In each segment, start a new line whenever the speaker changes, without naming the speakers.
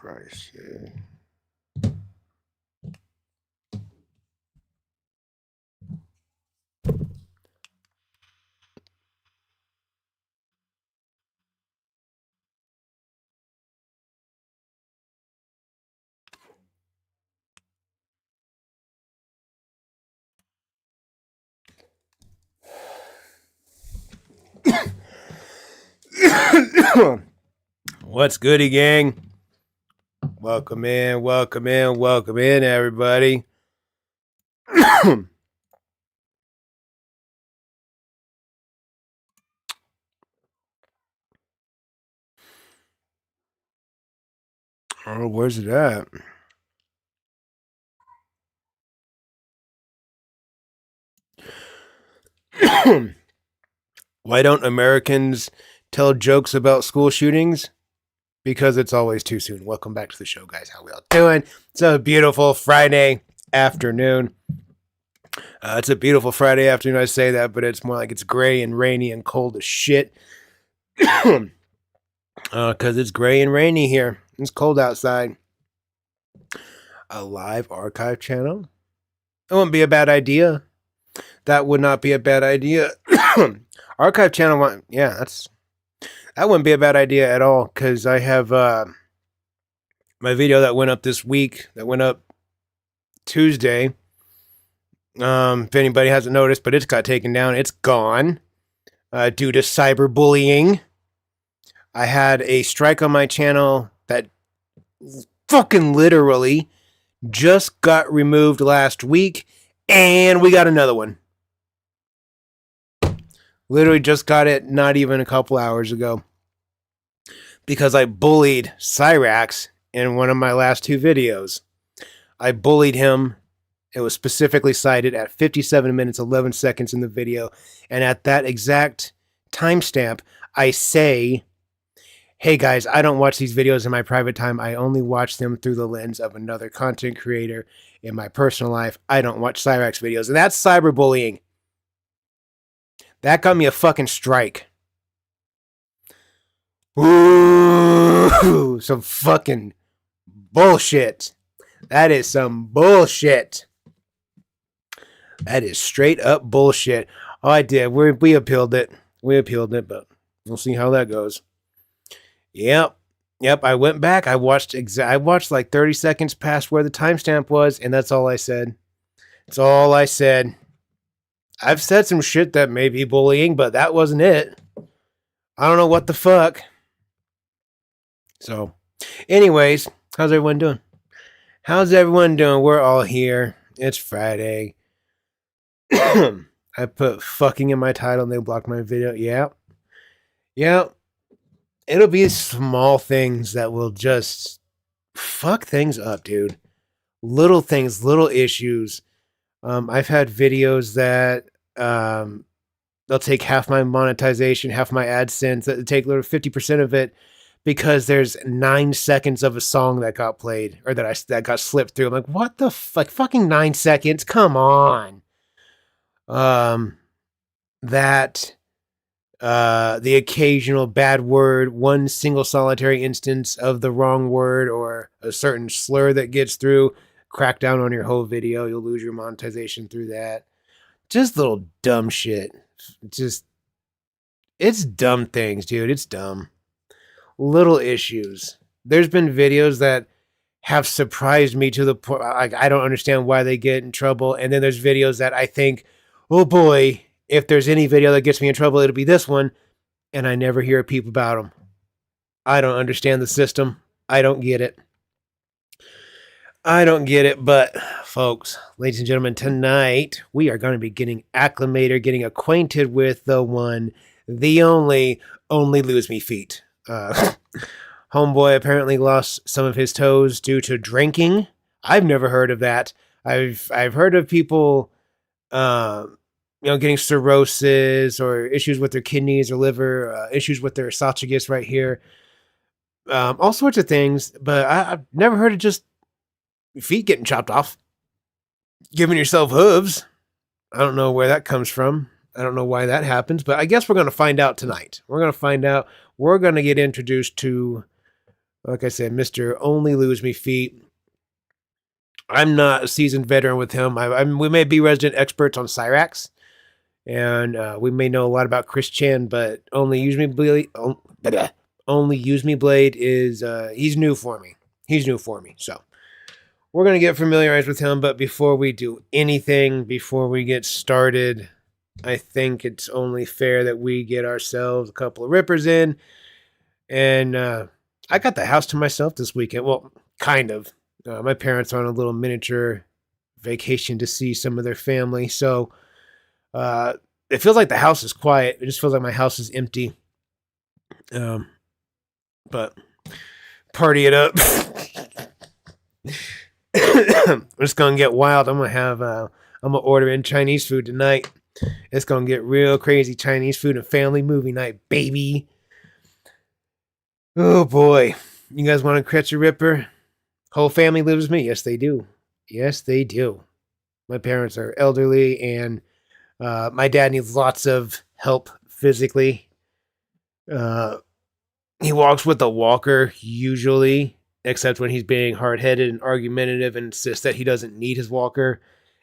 Christ. What's goody, gang? Welcome in, everybody. Oh, where's it at? Why don't Americans tell jokes about school shootings? Because it's always too soon. Welcome back to the show, guys. How we all doing? It's a beautiful Friday afternoon. It's a beautiful Friday afternoon. I say that, but it's more like it's gray and rainy and cold as shit. Because it's gray and rainy here. It's cold outside. A live archive channel? It wouldn't be a bad idea. That would not be a bad idea. Archive channel, yeah, that wouldn't be a bad idea at all, because I have my video that went up this week, that went up Tuesday. If anybody hasn't noticed, but it's got taken down. It's gone due to cyberbullying. I had a strike on my channel that fucking literally just got removed last week, and we got another one. Literally just got it not even a couple hours ago. Because I bullied Cyraxx in one of my last two videos. I bullied him. It was specifically cited at 57 minutes, 11 seconds in the video. And at that exact timestamp, I say, hey guys, I don't watch these videos in my private time. I only watch them through the lens of another content creator in my personal life. I don't watch Cyraxx videos. And that's cyberbullying. That got me a fucking strike. Ooh, some fucking bullshit. That is some bullshit. That is straight up bullshit. Oh, I did. We appealed it. We appealed it, but we'll see how that goes. Yep. I went back. I watched like 30 seconds past where the timestamp was, and that's all I said. That's all I said. I've said some shit that may be bullying, but that wasn't it. I don't know what the fuck. So, anyways, how's everyone doing? How's everyone doing? We're all here. It's Friday. I put fucking in my title and they blocked my video. Yeah. It'll be small things that will just fuck things up, dude. Little things, little issues. I've had videos that they'll take half my monetization, half my AdSense, that take 50% of it because there's 9 seconds of a song that got played or that got slipped through. I'm like, what the fuck? Fucking 9 seconds? Come on. The occasional bad word, one single solitary instance of the wrong word or a certain slur that gets through, crack down on your whole video. You'll lose your monetization through that. Just little dumb shit. It's dumb things, dude. It's dumb. Little issues. There's been videos that have surprised me to the point, like, I don't understand why they get in trouble. And then there's videos that I think, oh boy, if there's any video that gets me in trouble, it'll be this one. And I never hear a peep about them. I don't understand the system. I don't get it. But folks, ladies and gentlemen, tonight we are going to be getting acclimated, getting acquainted with the one, the only Onlylosemefeet. Homeboy apparently lost some of his toes due to drinking. I've never heard of that. I've heard of people, getting cirrhosis or issues with their kidneys or liver, issues with their esophagus right here, all sorts of things. But I've never heard of just feet getting chopped off, giving yourself hooves. I don't know where that comes from. I don't know why that happens, but I guess we're going to find out tonight. We're going to find out. We're going to get introduced to Like I said, Mr. Onlylosemefeet. I'm not a seasoned veteran with him. We may be resident experts on Cyraxx, and we may know a lot about Chris Chan, but only use me blade is he's new for me. He's new for me, so we're gonna get familiarized with him. But before we do anything, before we get started, I think it's only fair that we get ourselves a couple of rippers in. And I got the house to myself this weekend. Well, kind of. My parents are on a little miniature vacation to see some of their family, so it feels like the house is quiet. It just feels like my house is empty. But party it up. I'm just gonna get wild. I'm gonna order in Chinese food tonight. It's gonna get real crazy Chinese food and family movie night, baby. Oh boy. You guys want to catch a ripper? Whole family lives with me. Yes, they do. Yes, they do. My parents are elderly, and my dad needs lots of help physically. He walks with a walker usually, except when he's being hard-headed and argumentative and insists that he doesn't need his walker.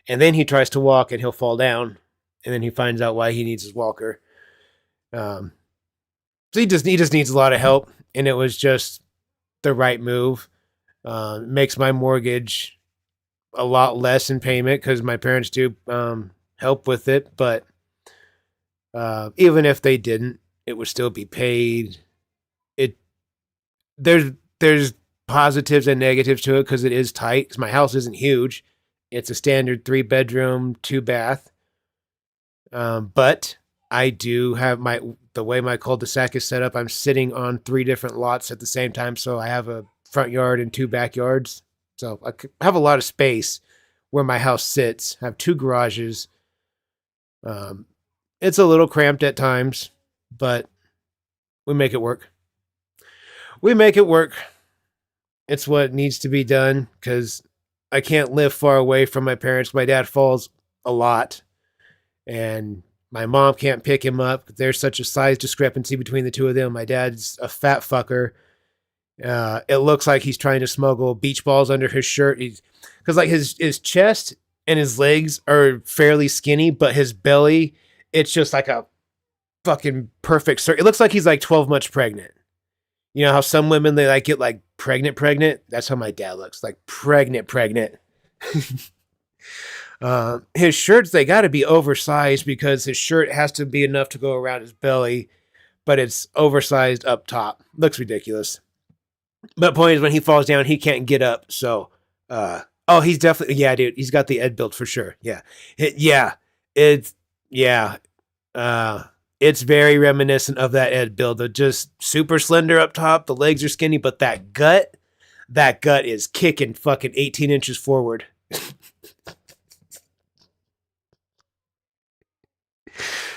And then he tries to walk and he'll fall down, and then he finds out why he needs his walker. So he just needs a lot of help, and it was just the right move. Makes my mortgage a lot less in payment because my parents do help with it, but even if they didn't, it would still be paid. There's positives and negatives to it because it is tight. 'Cause my house isn't huge; it's a standard 3-bedroom, 2-bath. But I do have the way my cul-de-sac is set up. I'm sitting on 3 different lots at the same time, so I have a front yard and 2 backyards. So I have a lot of space where my house sits. I have 2 garages. It's a little cramped at times, but we make it work. We make it work. It's what needs to be done because I can't live far away from my parents. My dad falls a lot, and my mom can't pick him up. There's such a size discrepancy between the two of them. My dad's a fat fucker. It looks like he's trying to smuggle beach balls under his shirt. Because like his chest and his legs are fairly skinny, but his belly, it's just like a fucking perfect circle. It looks like he's like 12 months pregnant. You know how some women, they like get like pregnant. That's how my dad looks, like pregnant. His shirts, they got to be oversized because his shirt has to be enough to go around his belly, but it's oversized up top. Looks ridiculous. But point is, when he falls down, he can't get up. So, he's definitely, yeah, dude, he's got the Ed build for sure. Yeah, it's very reminiscent of that Ed build. They're just super slender up top. The legs are skinny, but that gut is kicking fucking 18 inches forward.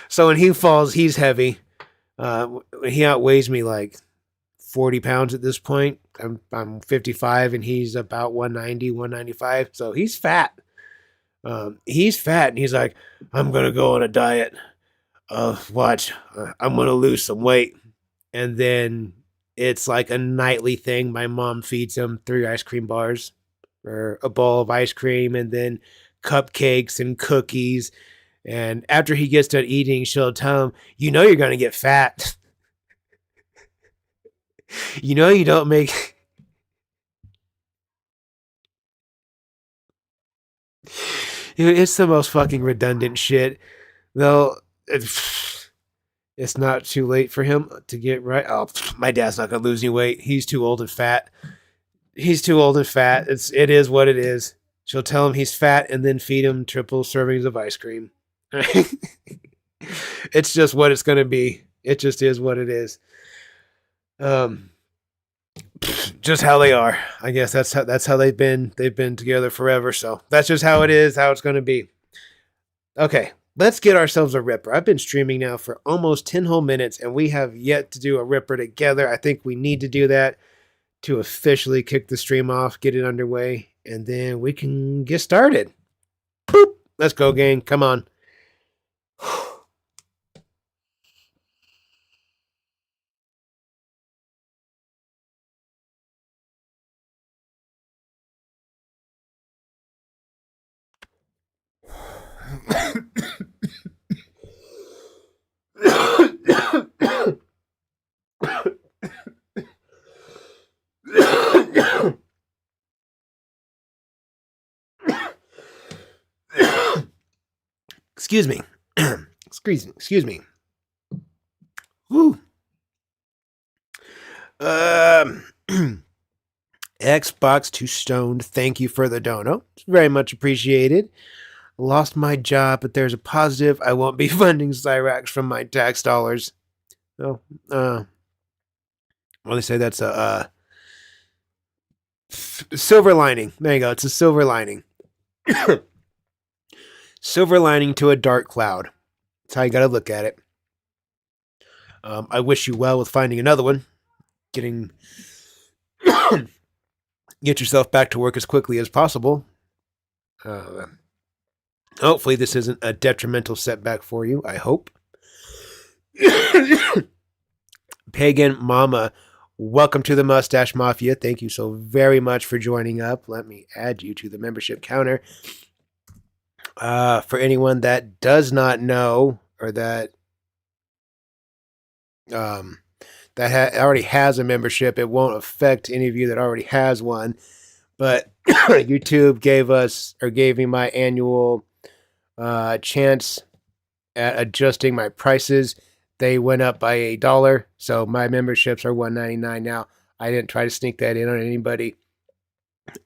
So when he falls, he's heavy. He outweighs me like 40 pounds at this point. I'm 55 and he's about 190, 195. So he's fat. He's fat and he's like, I'm going to go on a diet. Watch, I'm going to lose some weight. And then it's like a nightly thing. My mom feeds him 3 ice cream bars or a bowl of ice cream and then cupcakes and cookies. And after he gets done eating, she'll tell him, you know you're going to get fat. You know you don't make... It's the most fucking redundant shit. Though, it's not too late for him to get right. Oh, my dad's not going to lose any weight. He's too old and fat. It is what it is. She'll tell him he's fat and then feed him triple servings of ice cream. It's just what it's going to be. It just is what it is. Just how they are. I guess that's how they've been together forever. So that's just how it is, how it's going to be. Okay, let's get ourselves a ripper. I've been streaming now for almost 10 whole minutes, and we have yet to do a ripper together. I think we need to do that to officially kick the stream off, get it underway, and then we can get started. Boop. Let's go, gang. Come on. Excuse me. Excuse me. Woo. Xbox 2 Stoned, thank you for the dono. It's very much appreciated. Lost my job, but there's a positive. I won't be funding Cyraxx from my tax dollars. Oh, well, they say that's a silver lining. There you go. It's a silver lining. Silver lining to a dark cloud. That's how you got to look at it. I wish you well with finding another one. Get yourself back to work as quickly as possible. Hopefully this isn't a detrimental setback for you. I hope. Pagan Mama, welcome to the Mustache Mafia. Thank you so very much for joining up. Let me add you to the membership counter. For anyone that does not know, or that already has a membership, it won't affect any of you that already has one. But YouTube gave me my annual chance at adjusting my prices. They went up by $1, so my memberships are $1.99 now. I didn't try to sneak that in on anybody.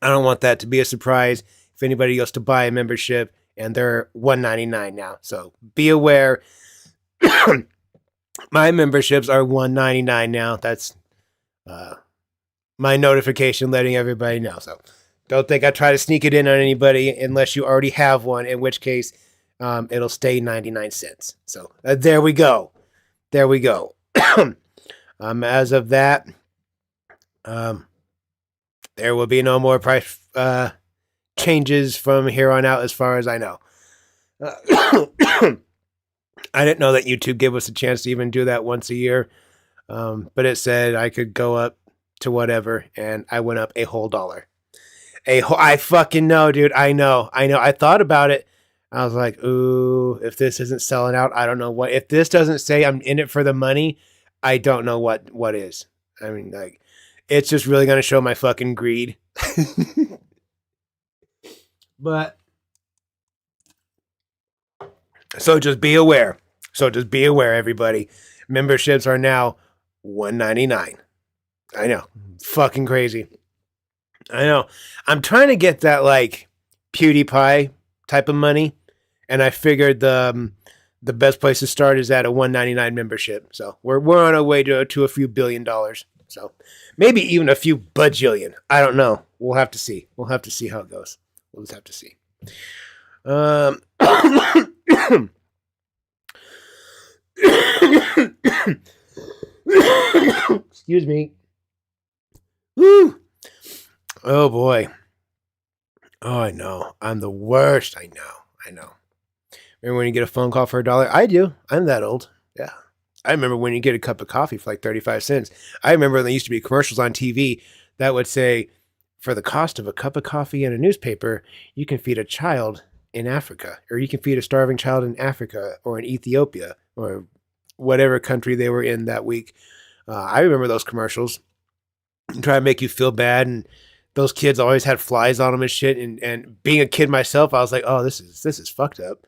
I don't want that to be a surprise if anybody goes to buy a membership and they're $1.99 now. So be aware. My memberships are $1.99 now. That's my notification letting everybody know. So don't think I try to sneak it in on anybody unless you already have one, in which case it'll stay 99 cents. So there we go. There we go. As of that, there will be no more price changes from here on out as far as I know. I didn't know that YouTube gave us a chance to even do that once a year, but it said I could go up to whatever, and I went up a whole $1. I fucking know, dude. I know. I thought about it. I was like, ooh, if this isn't selling out, I don't know what. If this doesn't say I'm in it for the money, I don't know what is. I mean, like, it's just really going to show my fucking greed. But, so just be aware. Everybody. Memberships are now $1.99. I know. Fucking crazy. I know. I'm trying to get that, like, PewDiePie type of money, and I figured the best place to start is at a $1.99 membership. So we're on our way to a few $1 billion. So maybe even a few bajillion. I don't know. We'll have to see. We'll have to see how it goes. We'll just have to see. Excuse me. Woo. Oh boy. Oh, I know. I'm the worst. I know. Remember when you get a phone call for $1? I do. I'm that old. Yeah. I remember when you get a cup of coffee for like 35 cents. I remember there used to be commercials on TV that would say, for the cost of a cup of coffee and a newspaper, you can feed a child in Africa, or you can feed a starving child in Africa or in Ethiopia or whatever country they were in that week. I remember those commercials and try to make you feel bad, and those kids always had flies on them and shit. And being a kid myself, I was like, oh, this is fucked up.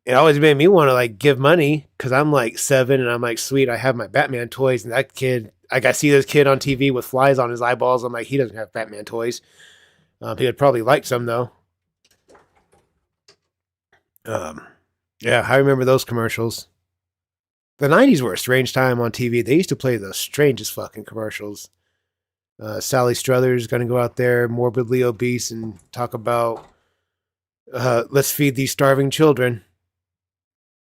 It always made me want to like give money because I'm like 7 and I'm like, sweet, I have my Batman toys, and that kid, like I see this kid on TV with flies on his eyeballs. I'm like, he doesn't have Batman toys. He would probably like some though. Yeah, I remember those commercials. The 90s were a strange time on TV. They used to play the strangest fucking commercials. Sally Struthers going to go out there morbidly obese and talk about let's feed these starving children.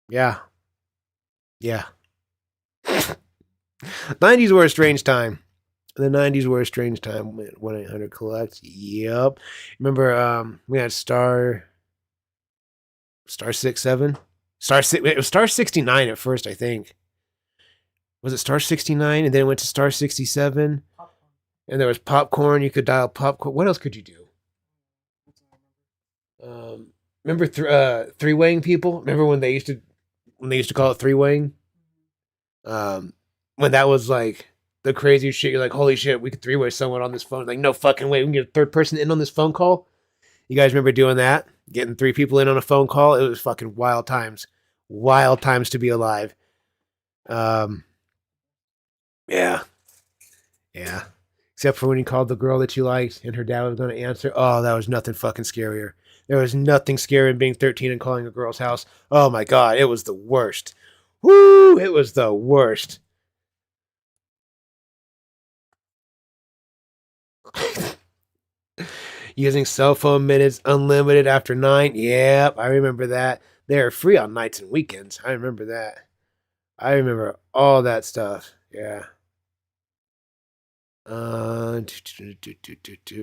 Yeah. 90s were a strange time. The 90s were a strange time. 1-800-COLLECT. Yep. Remember we had Star 67? It was Star 69 at first, I think. Was it Star 69? And then it went to Star 67. Popcorn. And there was popcorn. You could dial popcorn. What else could you do? Remember three-weighing people? Remember when they used to call it three-weighing? When that was like the craziest shit. You're like, holy shit, we could three-way someone on this phone. Like, no fucking way. We can get a third person in on this phone call. You guys remember doing that? getting 3 people in on a phone call. It was fucking wild times to be alive. Um, yeah, yeah. Except for when you called the girl that you liked and her dad was going to answer. Oh, that was nothing fucking scarier. There was nothing scary in being 13 and calling a girl's house. Oh my God, it was the worst. Woo, it was the worst. Using cell phone minutes unlimited after 9. Yep, I remember that. They're free on nights and weekends. I remember that. I remember all that stuff. Yeah.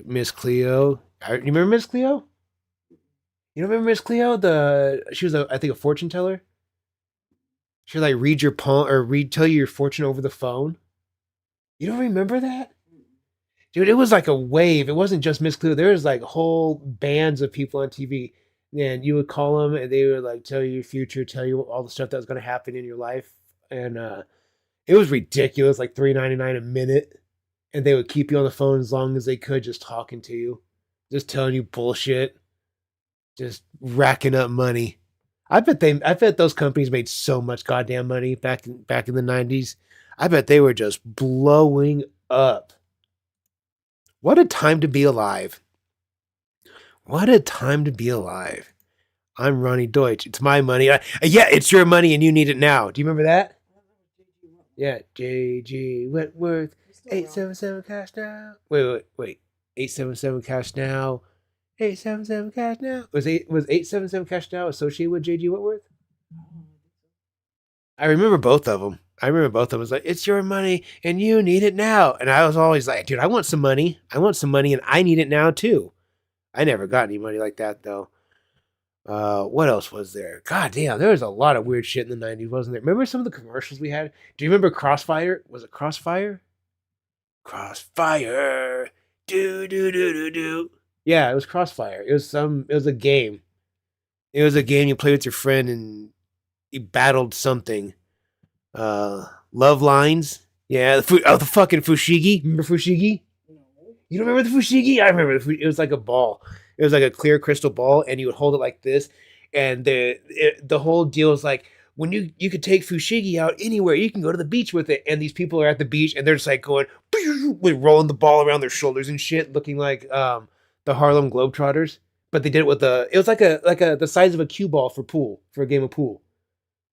Miss Cleo. You remember Miss Cleo? You don't remember Miss Cleo? She was I think a fortune teller. She would like read your palm or tell you your fortune over the phone. You don't remember that? Dude, it was like a wave. It wasn't just Miss Cleo. There was like whole bands of people on TV, and you would call them, and they would like tell you your future, tell you all the stuff that was going to happen in your life, and it was ridiculous, like $3.99 a minute, and they would keep you on the phone as long as they could, just talking to you, just telling you bullshit, just racking up money. I bet those companies made so much goddamn money back in the 90s. I bet they were just blowing up. What a time to be alive. What a time to be alive. I'm Ronnie Deutsch. It's my money. Yeah, it's your money and you need it now. Do you remember that? Yeah, J.G. Whitworth. 877 cash now. Wait. 877 cash now. 877 cash now. Was 877 cash now associated with J.G. Whitworth? I remember both of them. It was like, it's your money and you need it now. And I was always like, dude, I want some money. And I need it now too. I never got any money like that though. What else was there? God damn, there was a lot of weird shit in the 90s, wasn't there? Remember some of the commercials we had? Do you remember Crossfire? Was it Crossfire? Crossfire. Do. Yeah, it was Crossfire. It was a game. It was a game you played with your friend and you battled something. Love Lines. Yeah, the fucking Fushigi. Remember Fushigi? No. You don't remember the Fushigi? I remember it was like a ball. It was like a clear crystal ball, and you would hold it like this. And the whole deal is like when you could take Fushigi out anywhere, you can go to the beach with it. And these people are at the beach, and they're just like going, rolling the ball around their shoulders and shit, looking like the Harlem Globetrotters. But they did it with it was like the size of a cue ball for a game of pool.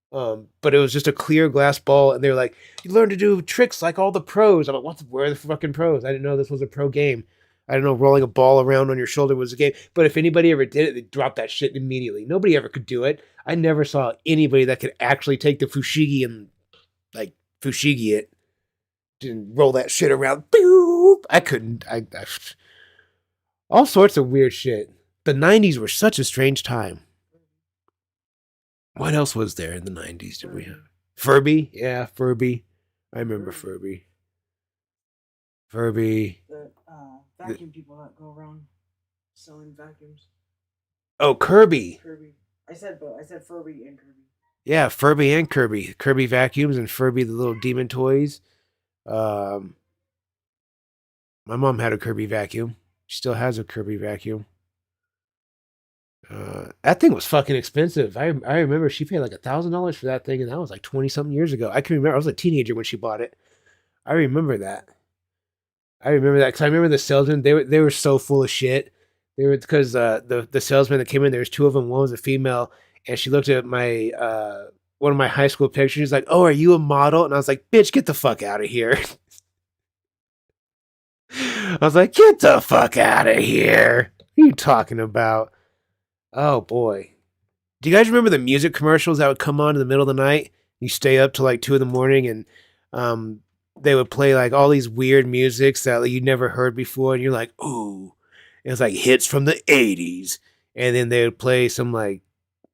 But it was just a clear glass ball, and they were like, you learn to do tricks like all the pros. I'm like, where are the fucking pros? I didn't know this was a pro game. I didn't know rolling a ball around on your shoulder was a game. But if anybody ever did it, they'd drop that shit immediately. Nobody ever could do it. I never saw anybody that could actually take the Fushigi and like Fushigi it and roll that shit around. Boop! I couldn't. All sorts of weird shit. The 90s were such a strange time. What else was there in the 90s? Did we have Furby? Yeah, Furby. I remember Furby. The
vacuum people that go around selling vacuums.
Oh, Kirby.
I said Furby and Kirby.
Yeah, Furby and Kirby. Kirby vacuums and Furby the little demon toys. My mom had a Kirby vacuum. She still has a Kirby vacuum. That thing was fucking expensive. I remember she paid like $1,000 for that thing, and that was like 20-something years ago. I can remember. I was a teenager when she bought it. I remember that because I remember the salesman. They were so full of shit. They were because the salesman that came in. There was 2 of them. One was a female, and she looked at my one of my high school pictures. She's like, "Oh, are you a model?" And I was like, "Bitch, get the fuck out of here." I was like, "Get the fuck out of here." What are you talking about? Oh boy. Do you guys remember the music commercials that would come on in the middle of the night? You stay up till like 2 a.m. and they would play like all these weird musics that like, you'd never heard before, and you're like, ooh. It was like hits from the 80s. And then they would play some like,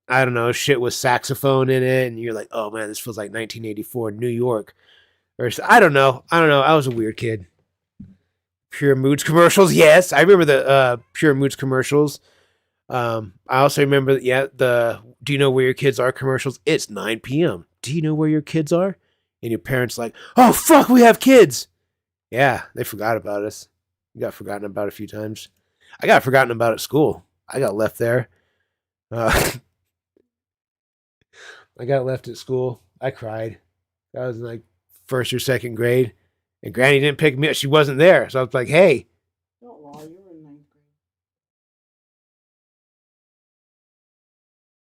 I don't know, shit with saxophone in it, and you're like, oh man, this feels like 1984 New York. Or I don't know. I was a weird kid. Pure Moods commercials, yes. I remember the Pure Moods commercials. I also remember, the do you know where your kids are commercials? It's 9 p.m. Do you know where your kids are? And your parents like, oh, fuck, we have kids. Yeah, they forgot about us. We got forgotten about a few times. I got forgotten about at school. I got left there. Uh, I got left at school. I cried. I was in like first or second grade, and Granny didn't pick me up. She wasn't there, so I was like, "Hey."
Don't lie, you were in ninth grade.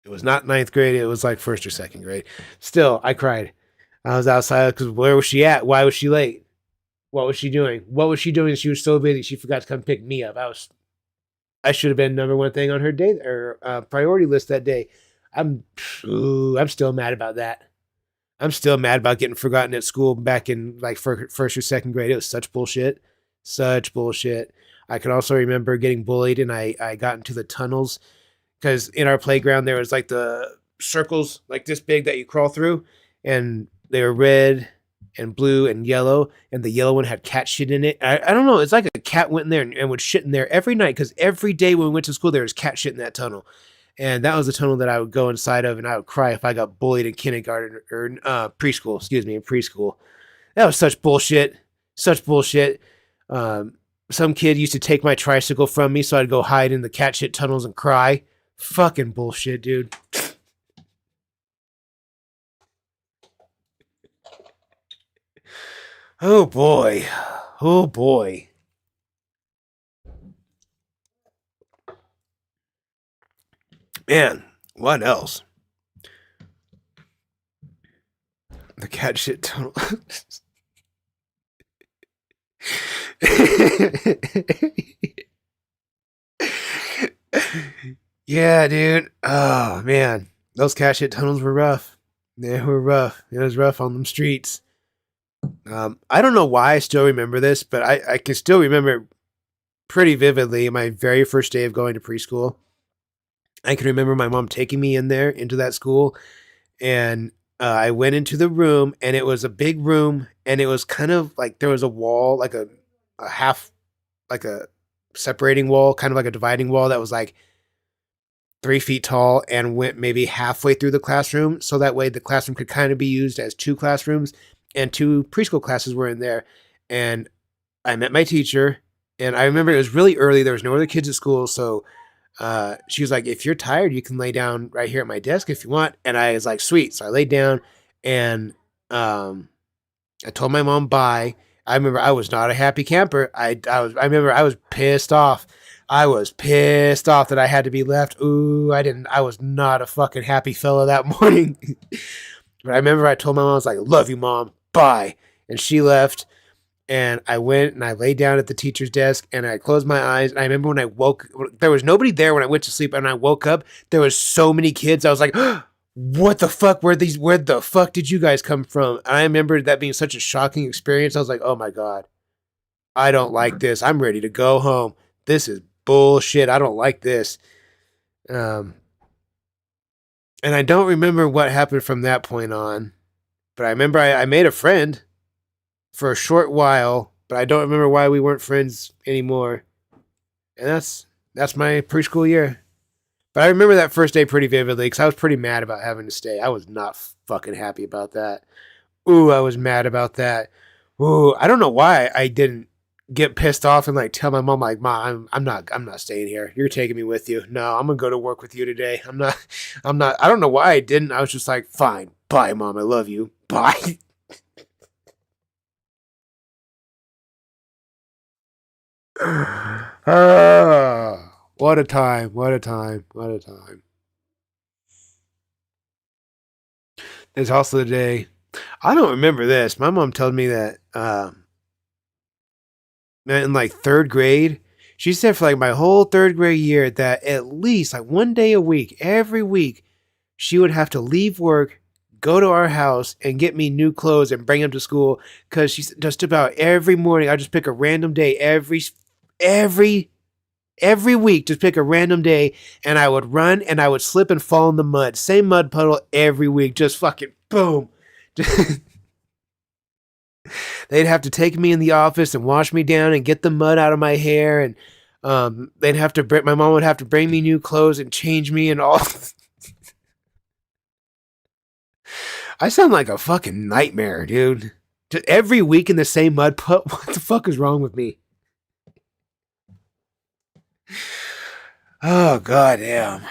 It was not ninth grade. It was like first or second grade. Still, I cried. I was outside because where was she at? Why was she late? What was she doing? What was she doing? She was so busy. She forgot to come pick me up. I should have been number one thing on her day or priority list that day. I'm still mad about that. I'm still mad about getting forgotten at school back in like first or second grade. It was such bullshit. Such bullshit. I can also remember getting bullied and I got into the tunnels because in our playground there was like the circles like this big that you crawl through, and they were red and blue and yellow, and the yellow one had cat shit in it. I don't know. It's like a cat went in there and would shit in there every night because every day when we went to school there was cat shit in that tunnel. And that was the tunnel that I would go inside of, and I would cry if I got bullied in kindergarten or preschool. Excuse me, in preschool. That was such bullshit. Such bullshit. Some kid used to take my tricycle from me, so I'd go hide in the cat shit tunnels and cry. Fucking bullshit, dude. Oh boy. Oh boy. Man, what else? The cat shit tunnel. Yeah, dude. Oh man, those cat shit tunnels were rough. They were rough. It was rough on them streets. I don't know why I still remember this, but I can still remember pretty vividly my very first day of going to preschool. I can remember my mom taking me in there into that school, and I went into the room, and it was a big room, and it was kind of like there was a wall, like a half, like a separating wall, kind of like a dividing wall that was like 3 feet tall and went maybe halfway through the classroom. So that way the classroom could kind of be used as two classrooms, and two preschool classes were in there. And I met my teacher, and I remember it was really early. There was no other kids at school. So she was like, if you're tired, you can lay down right here at my desk if you want. And I was like, sweet. So I laid down, and I told my mom bye. I remember I was not a happy camper. I remember I was pissed off. I was pissed off that I had to be left. Ooh, I was not a fucking happy fella that morning. But I remember I told my mom, I was like, love you, mom. Bye. And she left. And I went and I laid down at the teacher's desk, and I closed my eyes. And I remember when I woke, there was nobody there when I went to sleep, and I woke up. There was so many kids. I was like, what the fuck? Where the fuck did you guys come from? And I remember that being such a shocking experience. I was like, oh my God, I don't like this. I'm ready to go home. This is bullshit. I don't like this. And I don't remember what happened from that point on, but I remember I made a friend for a short while, but I don't remember why we weren't friends anymore. And that's my preschool year. But I remember that first day pretty vividly because I was pretty mad about having to stay. I was not fucking happy about that. Ooh, I was mad about that. Ooh, I don't know why I didn't get pissed off and like tell my mom like, Mom, I'm not staying here. You're taking me with you. No, I'm gonna go to work with you today. I'm not. I don't know why I didn't. I was just like, fine, bye, Mom. I love you. Bye. What a time. What a time. What a time. There's also the day. I don't remember this. My mom told me that in like third grade, she said for like my whole third grade year that at least like one day a week, every week, she would have to leave work, go to our house, and get me new clothes and bring them to school. Because she said just about every morning, I just pick a random day every week, just pick a random day, and I would run and I would slip and fall in the mud. Same mud puddle every week, just fucking boom. They'd have to take me in the office and wash me down and get the mud out of my hair, and my mom would have to bring me new clothes and change me and all. I sound like a fucking nightmare, dude. Just every week in the same mud put. What the fuck is wrong with me? Oh, goddamn.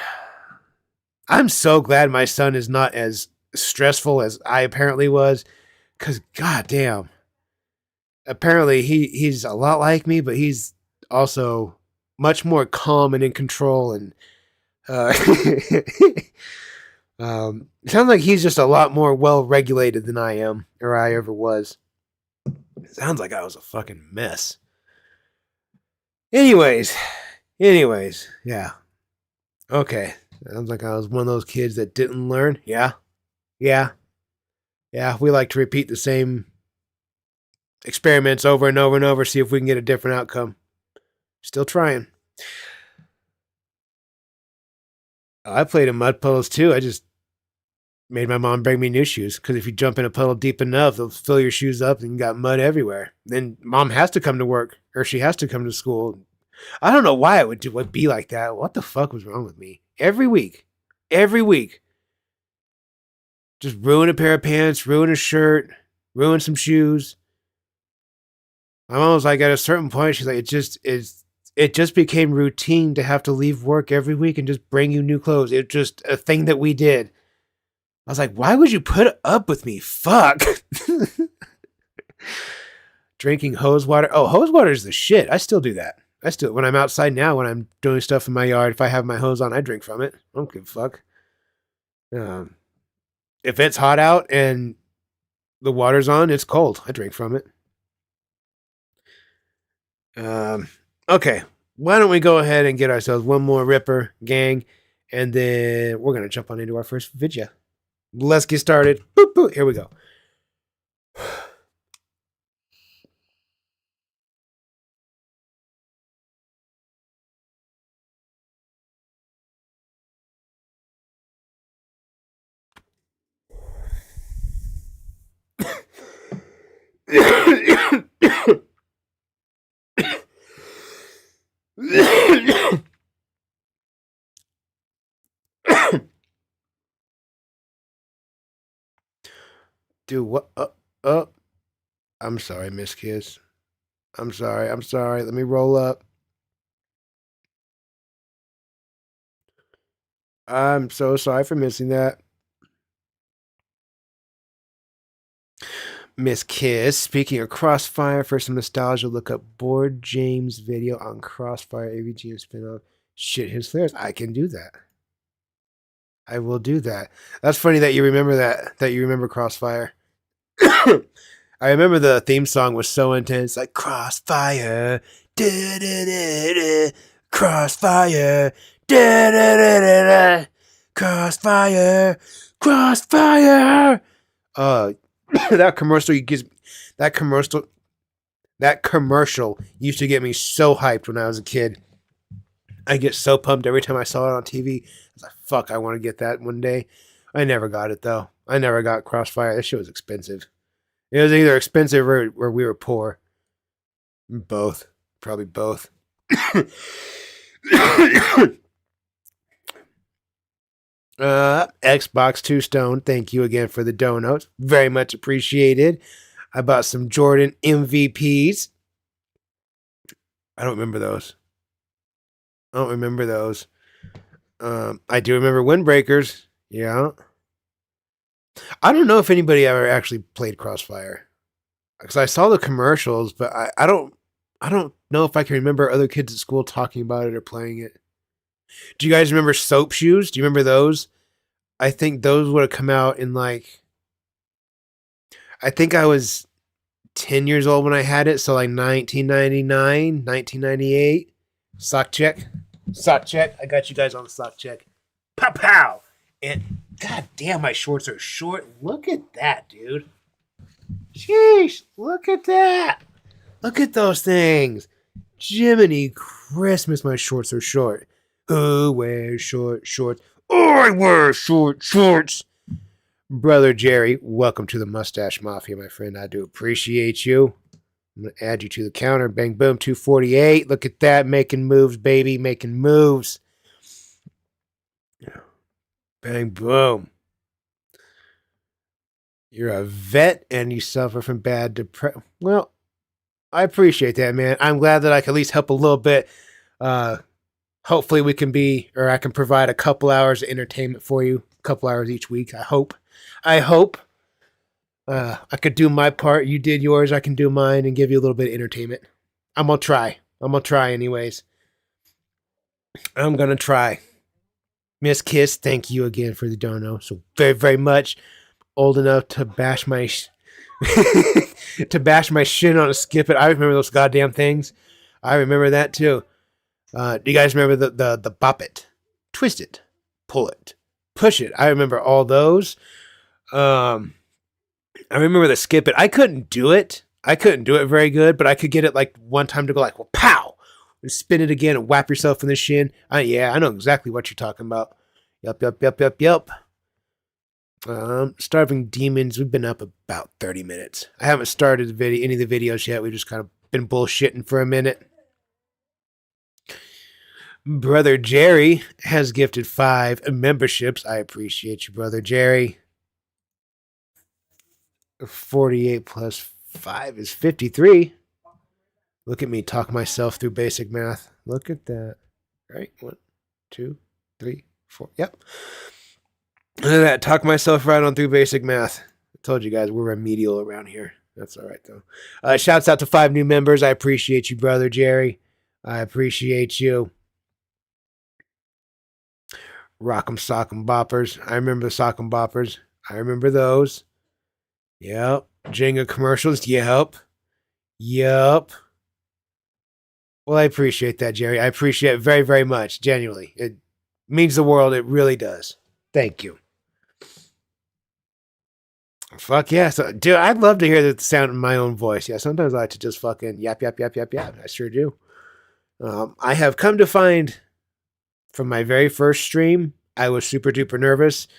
I'm so glad my son is not as stressful as I apparently was, because goddamn, apparently he's a lot like me, but he's also much more calm and in control, and uh, it sounds like he's just a lot more well regulated than I am, or I ever was. It sounds like I was a fucking mess. Anyways, yeah. Okay. Sounds like I was one of those kids that didn't learn. Yeah. Yeah. Yeah. We like to repeat the same experiments over and over and over, see if we can get a different outcome. Still trying. I played in mud puddles too. I just made my mom bring me new shoes, because if you jump in a puddle deep enough, they'll fill your shoes up and you got mud everywhere. Then mom has to come to work, or she has to come to school. I don't know why it would be like that. What the fuck was wrong with me? Every week, just ruin a pair of pants, ruin a shirt, ruin some shoes. My mom was like, at a certain point, she's like, it just became routine to have to leave work every week and just bring you new clothes. It's just a thing that we did. I was like, why would you put up with me? Fuck. Drinking hose water. Oh, hose water is the shit. I still do that. When I'm outside now, when I'm doing stuff in my yard, if I have my hose on, I drink from it. I don't give a fuck. If it's hot out and the water's on, it's cold. I drink from it. Okay. Why don't we go ahead and get ourselves one more Ripper, gang, and then we're going to jump on into our first video. Let's get started. Boop, boop. Here we go. Dude, what? I'm sorry, Miss Kiss. I'm sorry. Let me roll up. I'm so sorry for missing that. Miss Kiss, speaking of Crossfire, for some nostalgia, look up Board James' video on Crossfire AVG and spin-off. Shit his flares. I can do that. I will do that. That's funny that you remember that you remember Crossfire. I remember the theme song was so intense, like Crossfire, da, da, da, da, Crossfire, da, da, da, da, da, Crossfire, Crossfire. That commercial used to get me so hyped when I was a kid. I get so pumped every time I saw it on TV. I was like, fuck, I want to get that one day. I never got it though. I never got Crossfire. That shit was expensive. It was either expensive or we were poor. Both. Probably both. Xbox 2 Stone, thank you again for the donuts. Very much appreciated. I bought some Jordan MVPs. I don't remember those. I do remember Windbreakers. Yeah. I don't know if anybody ever actually played Crossfire, because I saw the commercials, but I don't know if I can remember other kids at school talking about it or playing it. Do you guys remember Soap Shoes? Do you remember those? I think those would have come out in like, I think I was 10 years old when I had it, so like 1999, 1998. Sock check. I got you guys on the sock check. Pow pow. And god damn, my shorts are short. Look at that, dude. Sheesh, look at that. Look at those things. Jiminy Christmas, my shorts are short. Who wears short shorts? I wear short shorts. Brother Jerry, welcome to the Mustache Mafia, my friend. I do appreciate you. I'm going to add you to the counter. Bang, boom, 248. Look at that. Making moves, baby. Making moves. Bang, boom. You're a vet and you suffer from bad depression. Well, I appreciate that, man. I'm glad that I can at least help a little bit hopefully we can be, or I can provide a couple hours of entertainment for you, a couple hours each week. I hope. I could do my part. You did yours. I can do mine and give you a little bit of entertainment. I'm gonna try. Anyways. I'm gonna try. Miss Kiss, thank you again for the dono. So very, very much. Old enough to bash my to bash my shin on a skip it. I remember those goddamn things. I remember that too. Do you guys remember the bop it, twist it, pull it, push it? I remember all those. I remember the skip it. I couldn't do it. Very good, but I could get it like one time to go like, well, pow, and spin it again and whap yourself in the shin. Yeah, I know exactly what you're talking about. Yup. Starving Demons. We've been up about 30 minutes. I haven't started any of the videos yet. We've just kind of been bullshitting for a minute. Brother Jerry has gifted 5 memberships. I appreciate you, Brother Jerry. 48 plus 5 is 53. Look at me talk myself through basic math. Look at that. Right? 1, 2, 3, 4. Yep. Look at that. Talk myself right on through basic math. I told you guys we're remedial around here. That's all right, though. Shouts out to 5 new members. I appreciate you, Brother Jerry. I appreciate you. Rock'em Sock'em Boppers. I remember the Sock'em Boppers. I remember those. Yep. Jenga commercials. Yep. Well, I appreciate that, Jerry. I appreciate it very, very much. Genuinely. It means the world. It really does. Thank you. Fuck yeah. So, dude, I'd love to hear the sound of my own voice. Yeah, sometimes I like to just fucking yap. I sure do. I have come to find from my very first stream, I was super duper nervous.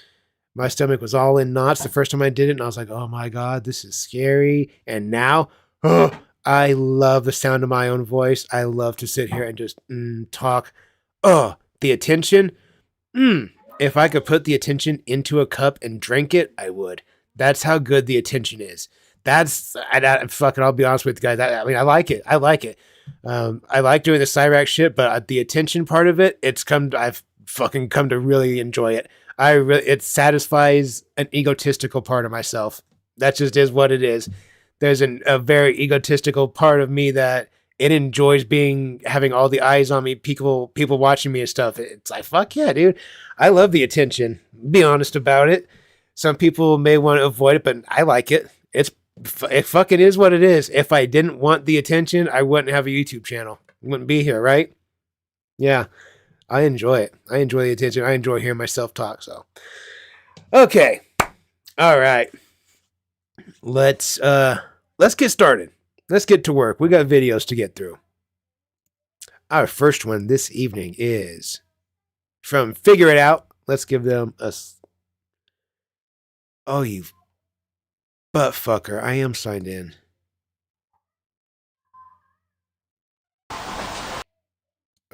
My stomach was all in knots the first time I did it, and I was like, oh my God, this is scary. And now, I love the sound of my own voice. I love to sit here and just talk. The attention. If I could put the attention into a cup and drink it, I would. That's how good the attention is. I'll be honest with you guys. I mean, I like it. I like doing the Cyraxx shit, but the attention part of it, I've fucking come to really enjoy it. It satisfies an egotistical part of myself. That just is what it is. There's a very egotistical part of me that it enjoys having all the eyes on me, people watching me and stuff. It's like, fuck yeah, dude. I love the attention. Be honest about it. Some people may want to avoid it, but I like it. It fucking is what it is. If I didn't want the attention, I wouldn't have a YouTube channel. I wouldn't be here, right? Yeah. I enjoy it. I enjoy the attention. I enjoy hearing myself talk. So, okay. All right. Let's get started. Let's get to work. We got videos to get through. Our first one this evening is from Figure It Out. Let's give them a... Oh, you butt fucker. I am signed in.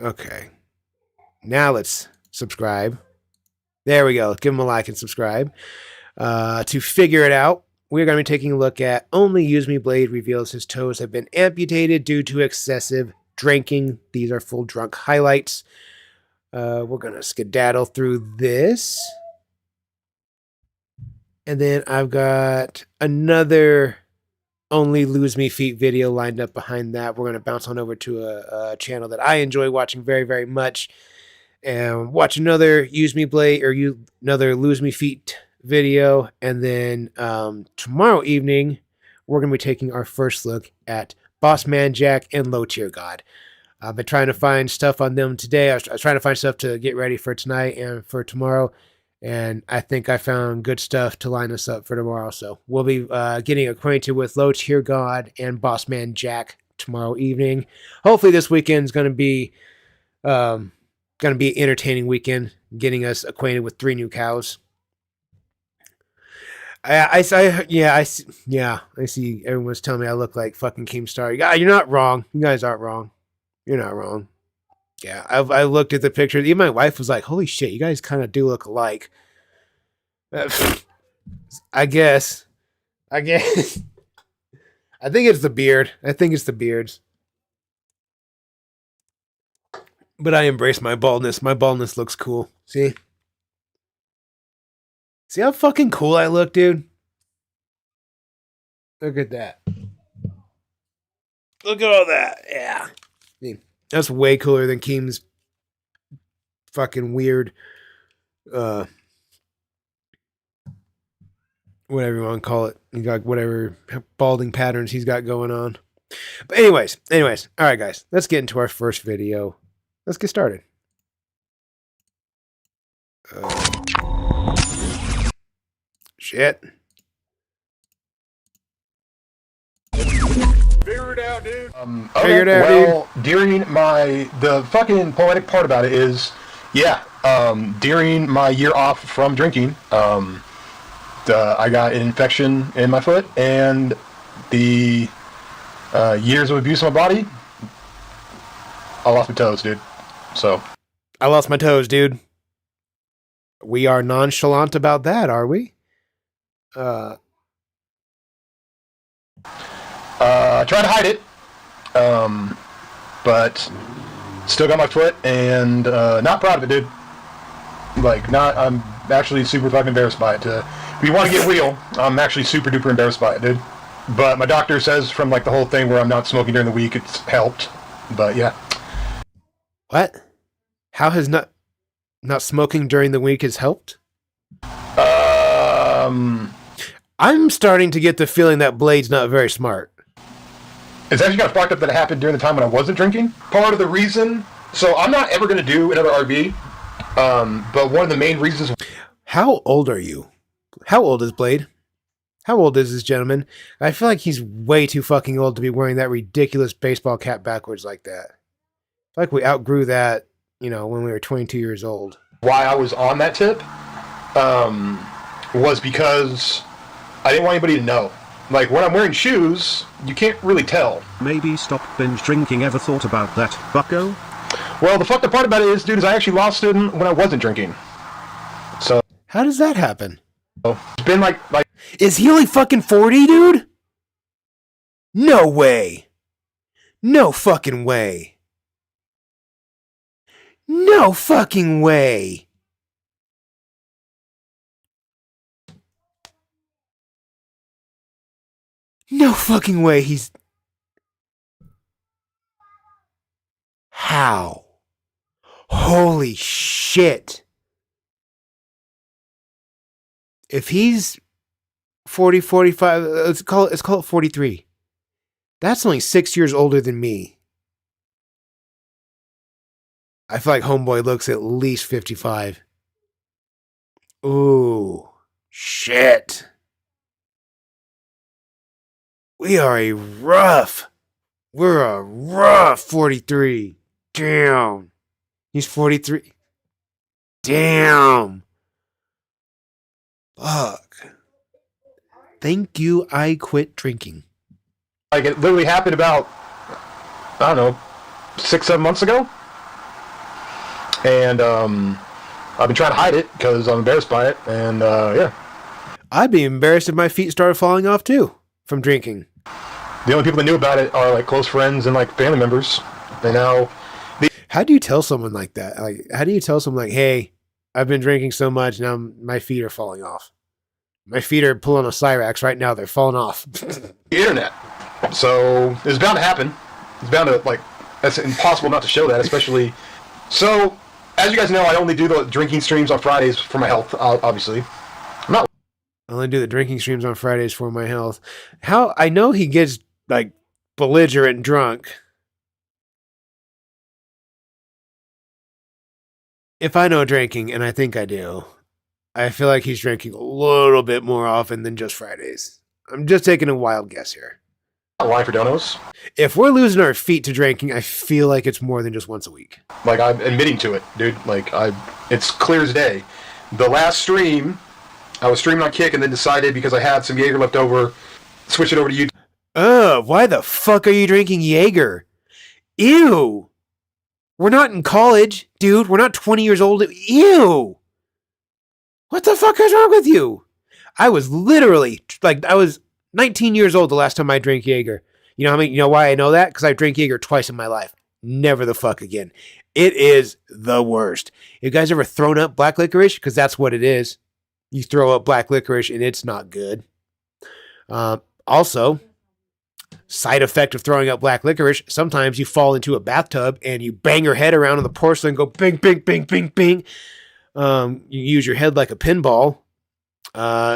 Okay. Now let's subscribe. There we go. Give them a like and subscribe. To Figure It Out, we're going to be taking a look at Onlylosemefeet reveals his toes have been amputated due to excessive drinking. These are full drunk highlights. We're going to skedaddle through this. And then I've got another Onlylosemefeet video lined up behind that. We're going to bounce on over to a channel that I enjoy watching very, very much. And watch another another Losemefeet video. And then tomorrow evening, we're going to be taking our first look at Boss Man Jack and Low Tier God. I've been trying to find stuff on them today. I was trying to find stuff to get ready for tonight and for tomorrow. And I think I found good stuff to line us up for tomorrow. So we'll be getting acquainted with Low Tier God and Boss Man Jack tomorrow evening. Hopefully this weekend's going to be an entertaining weekend, getting us acquainted with 3 new cows. I see everyone's telling me I look like fucking Keemstar. You're not wrong. You guys aren't wrong. You're not wrong. Yeah, I looked at the picture. Even my wife was like, holy shit, you guys kind of do look alike. I guess. I think it's the beard. I think it's the beards. But I embrace my baldness. My baldness looks cool. See? See how fucking cool I look, dude? Look at that. Look at all that. Yeah. That's way cooler than Keem's fucking weird, whatever you want to call it. He got whatever balding patterns he's got going on. But anyways. All right, guys. Let's get into our first video. Let's get started. Shit.
Figure it out, dude.
Figure it out,
well, during the fucking poetic part about it is, during my year off from drinking, I got an infection in my foot, and the years of abuse on my body, I lost my toes, dude. So.
I lost my toes, dude. We are nonchalant about that, are we?
I tried to hide it, but still got my foot, and not proud of it, dude. I'm actually super fucking embarrassed by it. If you want to get real, I'm actually super duper embarrassed by it, dude. But my doctor says from the whole thing where I'm not smoking during the week, it's helped. But yeah.
What? How has not smoking during the week has helped? I'm starting to get the feeling that Blade's not very smart.
It's actually kind of fucked up that it happened during the time when I wasn't drinking. Part of the reason, so I'm not ever going to do another RV, but one of the main reasons.
How old are you? How old is Blade? How old is this gentleman? I feel like he's way too fucking old to be wearing that ridiculous baseball cap backwards like that. I feel like we outgrew that, when we were 22 years old.
Why I was on that tip was because I didn't want anybody to know. When I'm wearing shoes, you can't really tell.
Maybe stop binge drinking. Ever thought about that, bucko?
Well, the fucked up part about it is, dude, is I actually lost it when I wasn't drinking. So.
How does that happen?
It's been like.
Is he only fucking 40, dude? No way. No fucking way. No fucking way. No fucking way he's... How? Holy shit. If he's 40, 45, let's call it 43. That's only 6 years older than me. I feel like homeboy looks at least 55. Ooh, shit. We're a rough 43. Damn. He's 43. Damn. Fuck. Thank you, I quit drinking.
It literally happened about, I don't know, 6-7 months ago. And I've been trying to hide it because I'm embarrassed by it. And yeah.
I'd be embarrassed if my feet started falling off too from drinking.
The only people that knew about it are close friends and family members. And now.
How do you tell someone like that? How do you tell someone hey, I've been drinking so much now my feet are falling off. My feet are pulling a Cyraxx right now. They're falling off.
The internet. So it's bound to happen. It's bound to it's impossible not to show that, especially. So as you guys know, I only do the drinking streams on Fridays for my health. Obviously, I'm not.
I only do the drinking streams on Fridays for my health. How I know he gets belligerent drunk. If I know drinking, and I think I do, I feel like he's drinking a little bit more often than just Fridays. I'm just taking a wild guess here.
Wine for donos.
If we're losing our feet to drinking, I feel like it's more than just once a week.
I'm admitting to it, dude. It's clear as day. The last stream, I was streaming on Kick and then decided because I had some Jaeger left over, switch it over to YouTube.
Why the fuck are you drinking Jaeger? Ew. We're not in college, dude. We're not 20 years old. Ew. What the fuck is wrong with you? I was literally, I was 19 years old the last time I drank Jaeger. You know why I know that? Because I drank Jaeger twice in my life. Never the fuck again. It is the worst. You guys ever thrown up black licorice? Because that's what it is. You throw up black licorice and it's not good. Also, side effect of throwing up black licorice, sometimes you fall into a bathtub and you bang your head around on the porcelain, go bing, bing, bing, bing, bing. You use your head like a pinball.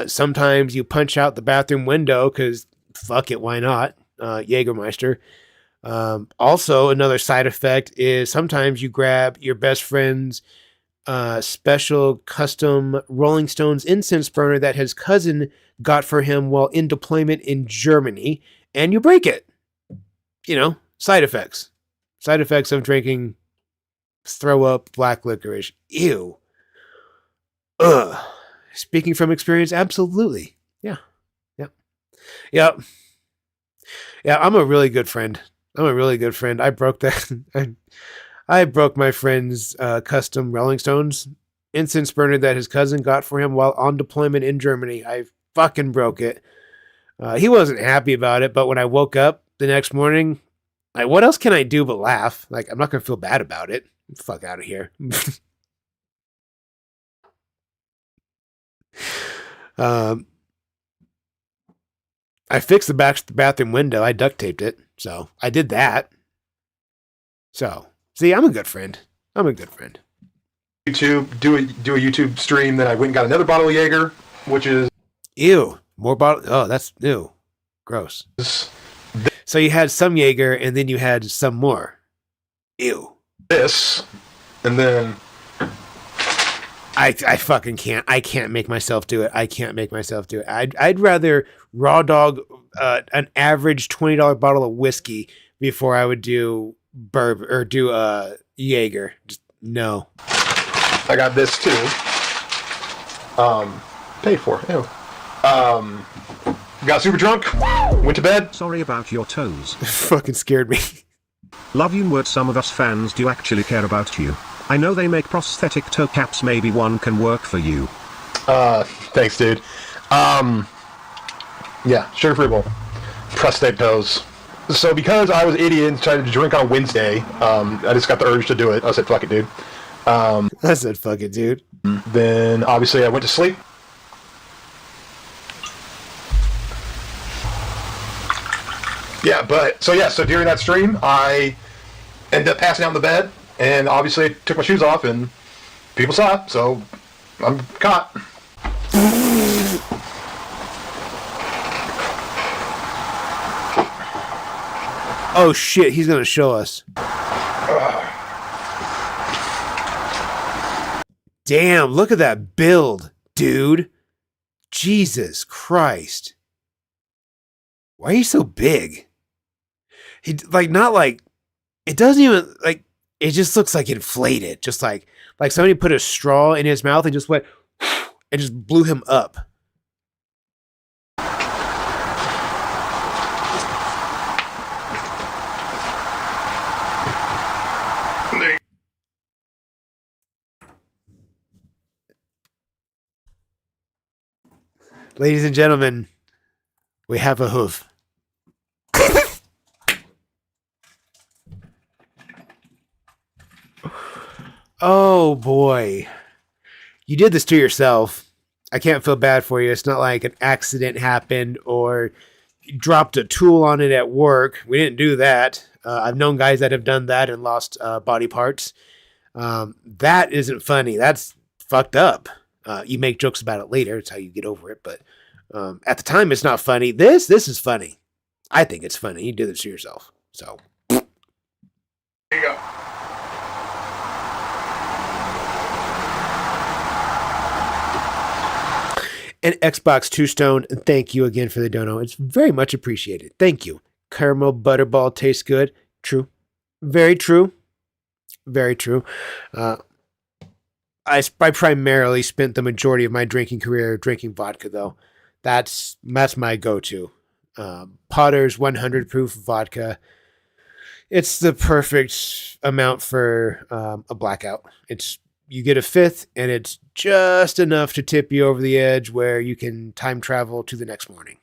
Sometimes you punch out the bathroom window because fuck it, why not? Jägermeister. Also, another side effect is sometimes you grab your best friend's special custom Rolling Stones incense burner that his cousin got for him while in deployment in Germany, and you break it. You know, side effects. Side effects of drinking throw up black licorice. Ew. Ugh. Speaking from experience, absolutely. Yeah. Yep. Yep. Yeah, I'm a really good friend. I broke that. I broke my friend's custom Rolling Stones incense burner that his cousin got for him while on deployment in Germany. I fucking broke it. He wasn't happy about it, but when I woke up the next morning, like, what else can I do but laugh? Like, I'm not going to feel bad about it. Fuck out of here. I fixed the bathroom window. I duct taped it. So I did that. So, see, I'm a good friend.
YouTube, do a YouTube stream. Then I went and got another bottle of Jaeger, which is
Ew. More bottle. Oh, that's ew. Gross. So you had some Jaeger and then you had some more. Ew.
this, and then
I fucking can't. I can't make myself do it. I'd rather raw dog an average $20 bottle of whiskey before I would do bourbon or do Jaeger. Just no.
I got this too. Paid for. Ew. Got super drunk. Went to bed.
Sorry about your toes.
Fucking scared me.
Love you word. Some of us fans do actually care about you. I know they make prosthetic toe caps. Maybe one can work for you.
Thanks, dude. Yeah, sugar-free bowl. Prosthetic toes. So because I was an idiot and tried to drink on Wednesday, I just got the urge to do it. I said, fuck it, dude.
I said, fuck it, dude.
Then, obviously, I went to sleep. Yeah, so during that stream, I ended up passing out in the bed, and obviously I took my shoes off, and people saw it, so I'm caught.
Oh shit, he's gonna show us. Damn, look at that build, dude. Jesus Christ. Why are you so big? He not like it doesn't even like it just looks like inflated. Just like somebody put a straw in his mouth and just went and just blew him up. Ladies and gentlemen, we have a hoof. Oh boy. You did this to yourself. I can't feel bad for you. It's not like an accident happened or you dropped a tool on it at work. We didn't do that. I've known guys that have done that and lost body parts. That isn't funny. That's fucked up. You make jokes about it later. It's how you get over it. But at the time, it's not funny. This is funny. I think it's funny. You did this to yourself. So.
There you go.
And Xbox 2 Stone, thank you again for the dono. It's very much appreciated. Thank you. Caramel butterball tastes good. True. Very true. Very true. I primarily spent the majority of my drinking career drinking vodka, though. That's my go-to. Potter's 100 proof vodka. It's the perfect amount for a blackout. You get a fifth, and it's just enough to tip you over the edge where you can time travel to the next morning,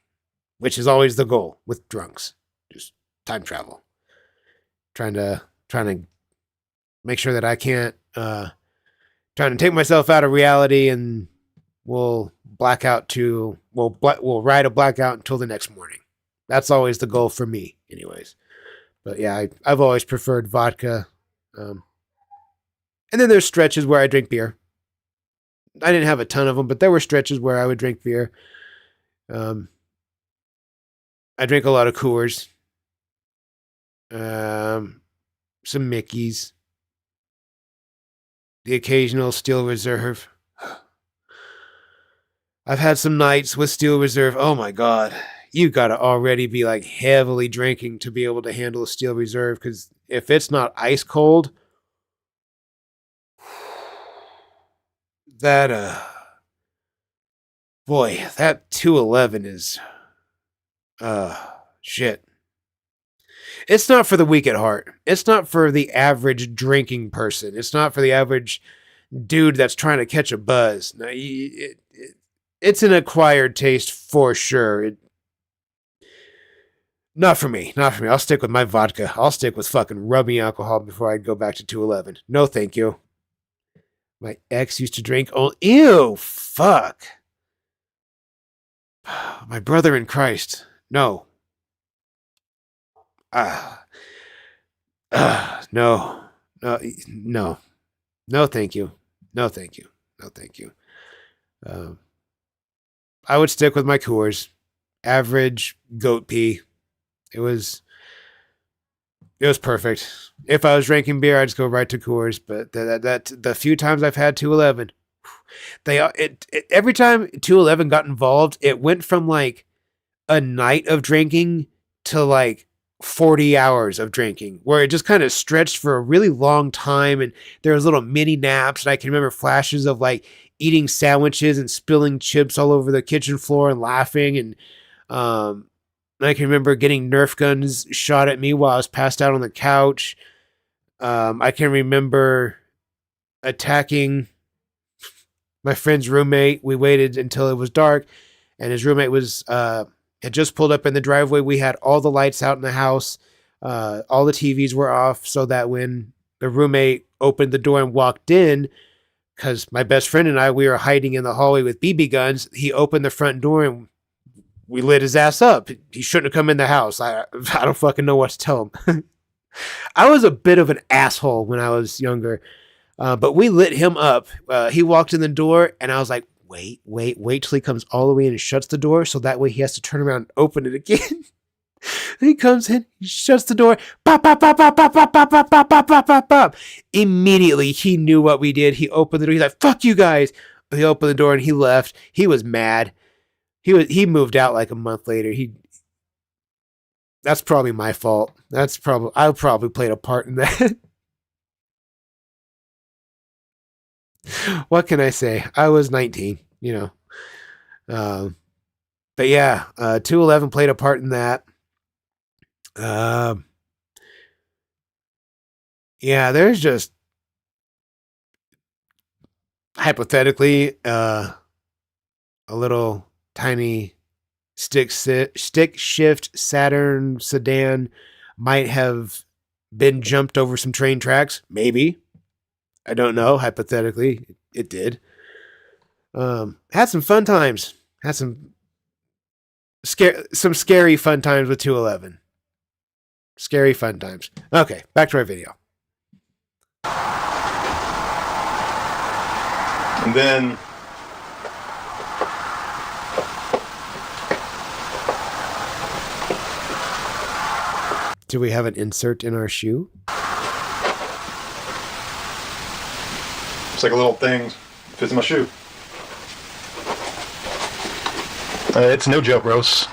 which is always the goal with drunks. Just time travel. Trying to trying to make sure that I can't, trying to take myself out of reality, and we'll ride a blackout until the next morning. That's always the goal for me, anyways. But yeah, I've always preferred vodka. And then there's stretches where I drink beer. I didn't have a ton of them, but there were stretches where I would drink beer. I drink a lot of Coors. Some Mickeys. The occasional Steel Reserve. I've had some nights with Steel Reserve. Oh my God. You gotta already be like heavily drinking to be able to handle a Steel Reserve, because if it's not ice cold, that boy, that 211 is shit. It's not for the weak at heart. It's not for the average drinking person. It's not for the average dude that's trying to catch a buzz. No, it's an acquired taste for sure. Not for me. Not for me. I'll stick with my vodka. I'll stick with fucking rubbing alcohol before I go back to 211. No, thank you. My ex used to drink. Oh, ew, fuck. My brother in Christ. No. No. No. No, thank you. No, thank you. No, thank you. I would stick with my Coors. Average goat pee. It was perfect. If I was drinking beer, I'd just go right to Coors. But the few times I've had 211, every time 211 got involved, it went from like a night of drinking to like 40 hours of drinking, where it just kind of stretched for a really long time, and there was little mini naps, and I can remember flashes of like eating sandwiches and spilling chips all over the kitchen floor and laughing, and I can remember getting Nerf guns shot at me while I was passed out on the couch. I can remember attacking my friend's roommate. We waited until it was dark, and his roommate had just pulled up in the driveway. We had all the lights out in the house. All the TVs were off, so that when the roommate opened the door and walked in, because my best friend and we were hiding in the hallway with BB guns, he opened the front door and we lit his ass up. He shouldn't have come in the house. I don't fucking know what to tell him. I was a bit of an asshole when I was younger, but we lit him up. He walked in the door, and I was like, wait till he comes all the way in and shuts the door, so that way he has to turn around and open it again. He comes in, he shuts the door, pop, pop, pop, pop, pop, pop, pop, pop, pop, pop, pop, pop, pop. Immediately, he knew what we did. He opened the door. He's like, fuck you guys. He opened the door and he left. He was mad. He moved out like a month later. That's probably my fault. I probably played a part in that. What can I say? I was 19, you know. But yeah, 211 played a part in that. Yeah, there's just hypothetically a little tiny stick shift Saturn sedan might have been jumped over some train tracks. Maybe. I don't know. Hypothetically, it did. Had some fun times. Had some scary fun times with 211. Scary fun times. Okay, back to our video.
And then
Do we have an insert in our shoe?
it's like a little thing fits in my shoe. It's no joke, Rose.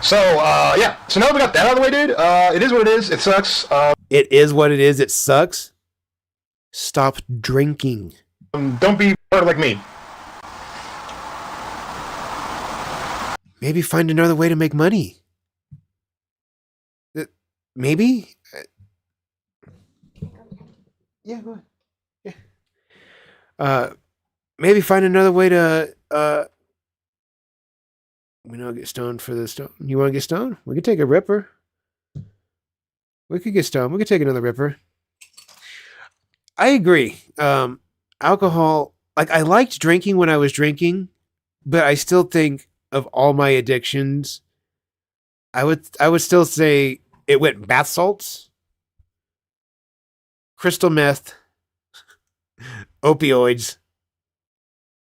So, yeah. So now that we got that out of the way, dude, it is what it is. It sucks.
It is what it is. It sucks. Stop drinking.
Don't be part like me.
Maybe find another way to make money. Maybe? Yeah, go ahead. Yeah. Maybe find another way to, we don't get stoned for the stone. You want to get stoned? We can take a ripper. We could get stoned. We could take another Ripper. I agree. Alcohol, like I liked drinking when I was drinking, but I still think of all my addictions, I would still say it went bath salts, crystal meth, opioids,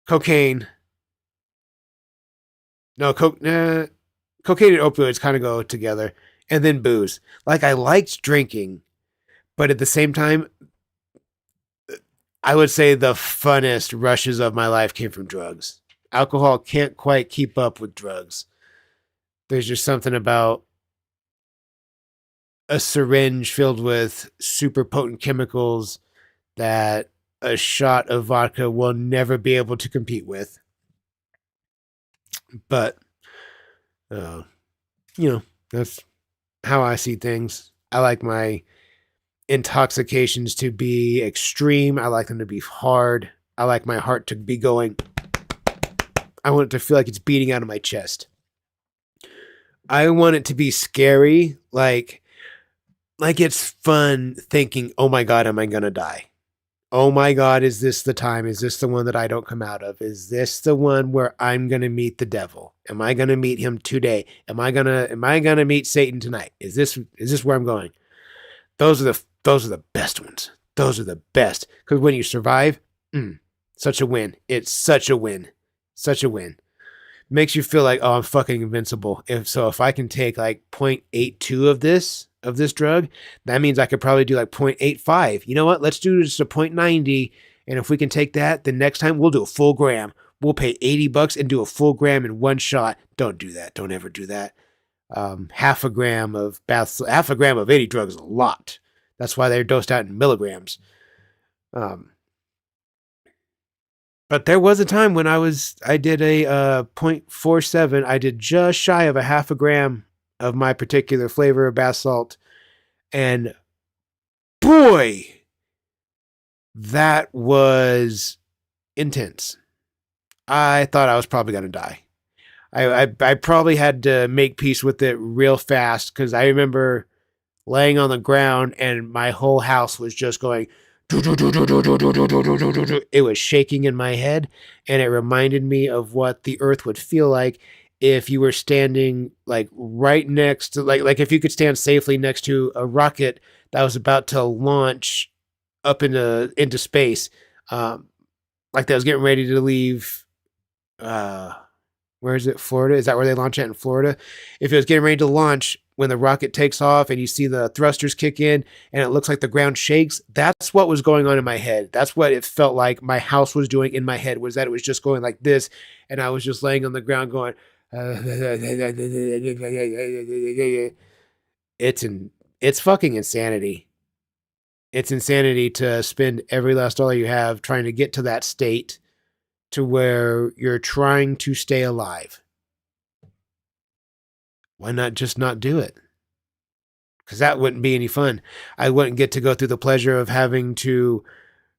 cocaine. No, cocaine and opioids kind of go together, and then booze. Like I liked drinking, but at the same time, I would say the funnest rushes of my life came from drugs. Alcohol can't quite keep up with drugs. There's just something about a syringe filled with super potent chemicals that a shot of vodka will never be able to compete with. But, uh, that's how I see things. I like my intoxications to be extreme. I like them to be hard. I like my heart to be going. I want it to feel like it's beating out of my chest. I want it to be scary, like it's fun thinking, oh my God, am I going to die? Oh my God, is this the time? Is this the one that I don't come out of? Is this the one where I'm going to meet the devil? Am I going to meet him today? Am I going to meet Satan tonight? Is this where I'm going? Those are the best ones. Those are the best. Because when you survive, such a win. It's such a win. Such a win. Makes you feel like, oh, I'm fucking invincible. If I can take like 0.82 of this drug, that means I could probably do like 0.85. You know what? Let's do just a 0.90. And if we can take that, the next time we'll do a full gram. We'll pay $80 and do a full gram in one shot. Don't do that. Don't ever do that. Half a gram of any drug is a lot. That's why they're dosed out in milligrams. But there was a time when I did a 0.47. I did just shy of a half a gram of my particular flavor of bath salt. And boy, that was intense. I thought I was probably going to die. I probably had to make peace with it real fast because I remember laying on the ground and my whole house was just going. It was shaking in my head, and it reminded me of what the earth would feel like if you were standing like right next to like if you could stand safely next to a rocket that was about to launch up into space, like that was getting ready to leave. Where is it? Florida? Is that where they launch at in Florida? If it was getting ready to launch when the rocket takes off and you see the thrusters kick in and it looks like the ground shakes, that's what was going on in my head. That's what it felt like my house was doing in my head, was that it was just going like this. And I was just laying on the ground going, it's fucking insanity. It's insanity to spend every last dollar you have trying to get to that state to where you're trying to stay alive. Why not just not do it? Because that wouldn't be any fun. I wouldn't get to go through the pleasure of having to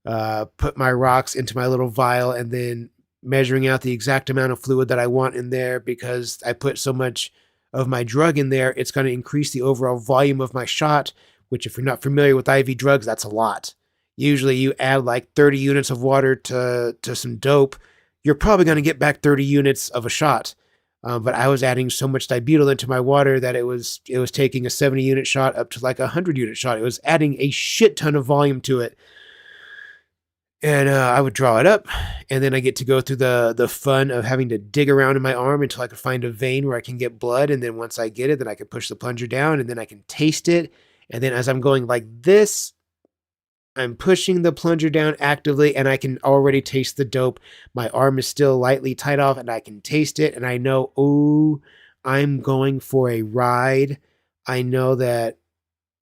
put my rocks into my little vial and then measuring out the exact amount of fluid that I want in there, because I put so much of my drug in there, it's going to increase the overall volume of my shot, which if you're not familiar with IV drugs, that's a lot. Usually you add like 30 units of water to some dope, you're probably going to get back 30 units of a shot. But I was adding so much dibutyl into my water that it was taking a 70 unit shot up to like a 100 unit shot. It was adding a shit ton of volume to it. And I would draw it up, and then I get to go through the fun of having to dig around in my arm until I could find a vein where I can get blood. And then once I get it, then I can push the plunger down, and then I can taste it. And then as I'm going like this, I'm pushing the plunger down actively, and I can already taste the dope. My arm is still lightly tied off, and I can taste it, and I know, oh, I'm going for a ride. I know that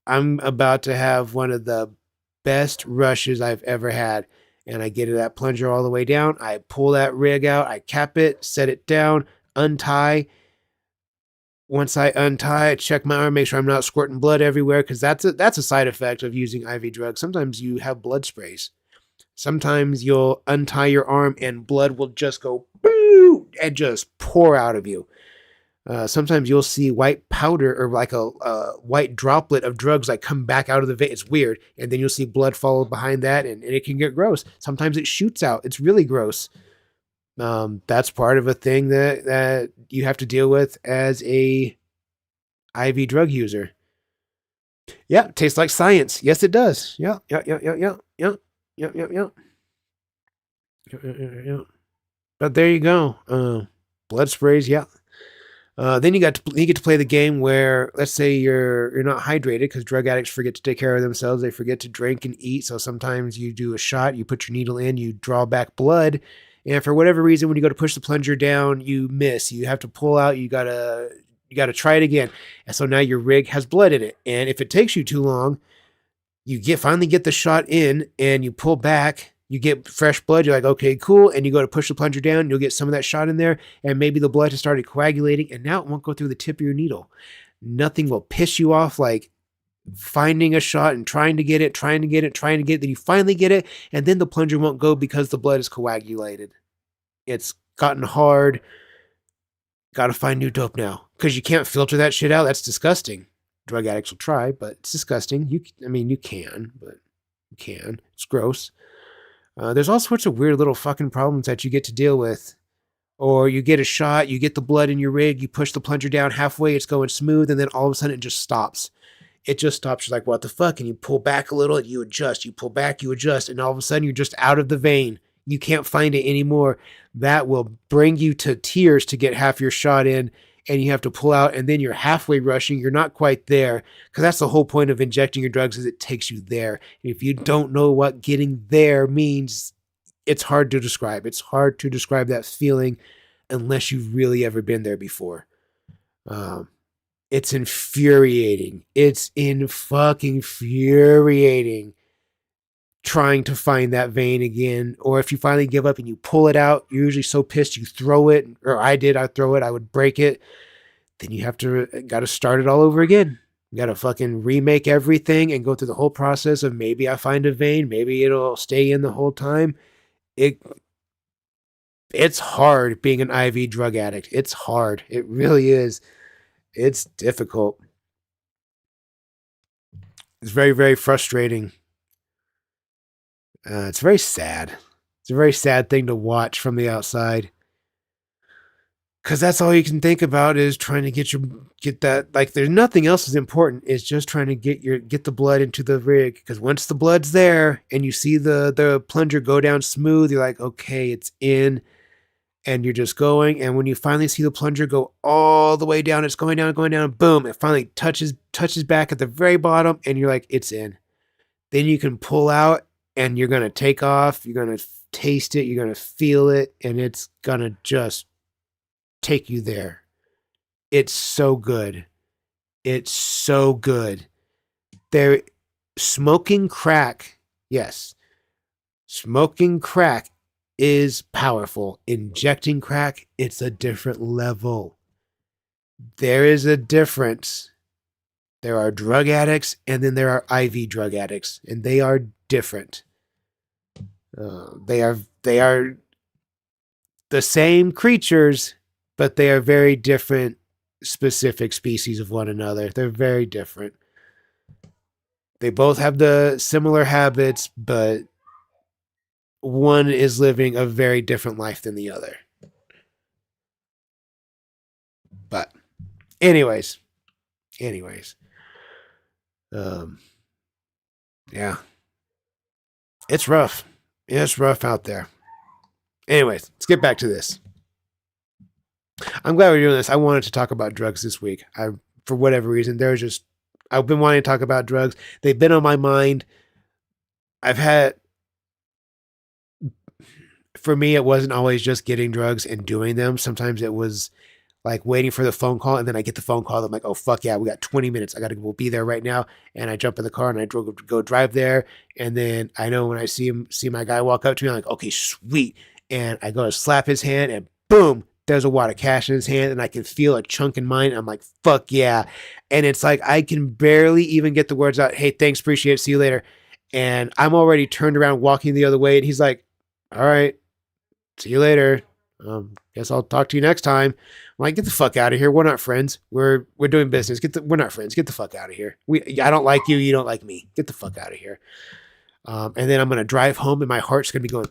I'm about to have one of the best rushes I've ever had. And I get that plunger all the way down. I pull that rig out. I cap it, set it down, untie. Once I untie, I check my arm, make sure I'm not squirting blood everywhere, because that's a side effect of using IV drugs. Sometimes you have blood sprays. Sometimes you'll untie your arm and blood will just go boo and just pour out of you. Sometimes you'll see white powder or like a white droplet of drugs like come back out of the vein. It's weird. And then you'll see blood follow behind that, and it can get gross. Sometimes it shoots out. It's really gross. That's part of a thing that you have to deal with as a IV drug user. Yeah, tastes like science. Yes, it does. Yeah. But there you go. Blood sprays. Yeah. Then you get to play the game where, let's say you're not hydrated, because drug addicts forget to take care of themselves. They forget to drink and eat. So sometimes you do a shot, you put your needle in, you draw back blood, and for whatever reason, when you go to push the plunger down, you miss. You have to pull out. You gotta try it again. And so now your rig has blood in it. And if it takes you too long, you finally get the shot in, and you pull back. You get fresh blood. You're like, okay, cool. And you go to push the plunger down. You'll get some of that shot in there. And maybe the blood has started coagulating. And now it won't go through the tip of your needle. Nothing will piss you off like finding a shot and trying to get it. Then you finally get it. And then the plunger won't go because the blood is coagulated. It's gotten hard. Got to find new dope now. Because you can't filter that shit out. That's disgusting. Drug addicts will try, but it's disgusting. You can, but you can. It's gross. There's all sorts of weird little fucking problems that you get to deal with. Or you get a shot, you get the blood in your rig, you push the plunger down halfway, it's going smooth, and then all of a sudden it just stops. It just stops. You're like, what the fuck? And you pull back a little, and you adjust. You pull back, you adjust, and all of a sudden you're just out of the vein. You can't find it anymore. That will bring you to tears to get half your shot in, and you have to pull out, and then you're halfway rushing. You're not quite there, because that's the whole point of injecting your drugs, is it takes you there. And if you don't know what getting there means, it's hard to describe. It's hard to describe that feeling unless you've really ever been there before. It's infuriating. It's fucking infuriating trying to find that vein again. Or if you finally give up and you pull it out, you're usually so pissed you throw it. Or I'd throw it, I would break it. Then you got to start it all over again. You got to fucking remake everything and go through the whole process of maybe I find a vein, maybe it'll stay in the whole time. It's hard being an IV drug addict. It's hard. It really is. It's difficult. It's very, very frustrating. It's very sad. It's a very sad thing to watch from the outside. Because that's all you can think about is trying to get that. Like, there's nothing else as important. It's just trying to get the blood into the rig. Because once the blood's there and you see the plunger go down smooth, you're like, okay, it's in. And you're just going. And when you finally see the plunger go all the way down, it's going down, boom, it finally touches back at the very bottom, and you're like, it's in. Then you can pull out, and you're going to take off. You're going to taste it. You're going to feel it. And it's going to just take you there. It's so good. It's so good. Smoking crack. Yes. Smoking crack is powerful. Injecting crack, it's a different level. There is a difference. There are drug addicts, and then there are IV drug addicts, and they are different. They are the same creatures, but they are very different, specific species of one another. They're very different. They both have the similar habits, but one is living a very different life than the other. But anyways. Yeah. It's rough. It's rough out there. Anyways, let's get back to this. I'm glad we're doing this. I wanted to talk about drugs this week. For whatever reason, I've been wanting to talk about drugs. They've been on my mind. For me, it wasn't always just getting drugs and doing them. Sometimes it was like waiting for the phone call, and then I get the phone call. I'm like, oh, fuck yeah, we got 20 minutes. We'll be there right now. And I jump in the car and I go drive there. And then I know when I see my guy walk up to me, I'm like, okay, sweet. And I go to slap his hand, and boom, there's a wad of cash in his hand, and I can feel a chunk in mine. I'm like, fuck yeah. And it's like, I can barely even get the words out. Hey, thanks, appreciate it, see you later. And I'm already turned around walking the other way. And he's like, all right, see you later. Guess I'll talk to you next time. I'm like, get the fuck out of here. We're not friends. We're doing business. We're not friends. Get the fuck out of here. I don't like you. You don't like me. Get the fuck out of here. And then I'm gonna drive home, and my heart's gonna be going.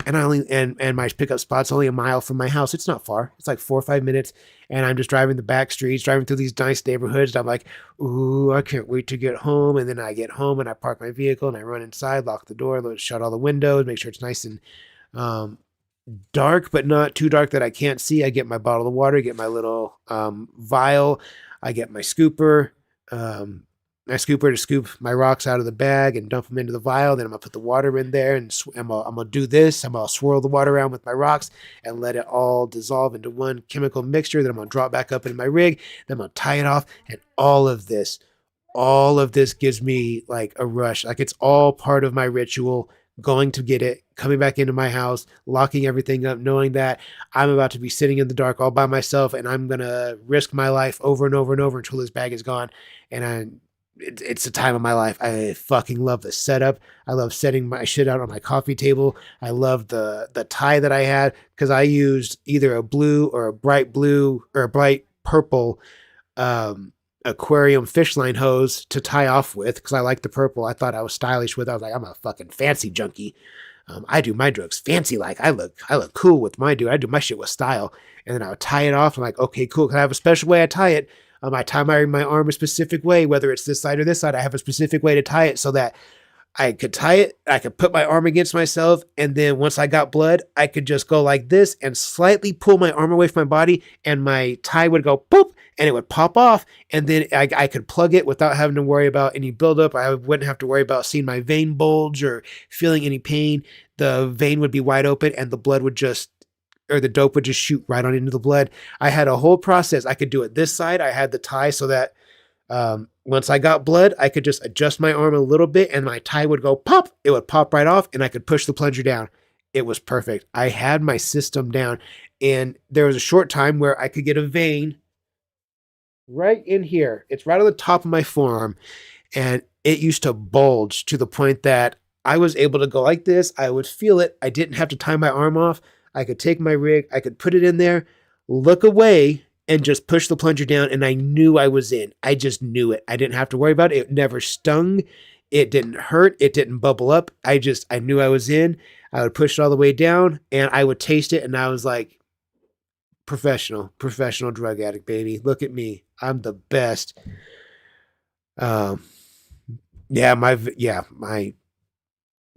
And my pickup spot's only a mile from my house. It's not far. It's like 4 or 5 minutes. And I'm just driving the back streets, driving through these nice neighborhoods. And I'm like, ooh, I can't wait to get home. And then I get home and I park my vehicle and I run inside, lock the door, shut all the windows, make sure it's nice and dark, but not too dark that I can't see. I get my bottle of water, get my little vial. I get my scooper. My scooper to scoop my rocks out of the bag and dump them into the vial. Then I'm gonna put the water in there and I'm gonna do this. I'm gonna swirl the water around with my rocks and let it all dissolve into one chemical mixture. Then I'm gonna drop back up in my rig. Then I'm gonna tie it off. And all of this gives me like a rush. Like it's all part of my ritual. Going to get it, coming back into my house, locking everything up, knowing that I'm about to be sitting in the dark all by myself, and I'm gonna risk my life over and over and over until this bag is gone. And it's the time of my life. I fucking love the setup. I love setting my shit out on my coffee table. I love the tie that I had because I used either a blue or a bright blue or a bright purple aquarium fish line hose to tie off with because I like the purple. I thought I was stylish with it. I was like, I'm a fucking fancy junkie. I do my drugs fancy like. I look cool with my I do my shit with style. And then I would tie it off. I'm like, okay, cool. Because I have a special way I tie it. I tie my arm a specific way, whether it's this side or this side. I have a specific way to tie it so that I could tie it. I could put my arm against myself. And then once I got blood, I could just go like this and slightly pull my arm away from my body. And my tie would go boop and it would pop off. And then I could plug it without having to worry about any buildup. I wouldn't have to worry about seeing my vein bulge or feeling any pain. The vein would be wide open and the blood would the dope would just shoot right on into the blood. I had a whole process. I could do it this side. I had the tie so that once I got blood, I could just adjust my arm a little bit and my tie would go pop. It would pop right off and I could push the plunger down. It was perfect. I had my system down and there was a short time where I could get a vein right in here. It's right on the top of my forearm and it used to bulge to the point that I was able to go like this. I would feel it. I didn't have to tie my arm off. I could take my rig, I could put it in there, look away, and just push the plunger down, and I knew I was in. I just knew it. I didn't have to worry about it. It never stung. It didn't hurt. It didn't bubble up. I knew I was in. I would push it all the way down, and I would taste it, and I was like, professional drug addict, baby. Look at me. I'm the best.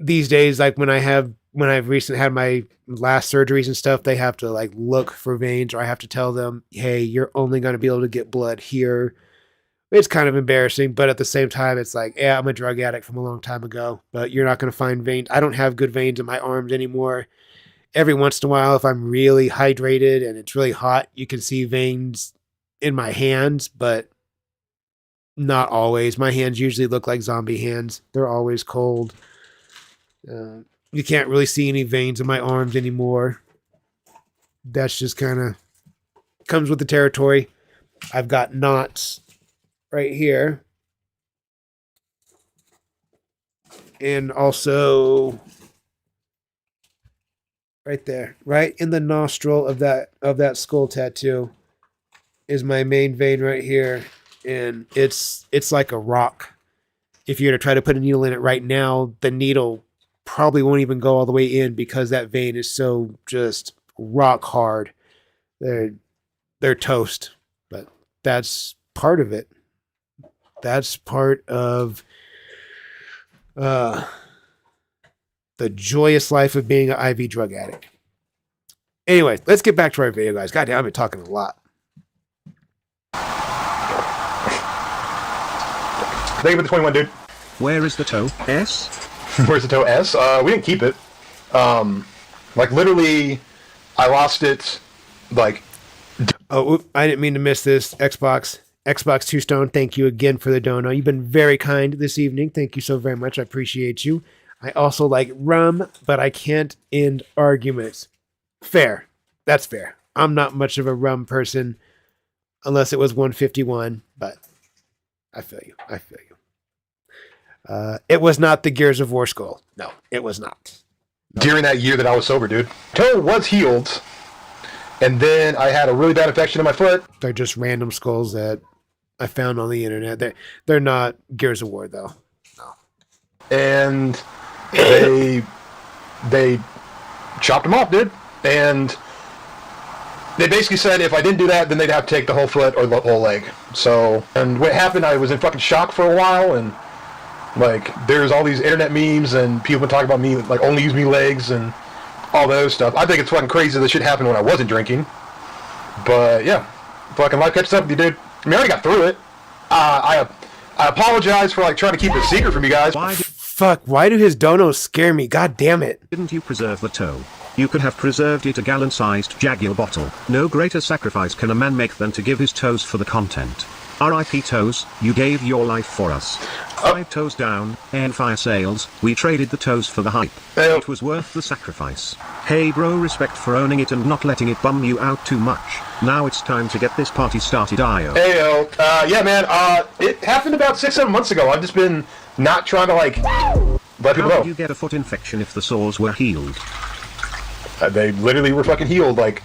These days, like when I've recently had my last surgeries and stuff, they have to like look for veins or I have to tell them, hey, you're only going to be able to get blood here. It's kind of embarrassing, but at the same time, it's like, yeah, I'm a drug addict from a long time ago, but you're not going to find veins. I don't have good veins in my arms anymore. Every once in a while, if I'm really hydrated and it's really hot, you can see veins in my hands, but not always. My hands usually look like zombie hands. They're always cold. You can't really see any veins in my arms anymore. That's just kind of comes with the territory. I've got knots right here. And also right there, right in the nostril of that skull tattoo is my main vein right here. And it's like a rock. If you were to try to put a needle in it right now, the needle probably won't even go all the way in because that vein is so just rock hard. They're toast, but that's part of it. That's part of the joyous life of being an IV drug addict. Anyway, let's get back to our video, guys. Goddamn, I've been talking a lot.
Thank you for the 21, dude.
Where is the toe S?
Where's the toe S? We didn't keep it. Like literally, I lost it. Like,
oh, I didn't mean to miss this. Xbox 2 Stone. Thank you again for the dono. You've been very kind this evening. Thank you so very much. I appreciate you. I also like rum, but I can't end arguments. Fair. That's fair. I'm not much of a rum person, unless it was 151. But I feel you. It was not the Gears of War skull. No, it was not.
During that year that I was sober, dude. Toe was healed. And then I had a really bad infection in my foot.
They're just random skulls that I found on the internet. They're not Gears of War though.
And they chopped them off, dude. And they basically said if I didn't do that, then they'd have to take the whole foot or the whole leg. So, and what happened, I was in fucking shock for a while, and like there's all these internet memes and people been talking about me like only use me legs and all those stuff. I think it's fucking crazy that shit happened when I wasn't drinking. But yeah, fucking life catches up with you, dude. I mean, I already got through it. I apologize for like trying to keep it a secret from you guys.
Fuck, why do his donos scare me? God damn it.
Didn't you preserve the toe? You could have preserved it a gallon-sized Jaguar bottle. No greater sacrifice can a man make than to give his toes for the content. R.I.P. toes, you gave your life for us. 5 toes down, and fire sales, we traded the toes for the hype. It was worth the sacrifice. Hey bro, respect for owning it and not letting it bum you out too much. Now it's time to get this party started, IO.
Heyo, yeah man, it happened about 6-7 months ago. I've just been not trying to like let people
How
know.
did you get a foot infection if the sores were healed?
They literally were fucking healed. Like,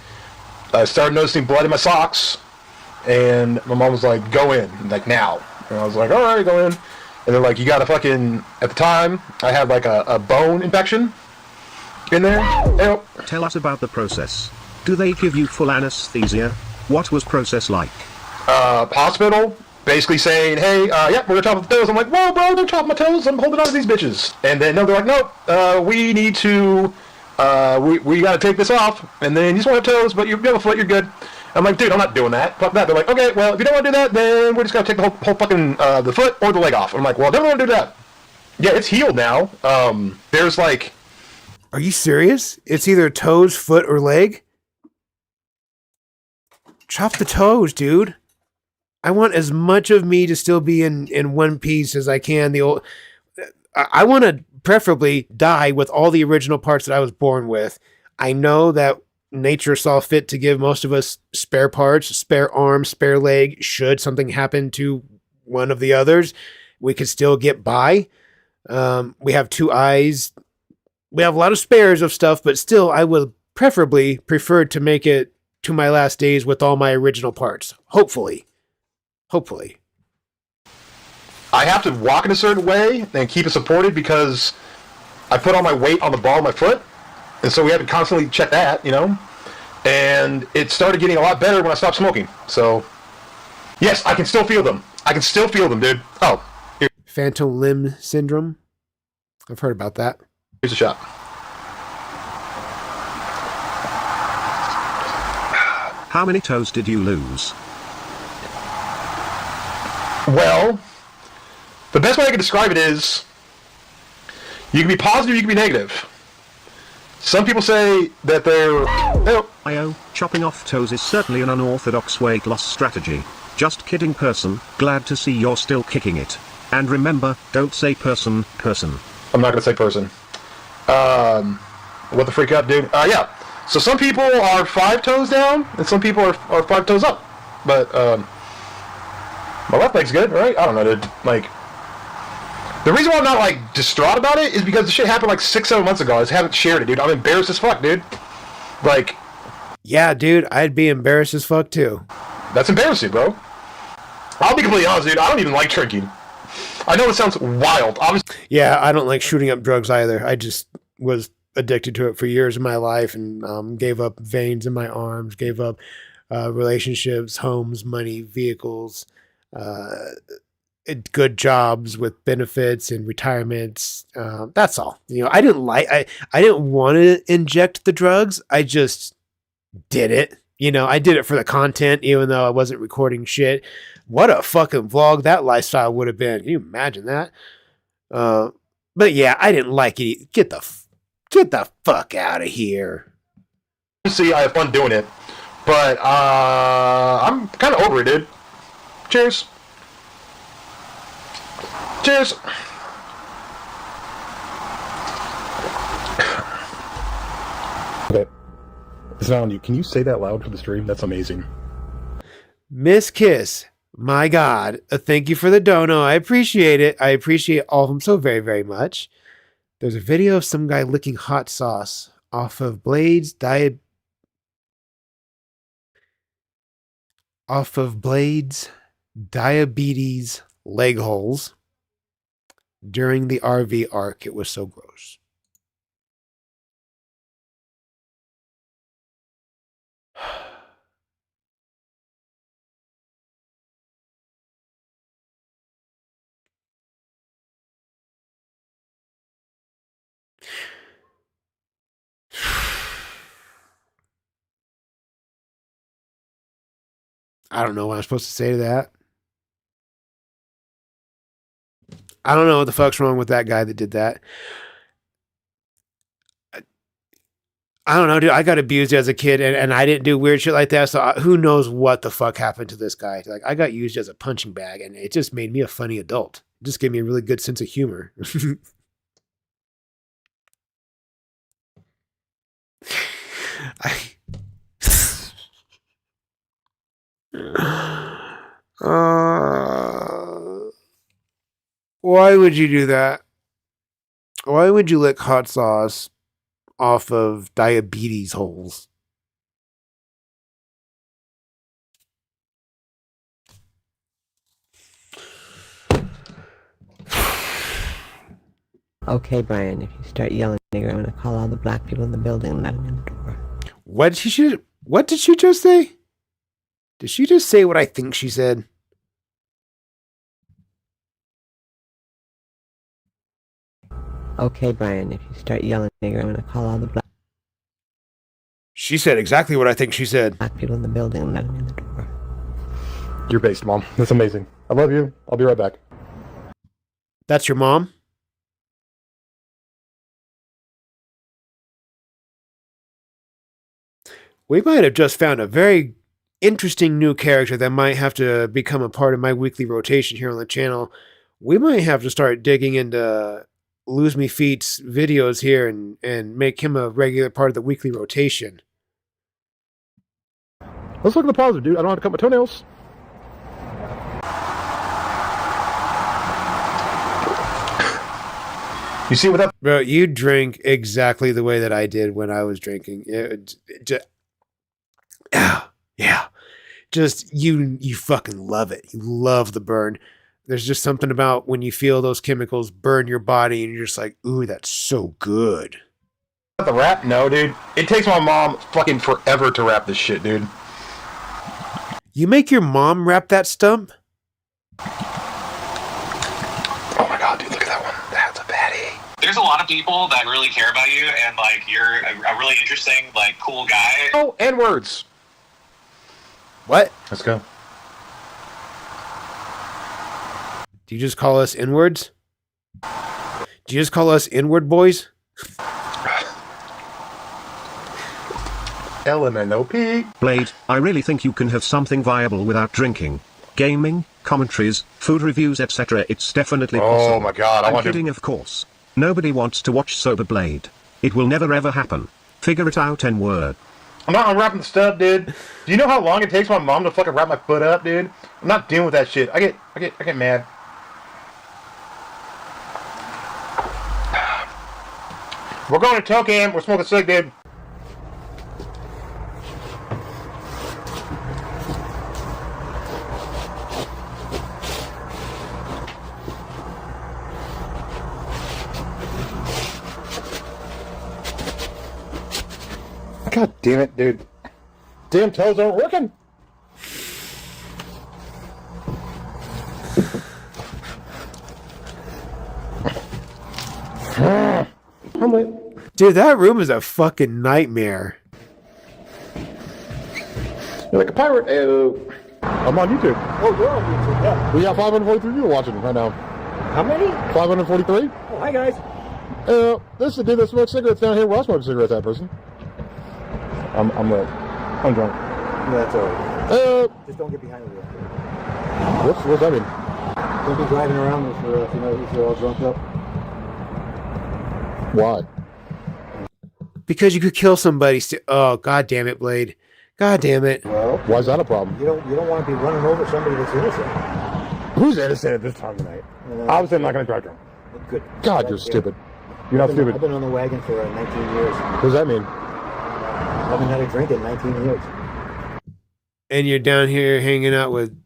I started noticing blood in my socks, and my mom was like, go in, like, now. And I was like, alright, go in. And they're like, you got a fucking, at the time, I had like a bone infection in there. Yep.
Tell us about the process. Do they give you full anesthesia? What was process like?
Hospital, basically saying, hey, yeah, we're gonna chop off the toes. I'm like, whoa, bro, don't chop my toes. I'm holding on to these bitches. And then, no, they're like, nope, we need to, we gotta take this off. And then you just want to have toes, but you have a foot, you're good. I'm like, dude, I'm not doing that. Fuck that. They're like, okay, well, if you don't want to do that, then we're just gonna take the whole fucking, the foot or the leg off. I'm like, well, I definitely want to do that. Yeah, it's healed now. There's like...
Are you serious? It's either toes, foot, or leg? Chop the toes, dude. I want as much of me to still be in one piece as I can. I want to preferably die with all the original parts that I was born with. I know that nature saw fit to give most of us spare parts, spare arm, spare leg. Should something happen to one of the others, we could still get by. We have 2 eyes. We have a lot of spares of stuff, but still, I would preferably prefer to make it to my last days with all my original parts. Hopefully.
I have to walk in a certain way and keep it supported because I put all my weight on the ball of my foot. And so we had to constantly check that, you know? And it started getting a lot better when I stopped smoking. So, yes, I can still feel them. I can still feel them, dude. Oh,
Phantom limb syndrome. I've heard about that.
here's a shot.
How many toes did you lose?
Well, the best way I can describe it is you can be positive, you can be negative. Some people say that they're...
IO, chopping off toes is certainly an unorthodox weight loss strategy. Just kidding person, glad to see you're still kicking it. And remember, don't say person.
I'm not going to say person. What the freak up, dude? Yeah. So some people are 5 toes down, and some people are 5 toes up. But, my left leg's good, right? I don't know, dude. Like, the reason why I'm not, like, distraught about it is because the shit happened, like, 6-7 months ago. I just haven't shared it, dude. I'm embarrassed as fuck, dude. Like...
Yeah, dude, I'd be embarrassed as fuck, too.
That's embarrassing, bro. I'll be completely honest, dude. I don't even like drinking. I know it sounds wild. Obviously,
Yeah, I don't like shooting up drugs either. I just was addicted to it for years of my life and gave up veins in my arms, gave up relationships, homes, money, vehicles, good jobs with benefits and retirements. That's all. You know, I didn't want to inject the drugs. I just did it. You know, I did it for the content, even though I wasn't recording shit. What a fucking vlog that lifestyle would have been. Can you imagine that? But yeah, I didn't like it. Get the fuck out of here.
I have fun doing it. But, I'm kind of over it, dude. Cheers. Cheers. Okay. It's not on you. Can you say that loud for the stream? That's amazing.
Miss Kiss, my God, thank you for the dono. I appreciate it. I appreciate all of them so very, very much. There's a video of some guy licking hot sauce off of Blade's off of Blade's diabetes leg holes during the RV arc. It was so gross. I don't know what I'm supposed to say to that. I don't know what the fuck's wrong with that guy that did that. I don't know, dude. I got abused as a kid, and I didn't do weird shit like that. So who knows what the fuck happened to this guy? Like, I got used as a punching bag, and it just made me a funny adult. It just gave me a really good sense of humor. Why would you do that? Why would you lick hot sauce off of diabetes holes?
Okay, Brian, if you start yelling nigger, I'm gonna call all the black people in the building and let them in the door.
What did she just say? Did she just say what I think she said?
Okay, Brian, if you start yelling nigger, I'm gonna call all the black
She said exactly what I think she said.
people in the building and let them in the door.
You're based, Mom. That's amazing. I love you. I'll be right back.
That's your mom? We might have just found a very interesting new character that might have to become a part of my weekly rotation here on the channel. We might have to start digging into Onlylosemefeet's videos here and make him a regular part of the weekly rotation.
Let's look at the positive, dude. I don't have to cut my toenails. You see what that...
Bro, you drink exactly the way that I did when I was drinking. Yeah. Just, you fucking love it. You love the burn. There's just something about when you feel those chemicals burn your body and you're just like, ooh, that's so good.
The wrap? No, dude. It takes my mom fucking forever to wrap this shit, dude.
You make your mom wrap that stump?
Oh my god, dude, look at that one. That's a baddie.
There's a lot of people that really care about you, and like you're a really interesting, like, cool guy.
Oh, and words.
What?
Let's go.
Do you just call us inwards? Do you just call us inward boys?
LMNOP.
Blade, I really think you can have something viable without drinking. Gaming, commentaries, food reviews, etc. It's definitely possible.
Oh my god,
I'm kidding, of course. Nobody wants to watch Sober Blade. It will never ever happen. Figure it out, N-word.
I'm not unwrapping the stuff, dude. Do you know how long it takes my mom to fucking wrap my foot up, dude? I'm not dealing with that shit. I get mad. We're going to Tokyo. We're smoking cig, dude. God damn it, dude. Damn toes aren't working. I'm late.
Dude, that room is a fucking nightmare.
You're like a pirate. I'm on YouTube.
Oh, you're on YouTube, yeah.
We got 543 people watching right now.
How many?
543?
Oh, hi, guys.
This is the dude that smokes cigarettes down here. Well, I smoke cigarettes, that person. I'm lit. I'm drunk.
That's all right. Just don't get behind the wheel.
What's that mean?
Don't be driving around if you're all drunk up.
Why?
Because you could kill somebody. Oh, god damn it, Blade. God damn it.
Well,
Why is that a problem?
you don't want to be running over somebody that's innocent.
Who's innocent at this time of night? Obviously, I'm not going to drive drunk.
Good.
God, you're stupid. You're not stupid.
I've been on the wagon for 19 years.
What does that mean?
I haven't had a drink in 19 years.
and you're down here hanging out with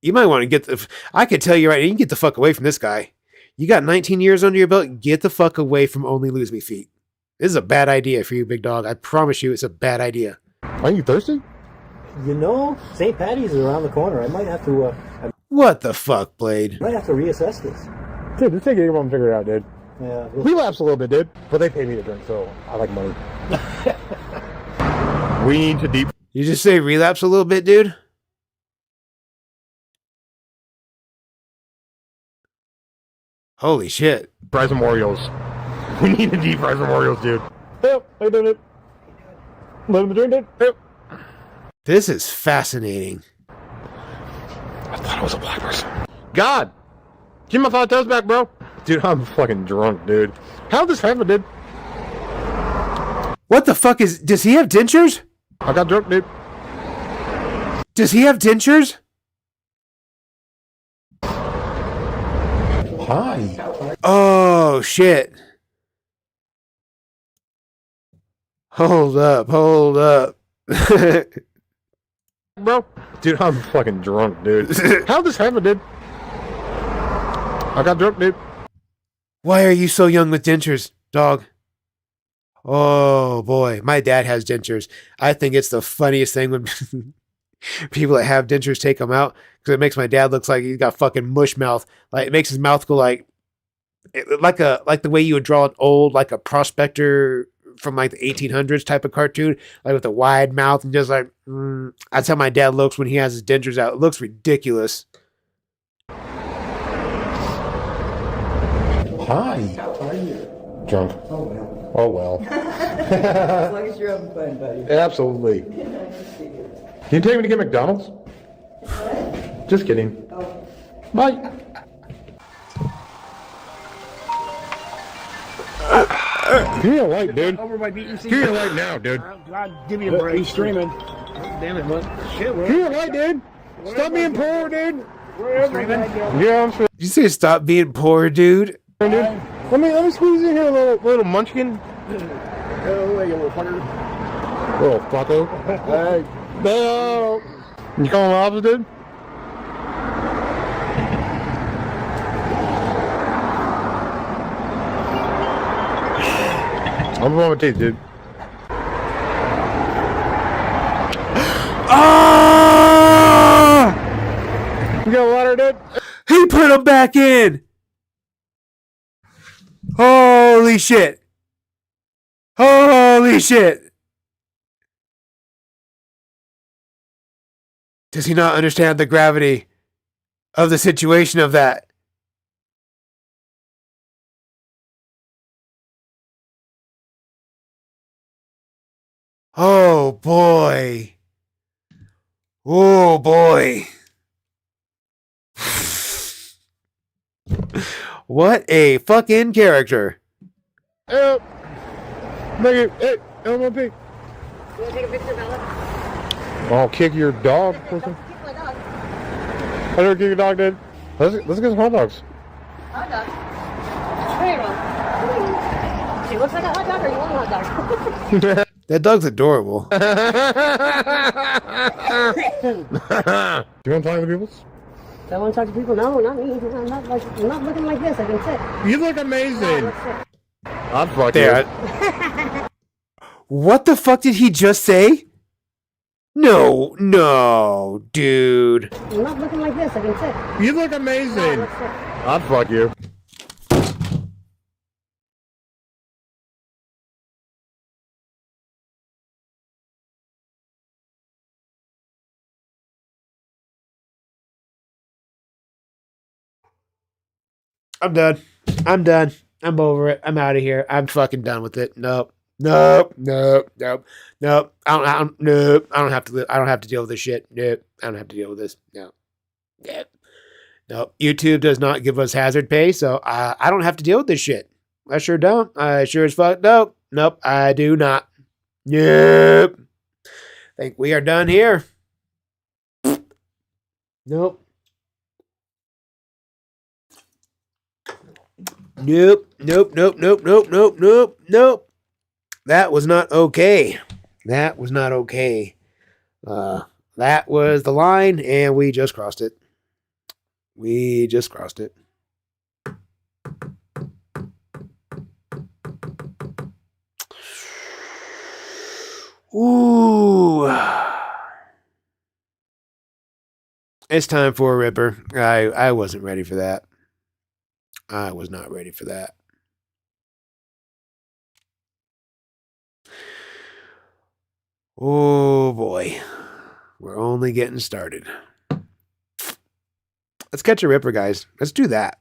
you might want to get the I could tell you right now, you can get the fuck away from this guy. You got 19 years under your belt, get the fuck away from Onlylosemefeet. This is a bad idea for you, big dog. I promise you it's a bad idea.
Are you thirsty?
You know, St. Patty's is around the corner. I might have to.
What the fuck, Blade?
Might have to reassess this.
Dude, just take it and figure it out, dude.
Yeah.
Relapse a little bit, dude. But they pay me to drink, so I like money. We need to deep.
You just say relapse a little bit, dude? Holy shit.
Fry some Oreos. We need to deep fry some Oreos, dude. Yep, I did it. Let him drink it. Yep.
This is fascinating.
I thought it was a black person. God! Give my 5 toes back, bro. Dude, I'm fucking drunk, dude. How did this happen, dude?
What the fuck is... Does he have dentures?
I got drunk, dude.
Does he have dentures?
Hi.
Oh, shit. Hold up.
Bro. Dude, I'm fucking drunk, dude. How did this happen, dude? I got drunk, dude.
Why are you so young with dentures, dog? Oh, boy. My dad has dentures. I think it's the funniest thing when people that have dentures take them out, because it makes my dad look like he's got fucking mush mouth. Like, it makes his mouth go like the way you would draw an old, like a prospector from like the 1800s type of cartoon, like with a wide mouth and just like, that's how my dad looks when he has his dentures out. It looks ridiculous.
Hi. How are you? Drunk. Oh well.
As long as you're having fun, buddy.
Absolutely. Can you take me to get McDonald's? What? Just kidding. Oh. Bye. Give me a light, dude.
Over by BEC.
Give me a light now, dude.
God, give me a break. He's streaming. Damn it, man. Shit,
Give me a light, dude. Stop being poor, dude.
Streaming?
Yeah, I'm streaming.
Did you say stop being poor, dude?
Dude. Let me squeeze in here a little munchkin.
Oh, you little fucker.
Little fucko. Hey. No. You calling my office, dude? I'm on my teeth, dude.
Ah!
You got a water, dude?
He put him back in. Holy shit. Holy shit. Does he not understand the gravity of the situation of that? Oh boy. Oh boy. What a fucking character.
Hey, LMP.
You want to take a picture, Bella?
I'll kick your dog.
Don't kick my dog.
I never kick your dog, dude. Let's get some hot dogs.
Hot dog? Where are you from? She looks like a hot dog, or you want a hot dog?
That dog's adorable.
Do you want to talk to people?
Do I want to talk to people? No, not me. I'm not looking like this. I can sit.
You look amazing.
Let's sit.
I'm fucking
There. What the fuck did he just say? No, dude.
I'm not looking like this. I can sit.
You look amazing.
Let's sit.
I'd fuck you.
I'm done. I'm over it. I'm out of here. I'm fucking done with it. Nope. I don't have to deal with this shit. Nope. I don't have to deal with this. No. Yeah. No. YouTube does not give us hazard pay, so I don't have to deal with this shit. I sure don't. I sure as fuck. Nope. I do not. Nope. Think we are done here. Nope. Nope. That was not okay. That was the line, and we just crossed it. We just crossed it. Ooh. It's time for a ripper. I wasn't ready for that. I was not ready for that. Oh boy. We're only getting started. Let's catch a ripper, guys. Let's do that.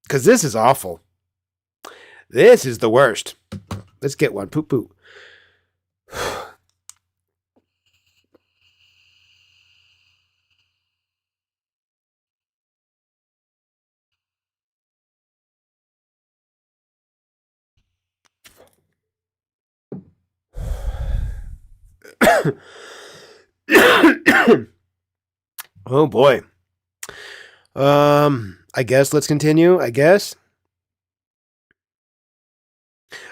Because this is awful. This is the worst. Let's get one. Poop poop. Oh boy. I guess let's continue. I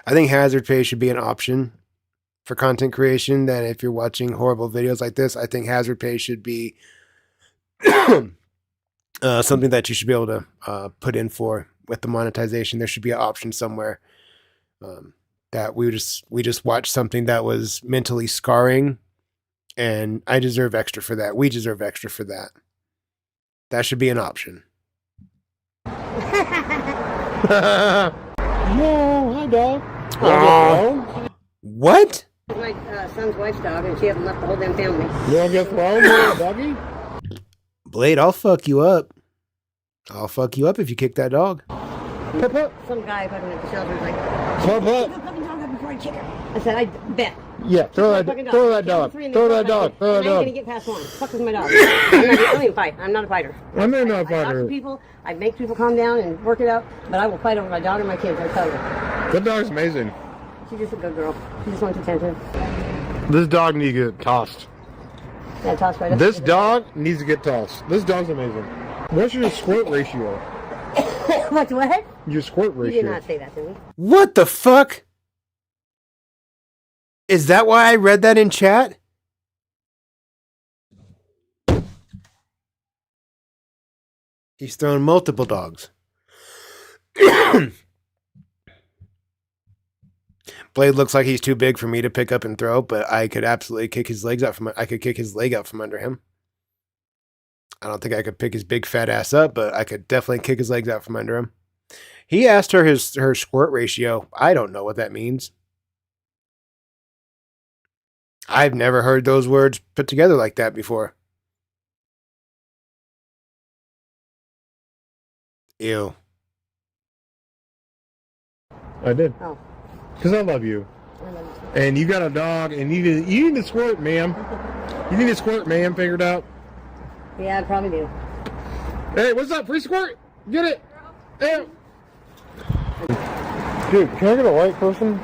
think hazard pay should be an option for content creation. That if you're watching horrible videos like this, I think hazard pay should be something that you should be able to put in for with the monetization. There should be an option somewhere that we just watched something that was mentally scarring, and I deserve extra for that. We deserve extra for that. That should be an option.
No, hi, dog.
What?
My son's wife's dog, and she hasn't left the whole damn family.
You want to get thrown, little doggy?
Blade, I'll fuck you up. I'll fuck you up if you kick that dog.
Pup, pup.
Some guy fucking at the shelter was like,
Pup,
"Pick
pup.
the fucking dog up before I kick her." I said, "I bet."
Yeah, throw that dog. Throw that dog. Throw that dog.
I'm not gonna get past one. Fuck with my dog. I don't even fight. I'm not a fighter.
I may not
I talk to
fight.
people. I make people calm down and work it out. But I will fight over my dog and my kids. I tell you.
That dog's amazing.
She's just a good girl. She just wants attention.
This dog needs to get tossed.
Yeah, toss right up.
This dog needs to get tossed. This dog's amazing. What's your squirt ratio?
What? What?
Your squirt
You
ratio.
did not say that to me.
What the fuck? Is that why I read that in chat? He's thrown multiple dogs. Blade looks like he's too big for me to pick up and throw, but I could absolutely kick his legs out I could kick his leg out from under him. I don't think I could pick his big fat ass up, but I could definitely kick his legs out from under him. He asked her her squirt ratio. I don't know what that means. I've never heard those words put together like that before. Ew.
I did.
Oh.
Because I love you.
I love you.
And you got a dog, and you need to squirt, ma'am. You need to squirt, ma'am. Figured out.
Yeah, I probably do.
Hey, what's up? Free squirt? Get it. Hey. Dude, can I get a white person?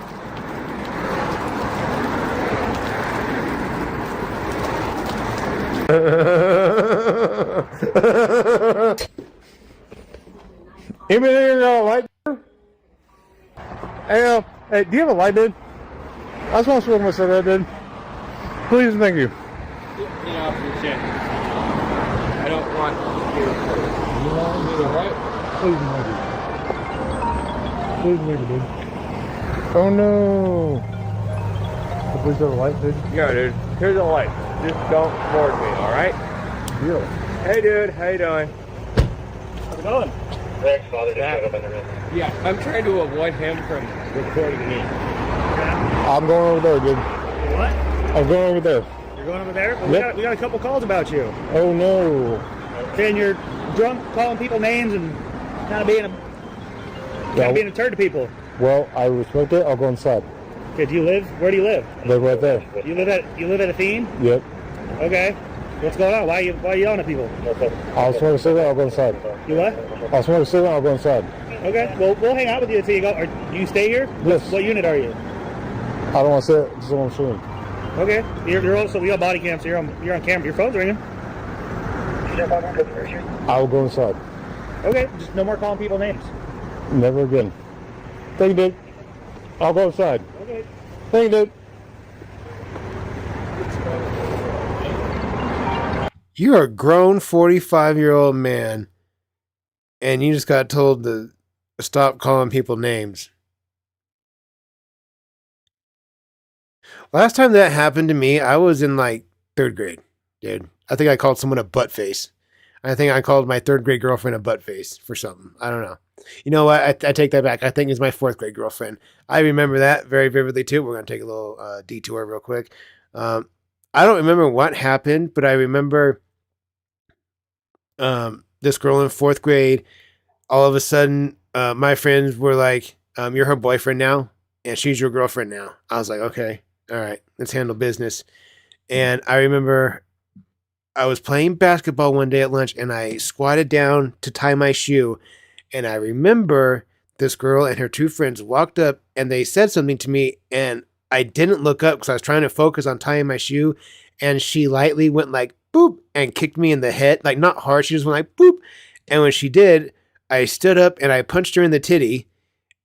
Anybody here got a light? Hey, hey, do you have a light, dude? I just want to smoke my cigarette, dude. Please, thank you.
Get off your shit. I don't want you. You want me to what?
Please, thank you. Please, thank you, dude. Oh no. Please have a light, dude.
Yeah, dude. Here's a light. Just don't board me, alright?
Deal.
Hey, dude. How you doing?
How's it going?
Rick's father just showed up in the room.
Yeah, I'm trying to avoid him from recording me.
I'm going over there, dude.
What?
I'm going over there.
You're going over there? Well,
Yep.
we got a couple calls about you.
Oh no.
Saying you're drunk, calling people names, and kind of being a turd to people.
Well, I respect it. I'll go inside.
Okay, do you live? Where do you live?
Live right there.
You live at a theme?
Yep.
Okay. What's going on? Why are you yelling at people?
I'll smoke a cigarette. I'll go inside.
You what?
I'll smoke a cigarette. I'll go inside.
Okay. Well, we'll hang out with you until you go. Or do you stay here?
Yes.
What unit are you?
I don't want to sit. Just want to swim.
Okay. You're also, we got body cams. So you're on camera. Your phone's ringing.
I will go inside.
Okay. Just no more calling people names.
Never again. Thank you, dude. I'll go inside.
Okay.
Thank you, dude.
You're a grown 45-year-old man, and you just got told to stop calling people names. Last time that happened to me, I was in like 3rd grade, dude. I think I called someone a butt face. I think I called my 3rd grade girlfriend a butt face for something. I don't know. You know what? I take that back. I think it's my 4th grade girlfriend. I remember that very vividly too. We're going to take a little detour real quick. I don't remember what happened, but I remember this girl in 4th grade, all of a sudden, my friends were like, you're her boyfriend now, and she's your girlfriend now. I was like, okay, all right, let's handle business. And I remember I was playing basketball one day at lunch, and I squatted down to tie my shoe. And I remember this girl and her 2 friends walked up, and they said something to me, and I didn't look up because I was trying to focus on tying my shoe. And she lightly went like, boop, and kicked me in the head. Like, not hard. She just went like, boop. And when she did, I stood up and I punched her in the titty.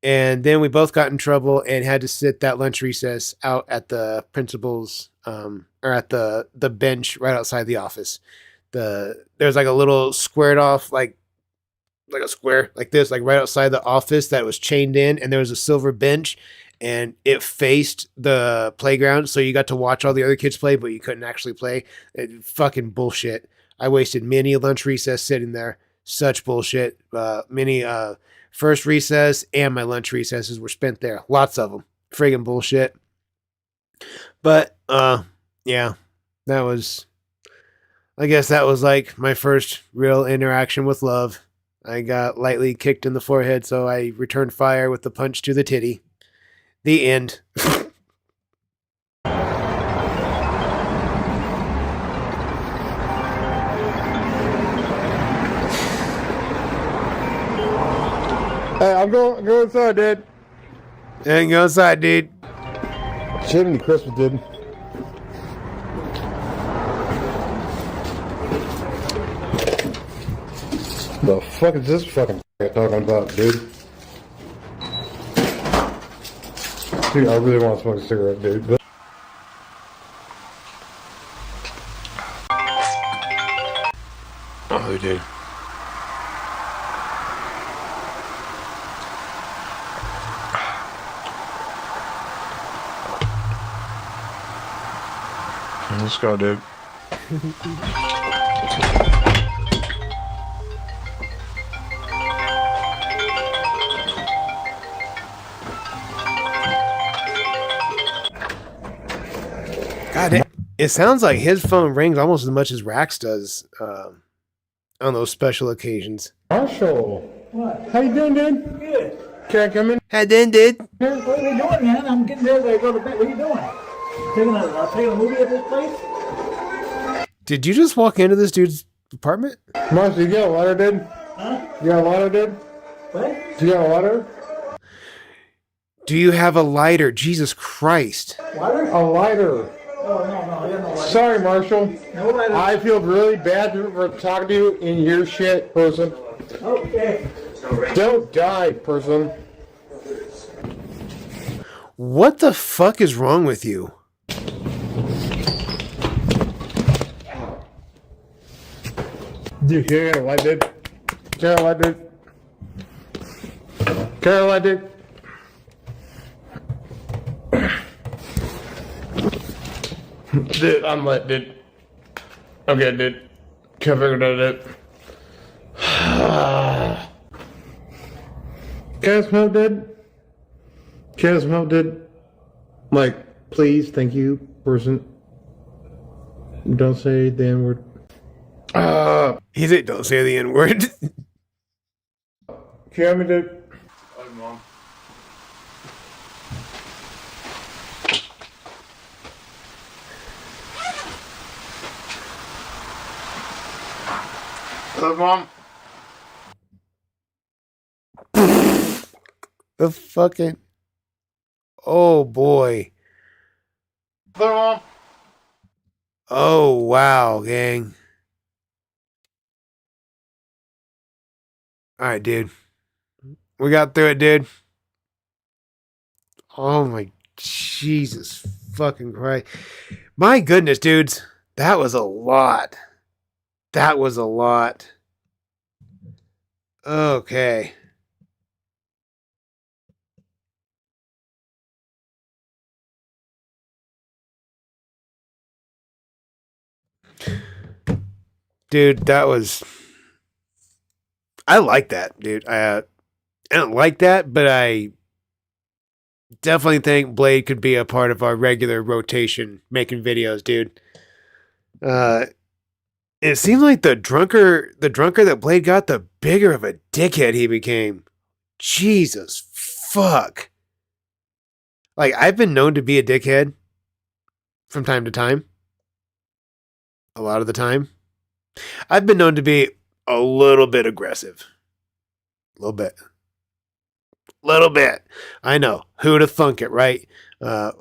And then we both got in trouble and had to sit that lunch recess out at the principal's, or at the bench right outside the office. There's like a little squared off, like a square like this, like right outside the office that was chained in. And there was a silver bench. And it faced the playground, so you got to watch all the other kids play, but you couldn't actually play. Fucking bullshit. I wasted many a lunch recess sitting there. Such bullshit. Many first recess and my lunch recesses were spent there. Lots of them. Friggin' bullshit. But, yeah, I guess that was like my first real interaction with love. I got lightly kicked in the forehead, so I returned fire with the punch to the titty. The end.
Hey, I'm going inside, dude.
And go inside, dude.
Jiminy Christmas, dude. The fuck is this fucking talking about, dude? Dude, I really want to smoke a cigarette, dude.
Oh, dude. Let's go, dude.
God, it sounds like his phone rings almost as much as Rax does on those special occasions.
Marshall.
What?
How you doing, dude?
Good.
Can I come in?
Hey, then, dude.
What are we doing, man? I'm getting ready to go to bed. What are you doing? Taking a movie at this place?
Did you just walk into this dude's apartment?
Marshall, you got a water, dude?
Huh?
You got a water, dude?
What?
Do you got a water?
Do you have a lighter? Jesus Christ.
Water?
A lighter.
Oh, no, I got no water.
Sorry, Marshall.
No water.
I feel really bad for talking to you in your shit, person.
Okay.
Don't die, person.
What the fuck is wrong with you?
Dude, can I get a light, dude? Can I get a light, dude? Can I get a light, dude? Dude, I'm lit, dude. Okay, dude. Can't figure it out, dude. Can I smoke, dude? Can I smoke, dude? Like, please, thank you, person. Don't say the N-word.
He said, don't say the N-word.
Can I, dude?
Hi, Mom. Hello, Mom.
The fucking... Oh, boy.
Hello, Mom.
Oh, wow, gang. All right, dude. We got through it, dude. Oh, my Jesus fucking Christ. My goodness, dudes. That was a lot. That was a lot. Okay. Dude, that was... I like that, dude. I don't like that, but I definitely think Blade could be a part of our regular rotation making videos, dude. It seems like the drunker that Blade got, the bigger of a dickhead he became. Jesus fuck. Like, I've been known to be a dickhead from time to time. A lot of the time. I've been known to be a little bit aggressive. A little bit. Little bit. I know. Who'd have thunk it, right? I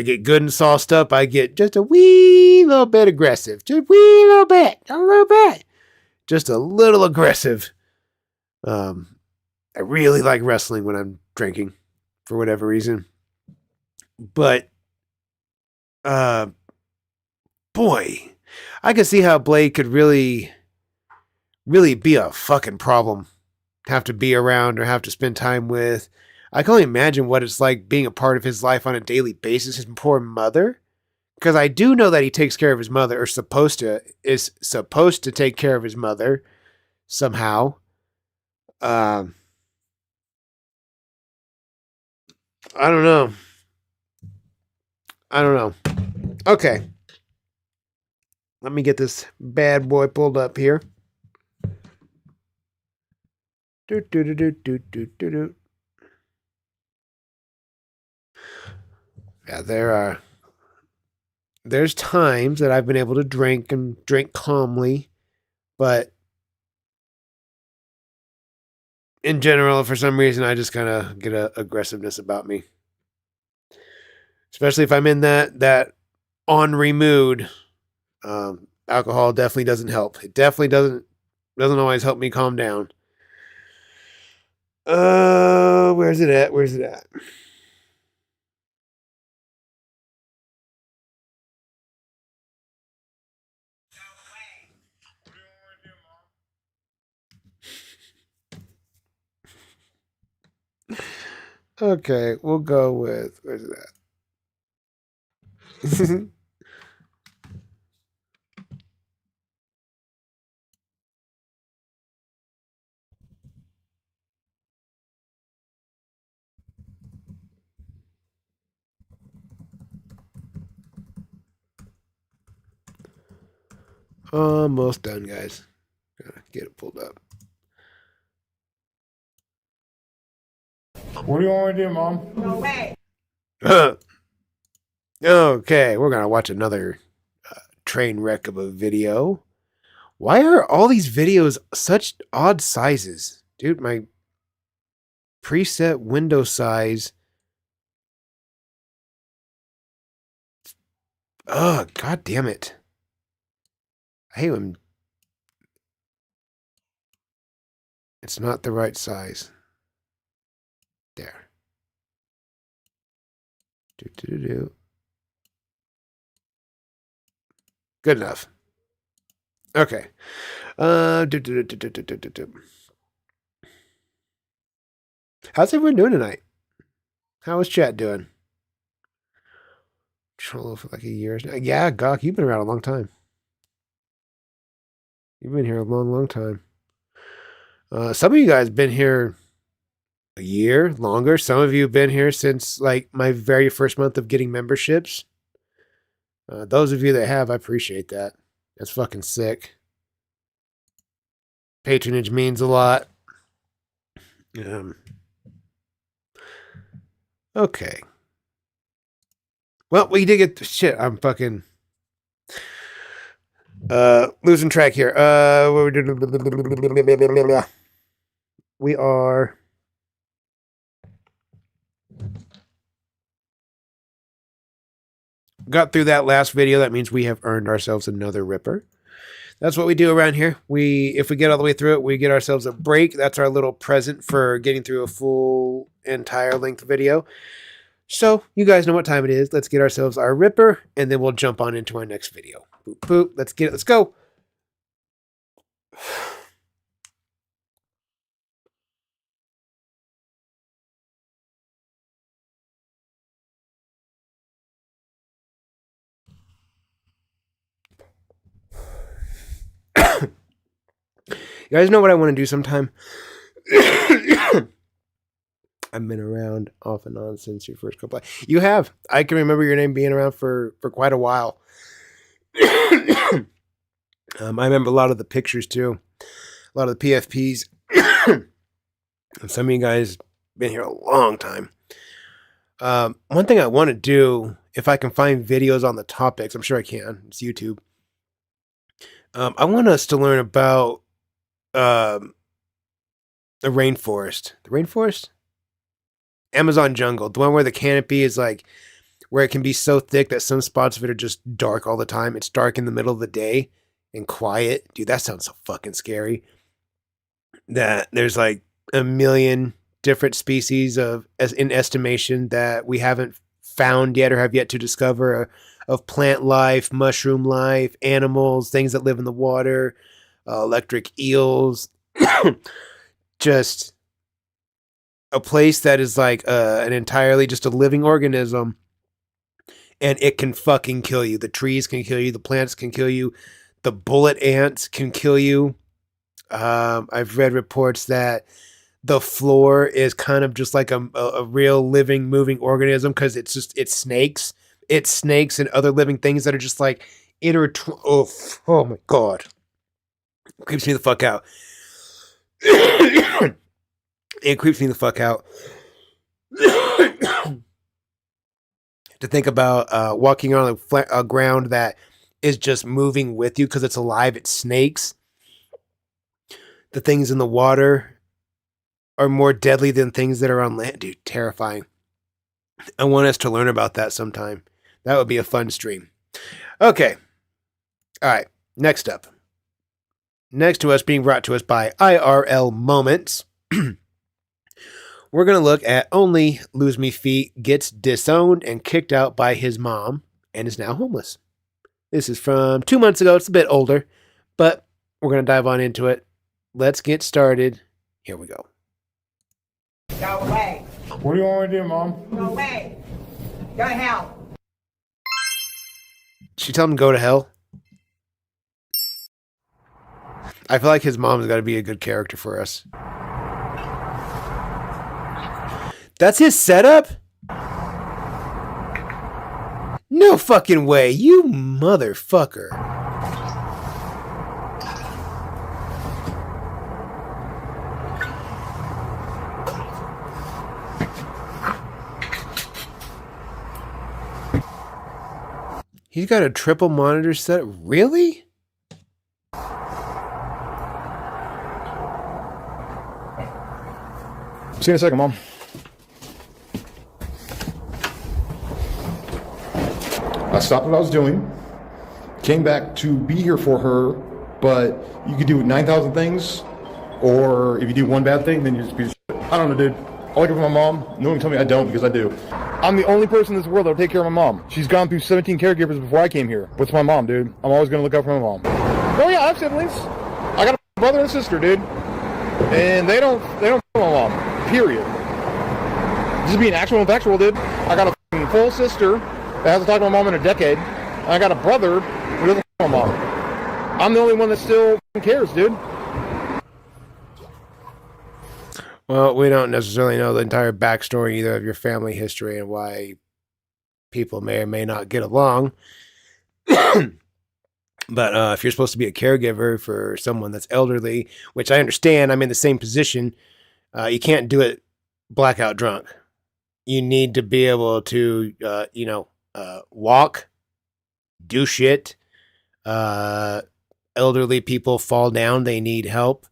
get good and sauced up. I get just a wee little bit aggressive. Just a wee little bit. A little bit. Just a little aggressive. I really like wrestling when I'm drinking for whatever reason. But, boy, I can see how Blade could really be a fucking problem. Have to be around or have to spend time with. I can only imagine what it's like being a part of his life on a daily basis. His poor mother. Because I do know that he takes care of his mother, or is supposed to take care of his mother somehow. I don't know. Okay. Let me get this bad boy pulled up here. Yeah, there's times that I've been able to drink and drink calmly, but in general, for some reason, I just kind of get a aggressiveness about me. Especially if I'm in that ornery mood. Alcohol definitely doesn't help. It definitely doesn't always help me calm down. Where's it at? Okay, we'll go with, where's it at? Almost done, guys. Gotta get it pulled up.
What do you want me to do, Mom?
No way.
Okay, we're gonna watch another train wreck of a video. Why are all these videos such odd sizes? Dude, my preset window size. Oh, god damn it. I hate when it's not the right size. There. Good enough. Okay. How's everyone doing tonight? How is chat doing? Troll for like a year. Yeah, Gawk, you've been around a long time. You've been here a long, long time. Some of you guys been here a year, longer. Some of you have been here since like my very first month of getting memberships. Those of you that have, I appreciate that. That's fucking sick. Patronage means a lot. Okay. Well, we did get shit. I'm fucking losing track here. We are got through that last video. That means we have earned ourselves another Ripper. That's what we do around here. If we get all the way through it, we get ourselves a break. That's our little present for getting through a full entire length video. So you guys know what time it is. Let's get ourselves our Ripper, and then we'll jump on into our next video. Boop, boop. Let's get it. Let's go. You guys know what I want to do sometime? I've been around off and on since your first couple. You have. I can remember your name being around for quite a while. I remember a lot of the pictures too. A lot of the PFPs. And some of you guys been here a long time. One thing I want to do, if I can find videos on the topics, I'm sure I can. It's YouTube. I want us to learn about the rainforest. The rainforest? Amazon jungle. The one where the canopy is like, where it can be so thick that some spots of it are just dark all the time. It's dark in the middle of the day and quiet. Dude, that sounds so fucking scary. That there's like a million different species in estimation that we haven't found yet or have yet to discover of plant life, mushroom life, animals, things that live in the water, electric eels. Just a place that is like an entirely just a living organism, and it can fucking kill you. The trees can kill you. The plants can kill you. The bullet ants can kill you. I've read reports that the floor is kind of just like a real living, moving organism because it's snakes. It's snakes and other living things that are just like intertwined. Oh my God. It creeps me the fuck out. It creeps me the fuck out to think about walking on a ground that is just moving with you because it's alive. It's snakes. The things in the water are more deadly than things that are on land. Dude, terrifying. I want us to learn about that sometime. That would be a fun stream. Okay. All right. Next up. Next to us, being brought to us by IRL Moments. We're going to look at Onlylosemefeet gets disowned and kicked out by his mom and is now homeless. This is from 2 months ago. It's a bit older, but we're going to dive on into it. Let's get started. Here we go.
Go away.
What do you want me to do, Mom?
Go away. Go to hell.
She tell him to go to hell? I feel like his mom's got to be a good character for us. That's his setup? No fucking way, you motherfucker. He's got a triple monitor set? Really?
See you in a second, Mom. I stopped what I was doing, came back to be here for her, but you could do 9,000 things, or if you do one bad thing, then you're just a piece of shit. I don't know, dude. I like it for my mom. No one can tell me I don't, because I do. I'm the only person in this world that will take care of my mom. She's gone through 17 caregivers before I came here. What's my mom, dude? I'm always going to look out for my mom. Oh yeah, I have siblings. I got a brother and sister, dude. And they don't know my mom, period. Just being actual and factual, dude. I got a full sister that hasn't talked to my mom in a decade. And I got a brother who doesn't know my mom. I'm the only one that still cares, dude.
Well, we don't necessarily know the entire backstory either of your family history and why people may or may not get along. But if you're supposed to be a caregiver for someone that's elderly, which I understand, I'm in the same position, you can't do it blackout drunk. You need to be able to, walk, do shit. Elderly people fall down. They need help.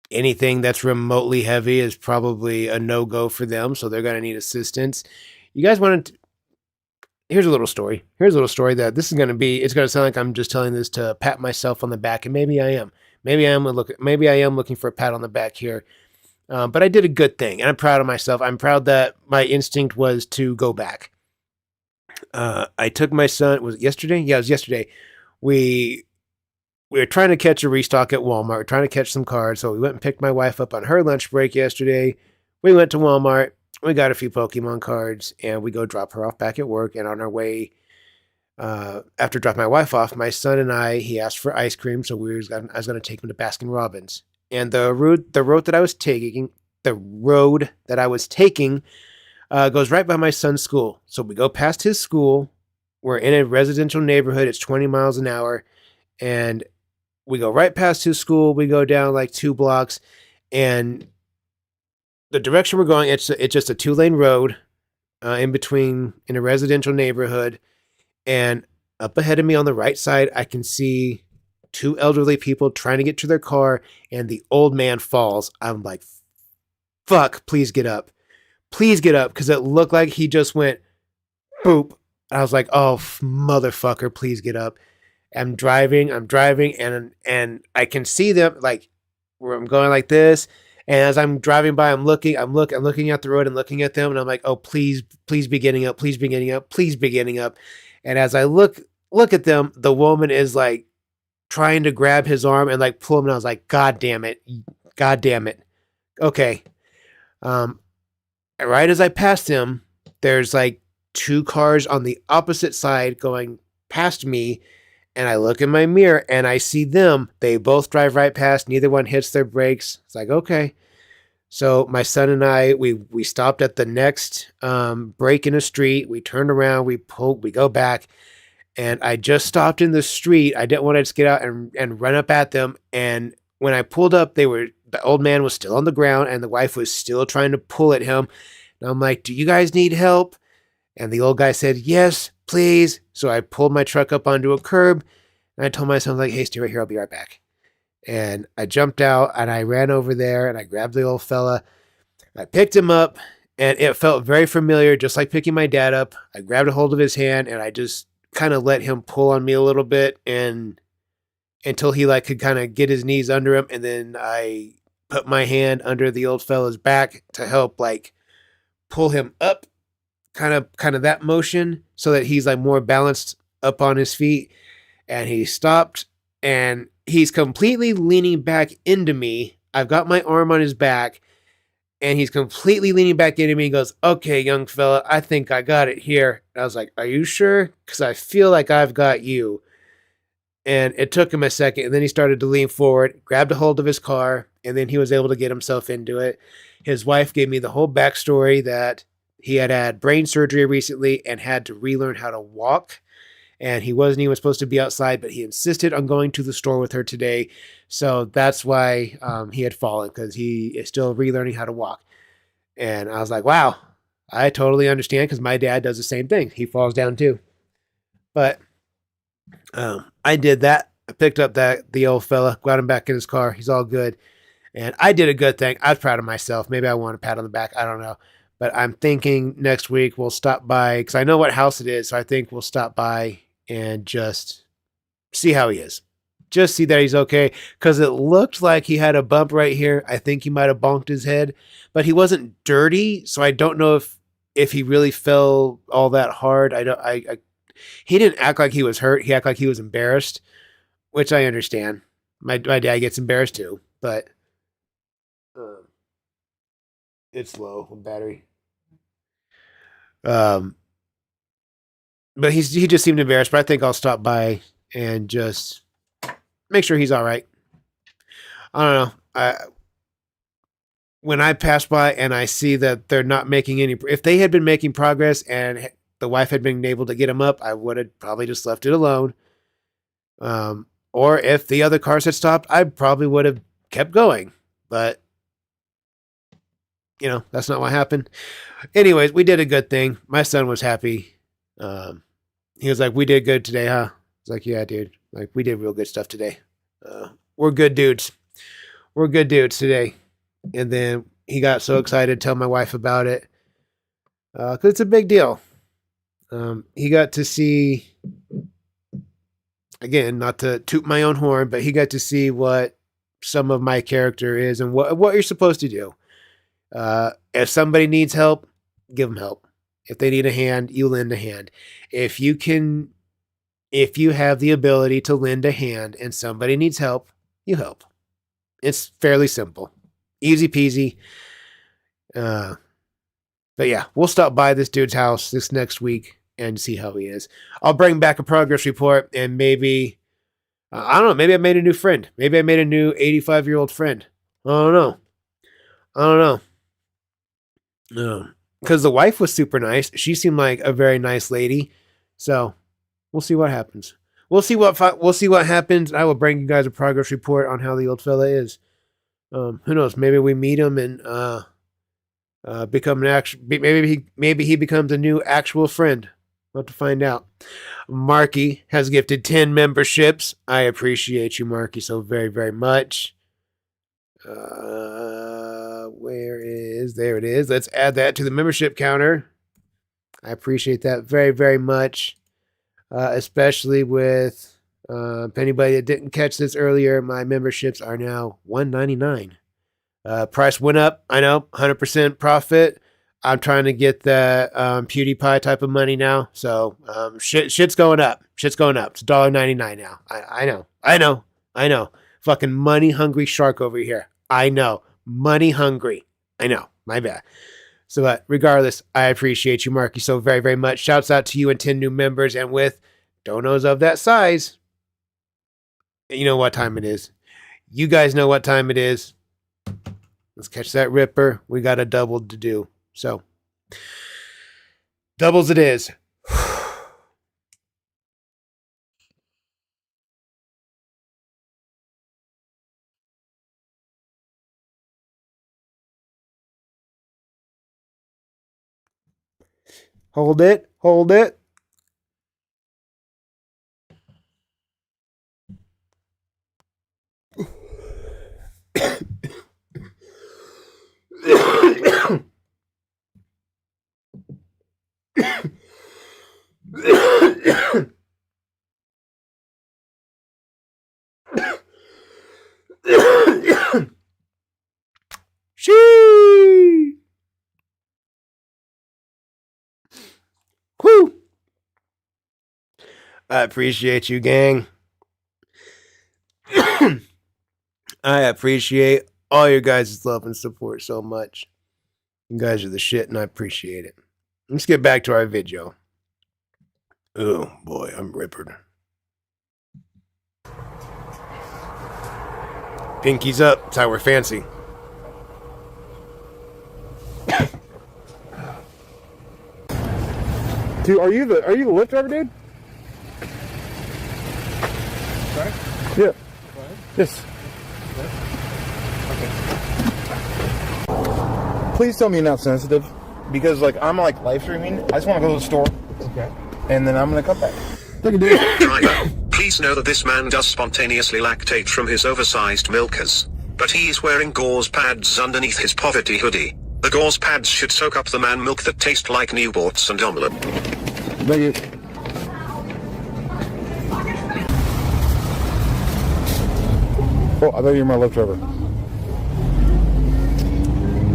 Anything that's remotely heavy is probably a no-go for them, so they're going to need assistance. You guys want to... Here's a little story. Here's a little story that this is going to be... It's going to sound like I'm just telling this to pat myself on the back, and maybe I am. Maybe I am looking for a pat on the back here. But I did a good thing, and I'm proud of myself. I'm proud that my instinct was to go back. I took my son... Was it yesterday? Yeah, it was yesterday. We we were trying to catch a restock at Walmart. We were trying to catch some cards. So we went and picked my wife up on her lunch break yesterday. We went to Walmart. We got a few Pokemon cards, and we go drop her off back at work. And on our way, after dropping my wife off, my son and he asked for ice cream. So I was going to take him to Baskin Robbins. And the road that I was taking, goes right by my son's school. So we go past his school. We're in a residential neighborhood. It's 20 miles an hour. And we go right past his school. We go down like 2 blocks. And the direction we're going, it's just a 2-lane road in a residential neighborhood. And up ahead of me on the right side, I can see 2 elderly people trying to get to their car. And the old man falls. I'm like, fuck, please get up. Please get up. Because it looked like he just went boop. I was like, oh, motherfucker, please get up. I'm driving, and I can see them, like, where I'm going like this. And as I'm driving by, I'm looking at the road and looking at them. And I'm like, oh, please be getting up. Please be getting up. Please be getting up. And as I look at them, the woman is like trying to grab his arm and like pull him. And I was like, God damn it. Okay. Right as I passed him, there's like 2 cars on the opposite side going past me. And I look in my mirror and I see them. They both drive right past. Neither one hits their brakes. It's like, okay. So my son and we stopped at the next break in a street. We turned around, we go back. And I just stopped in the street. I didn't want to just get out and run up at them. And when I pulled up, the old man was still on the ground and the wife was still trying to pull at him. And I'm like, do you guys need help? And the old guy said, yes, please. So I pulled my truck up onto a curb and I told my son, like, hey, stay right here. I'll be right back. And I jumped out and I ran over there and I grabbed the old fella. I picked him up and it felt very familiar, just like picking my dad up. I grabbed a hold of his hand and I just kind of let him pull on me a little bit and until he like could kind of get his knees under him. And then I put my hand under the old fella's back to help like pull him up, kind of that motion so that he's like more balanced up on his feet. And he stopped and he's completely leaning back into me. I've got my arm on his back and he's completely leaning back into me. He goes, okay, young fella, I think I got it here. And I was like, are you sure? Because I feel like I've got you. And it took him a second. And then he started to lean forward, grabbed a hold of his car, and then he was able to get himself into it. His wife gave me the whole backstory that he had brain surgery recently and had to relearn how to walk. And he wasn't even supposed to be outside, but he insisted on going to the store with her today. So that's why he had fallen, because he is still relearning how to walk. And I was like, wow, I totally understand, because my dad does the same thing. He falls down too. But I did that. I picked up the old fella, got him back in his car. He's all good. And I did a good thing. I was proud of myself. Maybe I want a pat on the back. I don't know. But I'm thinking next week we'll stop by, because I know what house it is. So I think we'll stop by and just see how he is. Just see that he's okay. Because it looked like he had a bump right here. I think he might have bonked his head. But he wasn't dirty. So I don't know if he really fell all that hard. He didn't act like he was hurt. He acted like he was embarrassed, which I understand. My dad gets embarrassed too. But it's low on battery. But he just seemed embarrassed. But I think I'll stop by and just make sure he's all right. I don't know. When I pass by and I see that they're not making any, if they had been making progress and the wife had been able to get him up, I would have probably just left it alone. Or if the other cars had stopped, I probably would have kept going. But you know, that's not what happened. Anyways, we did a good thing. My son was happy. He was like, we did good today, huh? I was like, yeah, dude. Like, we did real good stuff today. We're good dudes. We're good dudes today. And then he got so excited to tell my wife about it. Because it's a big deal. He got to see, again, not to toot my own horn, but he got to see what some of my character is and what you're supposed to do. If somebody needs help, give them help. If they need a hand, you lend a hand. If you can if you have the ability to lend a hand and somebody needs help, you help. It's fairly simple. Easy peasy. But yeah, we'll stop by this dude's house this next week and see how he is. I'll bring back a progress report and maybe, I don't know, maybe I made a new friend. Maybe I made a new 85-year-old friend. I don't know. Because the wife was super nice. She seemed like a very nice lady. So we'll see what happens. We'll see what happens. I will bring you guys a progress report on how the old fella is. Who knows? Maybe we meet him and become an actual. Maybe he becomes a new actual friend. We'll have to find out. Marky has gifted 10 memberships. I appreciate you, Marky, so very, very much. There it is. Let's add that to the membership counter. I appreciate that very, very much. Especially with, if anybody that didn't catch this earlier, my memberships are now $1.99. Price went up. I know, 100% profit. I'm trying to get the PewDiePie type of money now. So shit's going up. It's $1.99 now. I know. Fucking money hungry shark over here. I know. Money hungry. I know. My bad. So, but regardless, I appreciate you, Marky, so very, very much. Shouts out to you and 10 new members. And with donos of that size, you know what time it is. You guys know what time it is. Let's catch that Ripper. We got a double to do. So, doubles it is. Hold it. Shee! Whew! I appreciate you, gang. I appreciate all your guys' love and support so much. You guys are the shit, and I appreciate it. Let's get back to our video. Oh, boy, I'm rippered. Pinkies up. That's how we're fancy.
Dude, are you the Lyft driver, dude?
Sorry?
Yeah.
Go ahead.
Yes.
Okay.
Please tell me you're not sensitive, because I'm live streaming. I just want to go to the store.
Okay.
And then I'm gonna come back. Thank you, dude.
Driver, please know that this man does spontaneously lactate from his oversized milkers. But he's wearing gauze pads underneath his poverty hoodie. The gauze pads should soak up the man milk that taste like Newports and omelette.
Thank you. Oh, I thought you were my Lyft driver.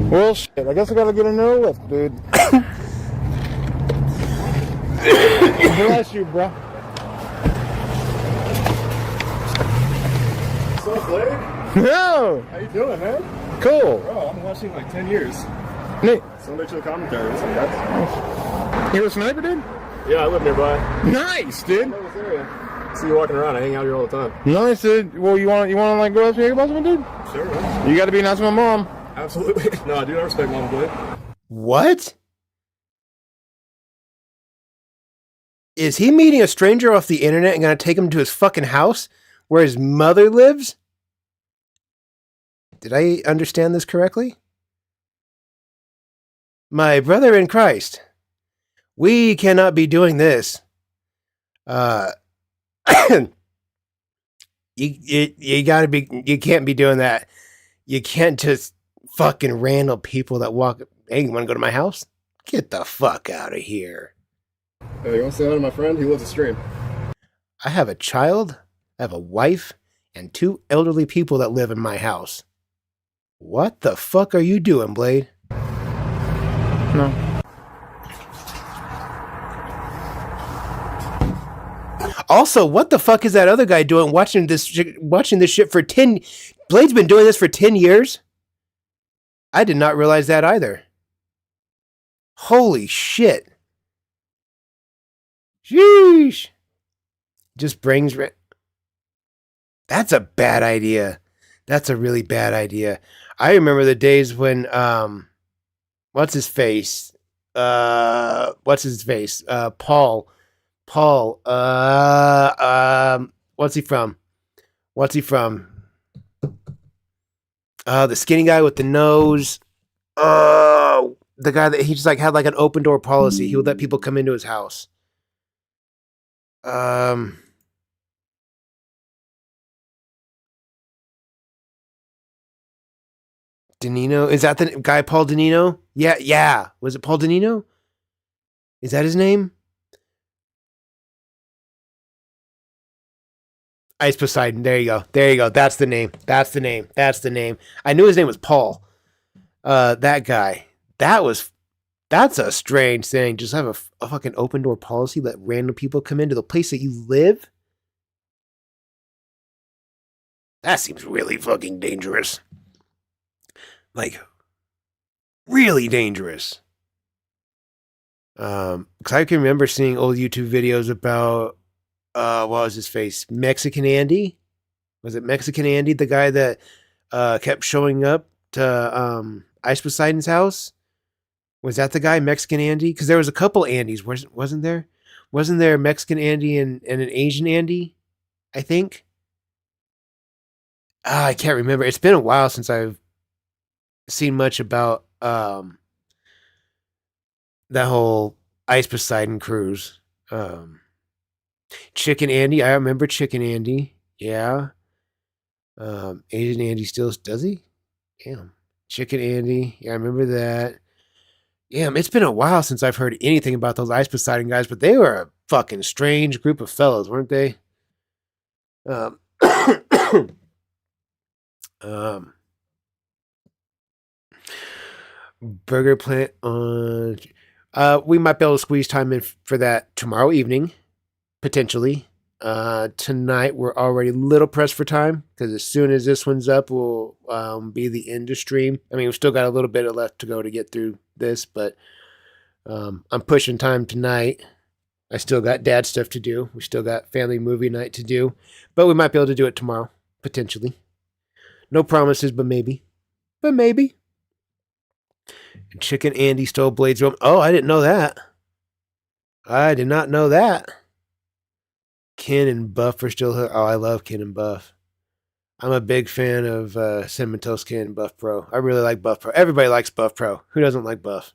Well, shit, I guess I gotta get another Lyft, dude. Bless you, bro.
What's up, Blake?
No!
How you doing, man?
Cool.
Bro, I've been watching 10 years.
Neat.
Sunday to the commentary. What's up, guys?
You're a sniper, dude?
Yeah, I live nearby.
Nice, dude.
I know this area. See you walking around. I hang out here all the time.
Nice, dude. Well, you want to go up here about something, dude?
Sure, man.
You got to be nice to my mom.
Absolutely. No, I do. I respect Mama Blake.
What? Is he meeting a stranger off the internet and gonna take him to his fucking house where his mother lives? Did I understand this correctly? My brother in Christ, we cannot be doing this. You gotta be, you can't be doing that. You can't just fucking random people that walk, hey, you wanna go to my house? Get the fuck out of here.
Hey, you want to say hi to my friend? He loves to stream.
I have a child, I have a wife, and 2 elderly people that live in my house. What the fuck are you doing, Blade?
No.
Also, what the fuck is that other guy doing watching this shit for 10... Blade's been doing this for 10 years? I did not realize that either. Holy shit. Sheesh. Just brings... That's a bad idea. That's a really bad idea. I remember the days when... What's his face? Paul. What's he from? The skinny guy with the nose. Oh, the guy that he just like had like an open door policy. He would let people come into his house. Danino? Is that the guy, Paul Danino? Yeah. Was it Paul Danino? Is that his name? Ice Poseidon. There you go. That's the name. I knew his name was Paul. That guy. That's a strange thing. Just have a fucking open door policy. Let random people come into the place that you live. That seems really fucking dangerous. Like, really dangerous. Because I can remember seeing old YouTube videos about, what was his face? Mexican Andy? Was it Mexican Andy, the guy that kept showing up to Ice Poseidon's house? Was that the guy, Mexican Andy? Because there was a couple Andys, wasn't there? Wasn't there a Mexican Andy and an Asian Andy? I think. I can't remember. It's been a while since I've seen much about that whole Ice Poseidon cruise. Chicken Andy, I remember Chicken Andy. Yeah. Asian Andy still does he? Damn. Chicken Andy. Yeah, I remember that. Damn, it's been a while since I've heard anything about those Ice Poseidon guys, but they were a fucking strange group of fellows, weren't they? Burger Plant on... we might be able to squeeze time in for that tomorrow evening, potentially. Tonight, we're already a little pressed for time, because as soon as this one's up, will be the end of stream. I mean, we've still got a little bit left to go to get through this, but I'm pushing time tonight. I still got dad stuff to do. We still got family movie night to do, but we might be able to do it tomorrow, potentially. No promises, but maybe. And Chicken Andy stole Blade's room. Oh, I didn't know that. I did not know that. Ken and Buff are still here. Oh, I love Ken and Buff. I'm a big fan of Cinnamon Toast Ken and Buff Pro. I really like Buff Pro. Everybody likes Buff Pro. Who doesn't like Buff?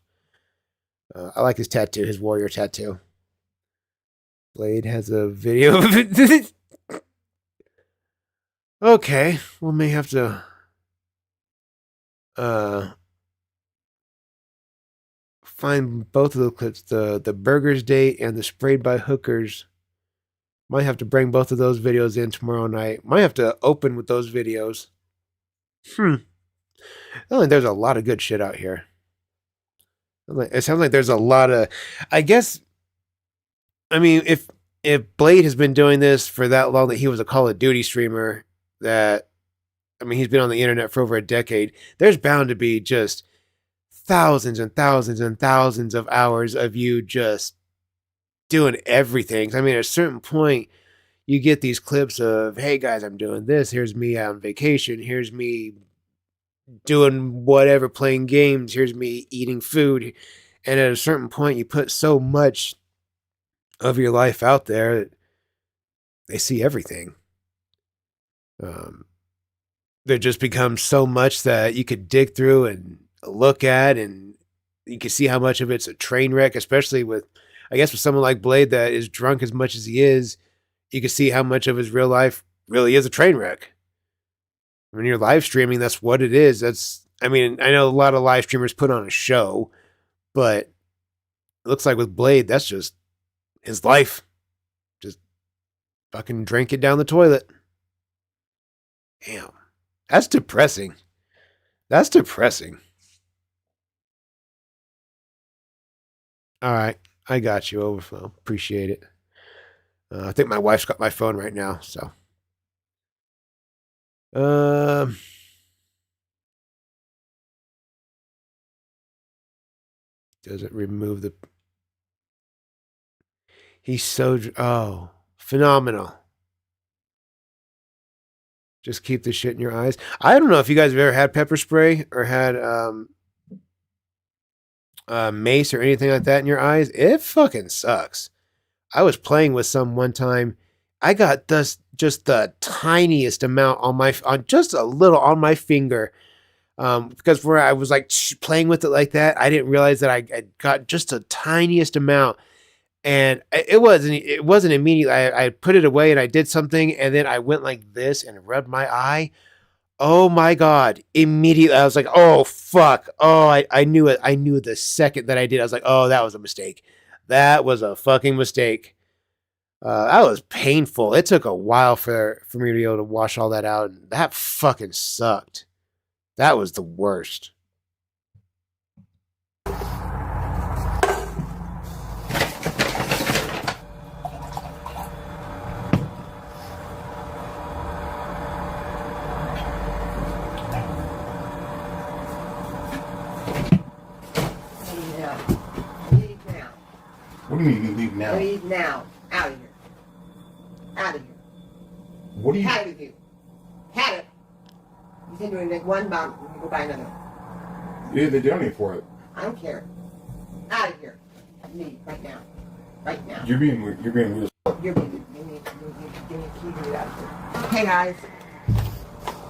I like his tattoo, his warrior tattoo. Blade has a video of it. Okay, we may have to find both of the clips, the burgers date and the sprayed by hookers. Might have to bring both of those videos in tomorrow night. Might have to open with those videos. I think there's a lot of good shit out here. It sounds like there's a lot of... I guess... I mean, if Blade has been doing this for that long that he was a Call of Duty streamer, that... I mean, he's been on the internet for over a decade. There's bound to be just thousands and thousands and thousands of hours of you just doing everything. I mean, at a certain point, you get these clips of, hey guys, I'm doing this. Here's me on vacation. Here's me doing whatever, playing games. Here's me eating food. And at a certain point, you put so much of your life out there, they see everything. There just becomes so much that you could dig through and look at, and you can see how much of it's a train wreck, especially with, I guess, with someone like Blade that is drunk as much as he is. You can see how much of his real life really is a train wreck. When you're live streaming, that's what it is. I mean, I know a lot of live streamers put on a show, but it looks like with Blade, that's just his life. Just fucking drink it down the toilet. Damn. That's depressing. That's depressing. All right. I got you, Overflow. Appreciate it. I think my wife's got my phone right now, so. Does it remove the... He's so... Oh, phenomenal. Just keep the shit in your eyes. I don't know if you guys have ever had pepper spray or had mace or anything like that in your eyes. It fucking sucks. I was playing with some one time. I got just the tiniest amount on just a little on my finger. Because where I was like playing with it like that, I didn't realize that I got just the tiniest amount. And it wasn't immediate. I put it away and I did something, and then I went like this and rubbed my eye. Oh my God. Immediately I was like, oh fuck. Oh, I knew it. I knew the second that I did. I was like, oh, that was a mistake. That was a fucking mistake. That was painful. It took a while for me to be able to wash all that out. That fucking sucked. That was the worst.
What do you mean you leave now?
Leave now. Out of here. Out of here.
What do you...
Had it with you. Had it. You said you would make one bomb, you go buy another.
Yeah, they donate for it.
I don't care. Out of here. Leave right now. Right now.
You're being weird. You're being weird.
You're being, give me a key to get out of here. Hey guys.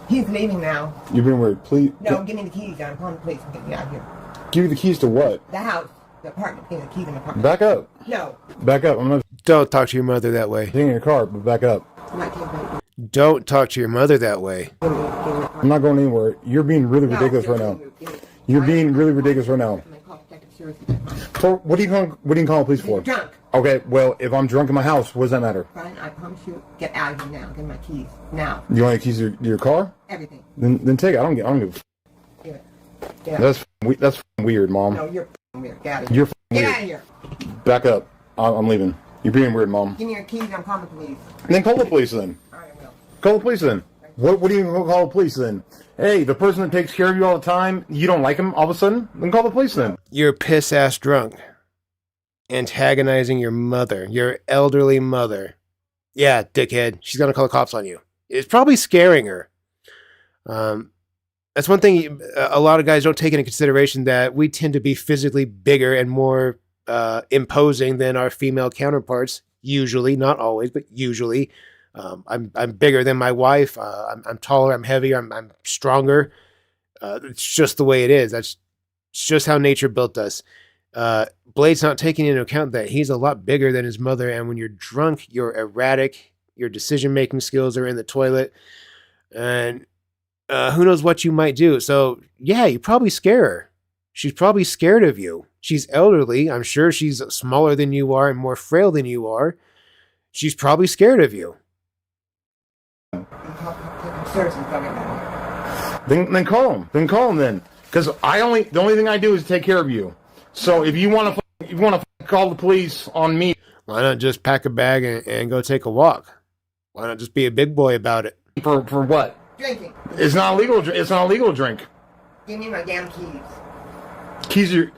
He's leaving now.
You're being weird. Please.
No, give me the keys. I'm calling the police and get me out of here.
Give you the keys to what?
The house. The apartment. Give me the keys in the apartment.
Back up.
No.
Back up. I'm not
Don't talk to your mother that way.
in your car, but back up.
Don't talk to your mother that way.
I'm not going anywhere. You're being really ridiculous right now. You're being really ridiculous right now. For what are you calling the police for?
Drunk.
Okay, well, if I'm drunk in my house, what does that matter?
Fine, I promise you. Get out of here now. Give me my keys. Now.
You want the keys to your car?
Everything.
Then take it. I don't give a
Give it. Get out.
That's weird, Mom.
No, you're weird. Get out of here.
You're
Get
weird.
out of here.
Back up. I'm leaving. You're being weird, Mom.
Give me your keys and I'm calling the police.
Then call the police then.
All right, I will.
Call the police then. What do you call the police then? Hey, the person that takes care of you all the time, you don't like him all of a sudden? Then call the police then.
You're piss ass drunk. Antagonizing your mother, your elderly mother. Yeah, dickhead. She's going to call the cops on you. It's probably scaring her. That's one thing a lot of guys don't take into consideration, that we tend to be physically bigger and more imposing than our female counterparts. Usually, not always, but usually. I'm bigger than my wife. I'm taller. I'm heavier. I'm stronger. It's just the way it is. It's just how nature built us. Blade's not taking into account that he's a lot bigger than his mother, and when you're drunk, you're erratic. Your decision-making skills are in the toilet, and who knows what you might do. So, yeah, you probably scare her. She's probably scared of you. She's elderly. I'm sure she's smaller than you are and more frail than you are. She's probably scared of you.
Then call him. Then call him then. Because the only thing I do is take care of you. So if you want to call the police on me,
why not just pack a bag and go take a walk? Why not just be a big boy about it?
For what?
Drinking.
It's not illegal. It's not illegal to drink.
Give me my damn keys.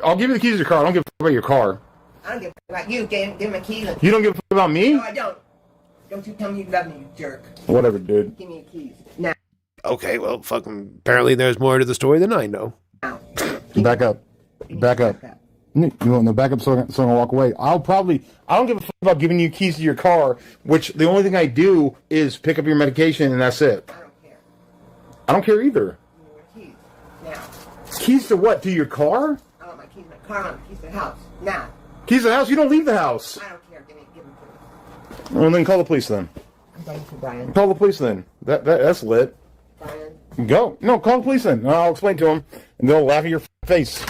I'll give you the keys to your car. I don't give a fuck about your car.
I don't give a fuck about you. Give me my keys.
You don't give a fuck about me?
No, I don't. Don't you tell me you love me, you jerk.
Whatever, dude.
Give me your keys. Now.
Okay, well, fucking, apparently there's more to the story than I know.
Back up. Back up. You want to back up so I can walk away. I don't give a fuck about giving you keys to your car, which the only thing I do is pick up your medication and that's it.
I don't care.
I don't care either.
Give me your keys. Now.
Keys to what? To your car?
I want my keys to my car. I want the keys to the house. Now.
Keys to the house? You don't leave the house.
I don't care. Give them to me.
Well, then call the police then.
I'm going to Brian.
Call the police then. That's lit.
Brian.
Go. No, call the police then. I'll explain to them, and they'll laugh at your face.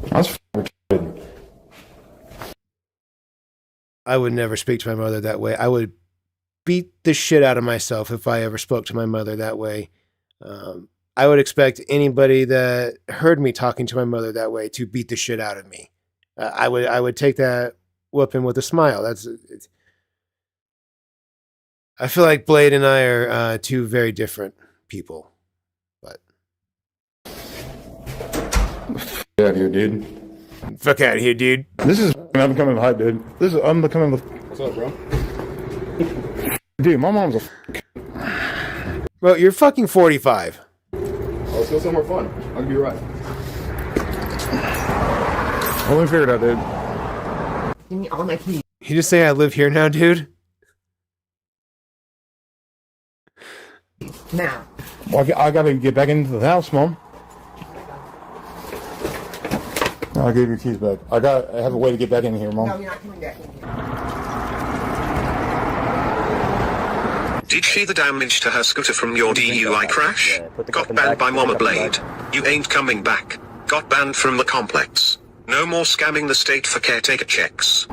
That's retarded.
I would never speak to my mother that way. I would beat the shit out of myself if I ever spoke to my mother that way. I would expect anybody that heard me talking to my mother that way to beat the shit out of me. I would take that whooping with a smile. I feel like Blade and I are two very different people. But
Get out of here, dude.
Fuck out of here, dude.
This is I'm becoming hype, dude. I'm becoming the.
What's up, bro?
Dude, my mom's a.
Well, you're fucking 45.
Let's go somewhere fun. I'll give you a ride.
Let me figure it out, dude.
Give me all my keys.
You just say I live here now, dude?
Now.
Well, I gotta get back into the house, Mom. I'll give your keys back. I have a way to get back in here, Mom.
No, you're not coming back in here.
Did she the damage to her scooter from your DUI crash? Got banned by Mama Blade. You ain't coming back. Got banned from the complex. No more scamming the state for caretaker checks.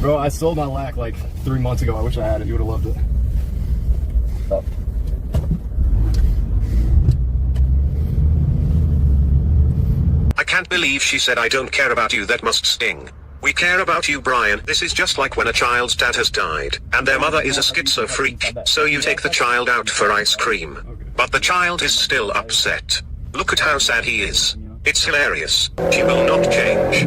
Bro, I sold my lack like 3 months ago. I wish I had it. You would have loved it. Oh.
I can't believe she said I don't care about you. That must sting. We care about you, Brian. This is just like when a child's dad has died, and their mother is a schizo freak, so you take the child out for ice cream. But the child is still upset. Look at how sad he is. It's hilarious. She will not change.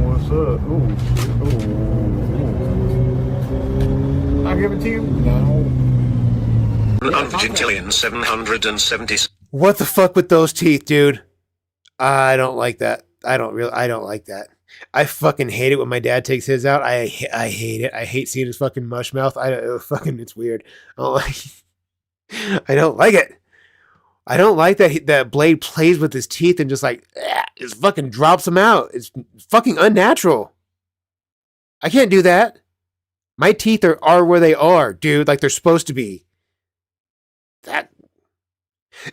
What's up? Ooh. I'll give it to you. No.
Unvigintillion 770.
What the fuck with those teeth, dude? I don't like that. I don't like that. I fucking hate it when my dad takes his out. I hate it. I hate seeing his fucking mush mouth. It's weird. I don't like it. I don't like that Blade plays with his teeth and just like just fucking drops them out. It's fucking unnatural. I can't do that. My teeth are where they are, dude, like they're supposed to be.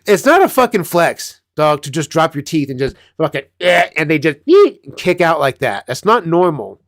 It's not a fucking flex, dog, to just drop your teeth and just fucking and they just kick out like that. That's not normal.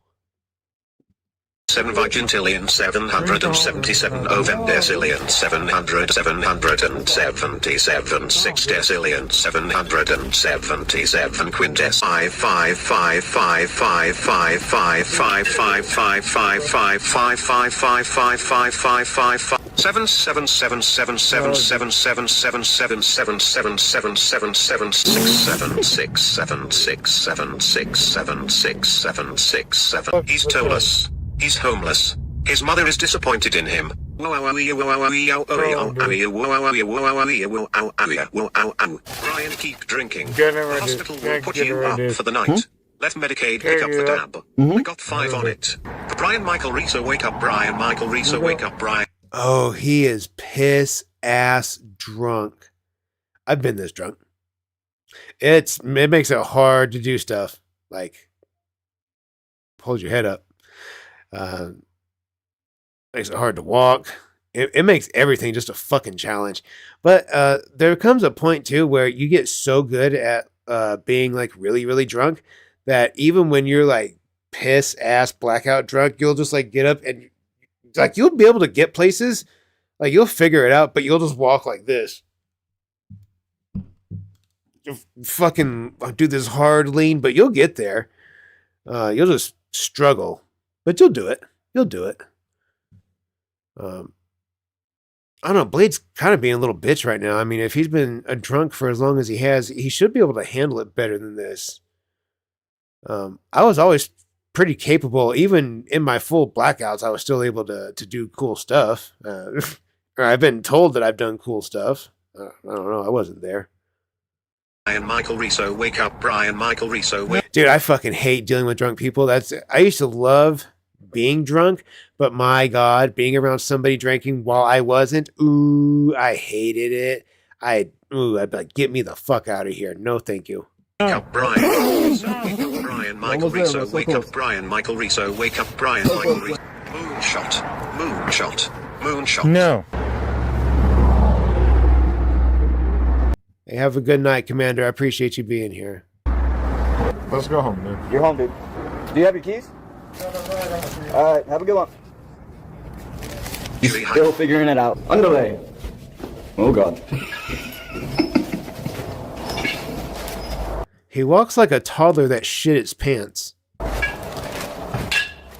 7 Vigintillion 777 Ovendecillion 777 Sexdecillion 777 Quintes 55555555555555555 777777777777777777777777777777777777777777777777777777777777777777777777777777777777777777777777777777777777777777777777777777777777777777777777777777777777777777777777777777777777777777777777777777777777777777777777777777777777777. Brian, keep drinking. The hospital will put you up for the night. Let Medicaid pick up the tab. I got 5 on it. Brian Michael Rizzo, wake up. Brian Michael Rizzo, wake up. Brian.
Oh, he is piss ass drunk. I've been this drunk. It makes it hard to do stuff like hold your head up. Makes it hard to walk. It makes everything just a fucking challenge. But there comes a point too where you get so good at being like really, really drunk that even when you're like piss ass blackout drunk, you'll just like get up and like you'll be able to get places. Like you'll figure it out, but you'll just walk like this. You'll fucking do this hard lean, but you'll get there. You'll just struggle, but you'll do it. You'll do it. I don't know. Blade's kind of being a little bitch right now. I mean, if he's been a drunk for as long as he has, he should be able to handle it better than this. I was always pretty capable, even in my full blackouts. I was still able to do cool stuff. Or I've been told that I've done cool stuff. I don't know. I wasn't there.
Brian Michael Rizzo, wake up. Brian Michael Rizzo, wake.
Dude, I fucking hate dealing with drunk people. I used to love being drunk, but my God, being around somebody drinking while I wasn't, ooh, I hated it. I'd be like, get me the fuck out of here. No, thank you.
Wake up, Brian. Wake up, Brian Michael Rizzo, wake up. Brian Michael Rizzo, wake up. Brian Michael Rizzo. Moonshot. Moonshot. Moonshot.
No.
Hey, have a good night, Commander. I appreciate you being here.
Let's go home, man.
You're home, dude. Do you have your keys? All right, have a good one. He's still figuring it out. Underlay. Oh, God.
He walks like a toddler that shit its pants.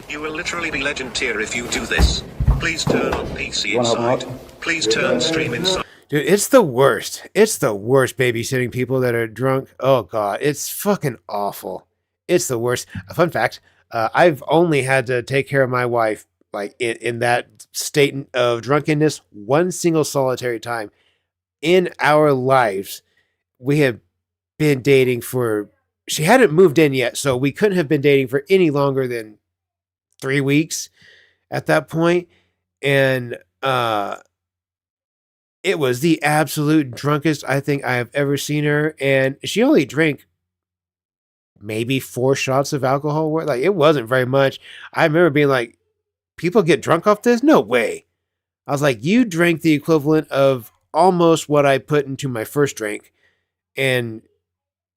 You will literally be legend tier if you do this. Please turn on PC inside. Please turn stream inside.
Dude, it's the worst. It's the worst babysitting people that are drunk. Oh, God. It's fucking awful. It's the worst. A fun fact, I've only had to take care of my wife like in that state of drunkenness one single solitary time in our lives. We have been dating for... She hadn't moved in yet, so we couldn't have been dating for any longer than 3 weeks at that point. And it was the absolute drunkest I think I have ever seen her. And she only drank maybe 4 shots of alcohol. Like, it wasn't very much. I remember being like, people get drunk off this? No way. I was like, you drank the equivalent of almost what I put into my first drink. And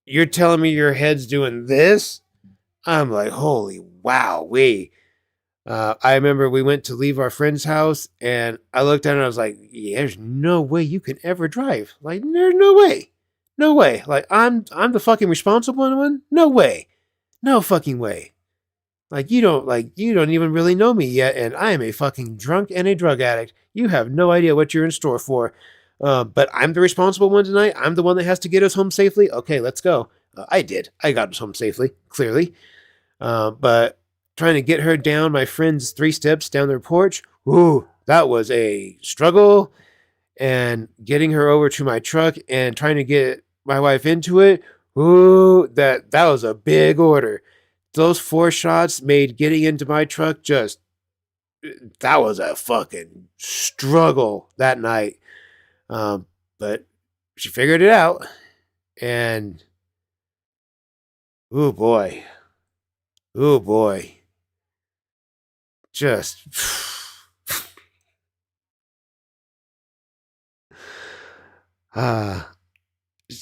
you're telling me your head's doing this? I'm like, holy wow, we. I remember we went to leave our friend's house, and I looked at her and I was like, yeah, there's no way you can ever drive. Like, there's no way. No way. Like, I'm the fucking responsible one? No way. No fucking way. Like, you don't even really know me yet, and I am a fucking drunk and a drug addict. You have no idea what you're in store for. But I'm the responsible one tonight. I'm the one that has to get us home safely. Okay, let's go. I did. I got us home safely, clearly. But trying to get her down my friend's 3 steps down their porch, ooh, that was a struggle. And getting her over to my truck and trying to get my wife into it, ooh, that was a big order. Those 4 shots made getting into my truck that was a fucking struggle that night. But she figured it out. And ooh boy. Just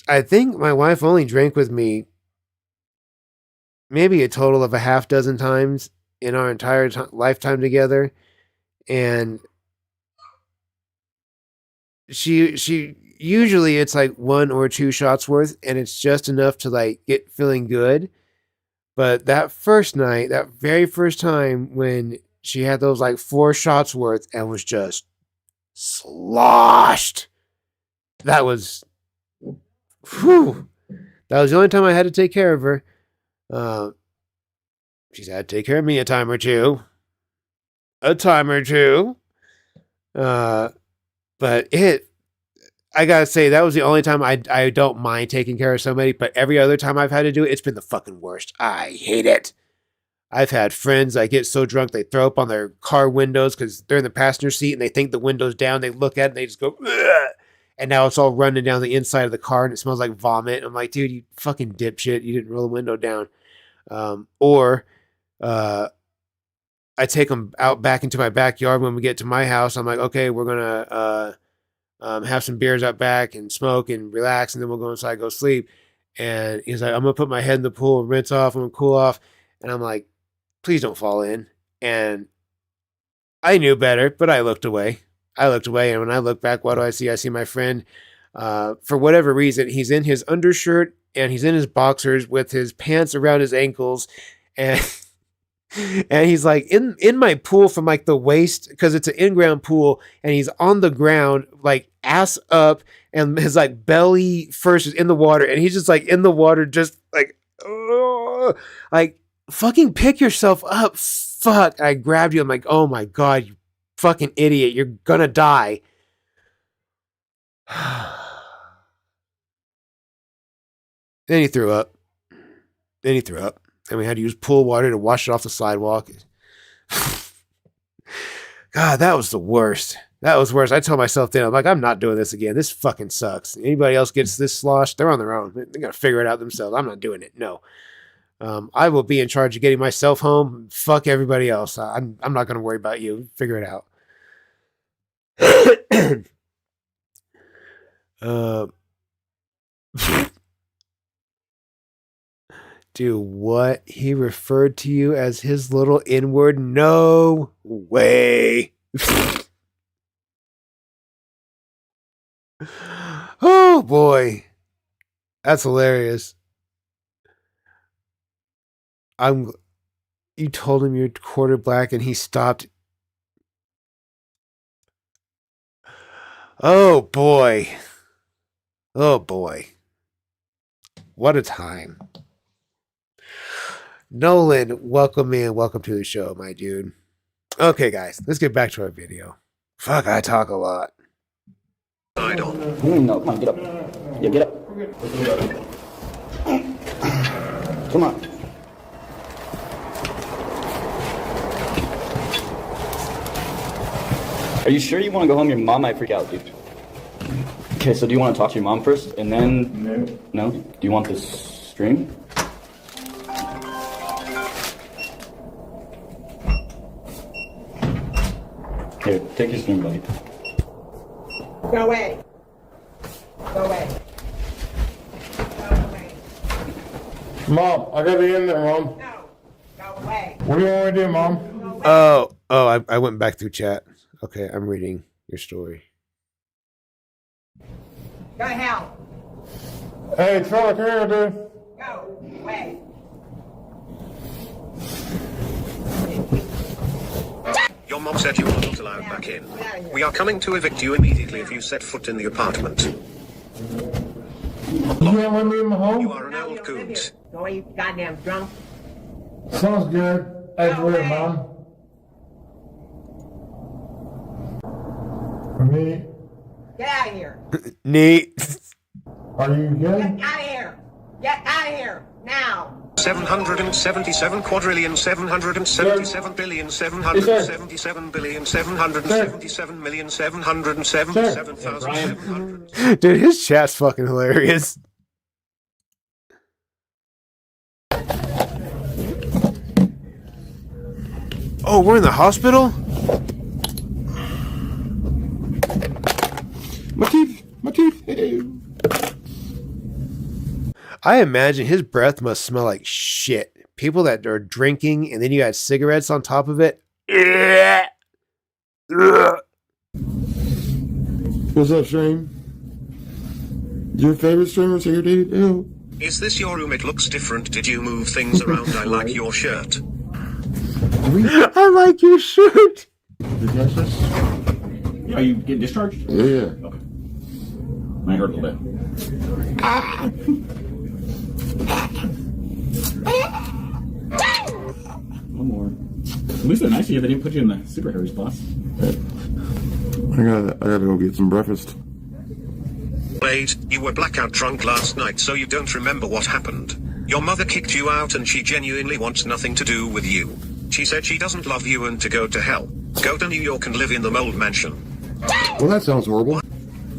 I think my wife only drank with me maybe a total of a half dozen times in our entire lifetime together. And she usually it's like 1 or 2 shots worth, and it's just enough to like get feeling good. But that first night, that very first time when she had those like 4 shots worth and was just sloshed, that was the only time I had to take care of her. She's had to take care of me a time or two. But I gotta say, that was the only time I don't mind taking care of somebody, but every other time I've had to do it, it's been the fucking worst. I hate it. I've had friends that get so drunk they throw up on their car windows because they're in the passenger seat and they think the window's down. They look at it and they just go, ugh! And now it's all running down the inside of the car and it smells like vomit. I'm like, dude, you fucking dipshit. You didn't roll the window down. Or I take them out back into my backyard when we get to my house. I'm like, okay, we're going to have some beers out back and smoke and relax, and then we'll go inside, go sleep. And he's like, I'm going to put my head in the pool and rinse off. I'm going to cool off. And I'm like, please don't fall in. And I knew better, but I looked away. And when I look back, what do I see? I see my friend, for whatever reason, he's in his undershirt and he's in his boxers with his pants around his ankles. And he's like in my pool from like the waist, because it's an in-ground pool, and he's on the ground, like ass up, and his like belly first is in the water, and he's just like in the water, just like, like fucking pick yourself up. Fuck. I grabbed you. I'm like, oh my God, you fucking idiot. You're gonna die. Then he threw up. And we had to use pool water to wash it off the sidewalk. God, that was the worst. I told myself then, I'm like, I'm not doing this again. This fucking sucks. Anybody else gets this slosh, they're on their own. They got to figure it out themselves. I'm not doing it. No. I will be in charge of getting myself home. Fuck everybody else. I'm not going to worry about you. Figure it out. Do what? He referred to you as his little N-word? No way. Oh boy. That's hilarious. You told him you're quarter black and he stopped. Oh boy. Oh boy. What a time. Nolan, welcome in. Welcome to the show, my dude. Okay, guys, let's get back to our video. Fuck, I talk a lot.
No, come on, get up. Yeah, get up. Come on. Are you sure you want to go home? Your mom might freak out, dude. Okay, so do you want to talk to your mom first, and then... No? Do you want this stream? Here, take your stream, buddy.
Go away. Go away.
Mom, I gotta be in there, Mom.
No. Go away.
What do you want me to do, Mom?
I went back through chat. Okay, I'm reading your story.
Go to hell.
Hey, Trevor, come here, dude.
Go away.
Your mom said you are not allowed back in. We are coming to evict you immediately if you set foot in the apartment.
You can't let me in my home?
You are an old coot.
Go away, you goddamn drunk.
Sounds good. Hey,
Go
wait,
away.
Mom. For me,
Get out of here.
Neat.
are you good?
Get out of here. Get out of here. Now.
777 quadrillion 777 billion 777 billion 777 million 777,700.
Dude, his chat's fucking hilarious. Oh, we're in the hospital?
My teeth. Hey.
I imagine his breath must smell like shit. People that are drinking and then you got cigarettes on top of it.
What's up, Shane? Your favorite streamer's here, dude? Ew.
Is this your room? It looks different. Did you move things around? I like your shirt.
I like your shirt.
Are you getting discharged?
Yeah.
Okay. Might hurt a little bit. One more. At least they're nice to you. They didn't put you in the super hairy spots.
I gotta go get some breakfast.
Wait, you were blackout drunk last night, so you don't remember what happened. Your mother kicked you out and she genuinely wants nothing to do with you. She said she doesn't love you and to go to hell. Go to New York and live in the mold mansion.
Well, that sounds horrible.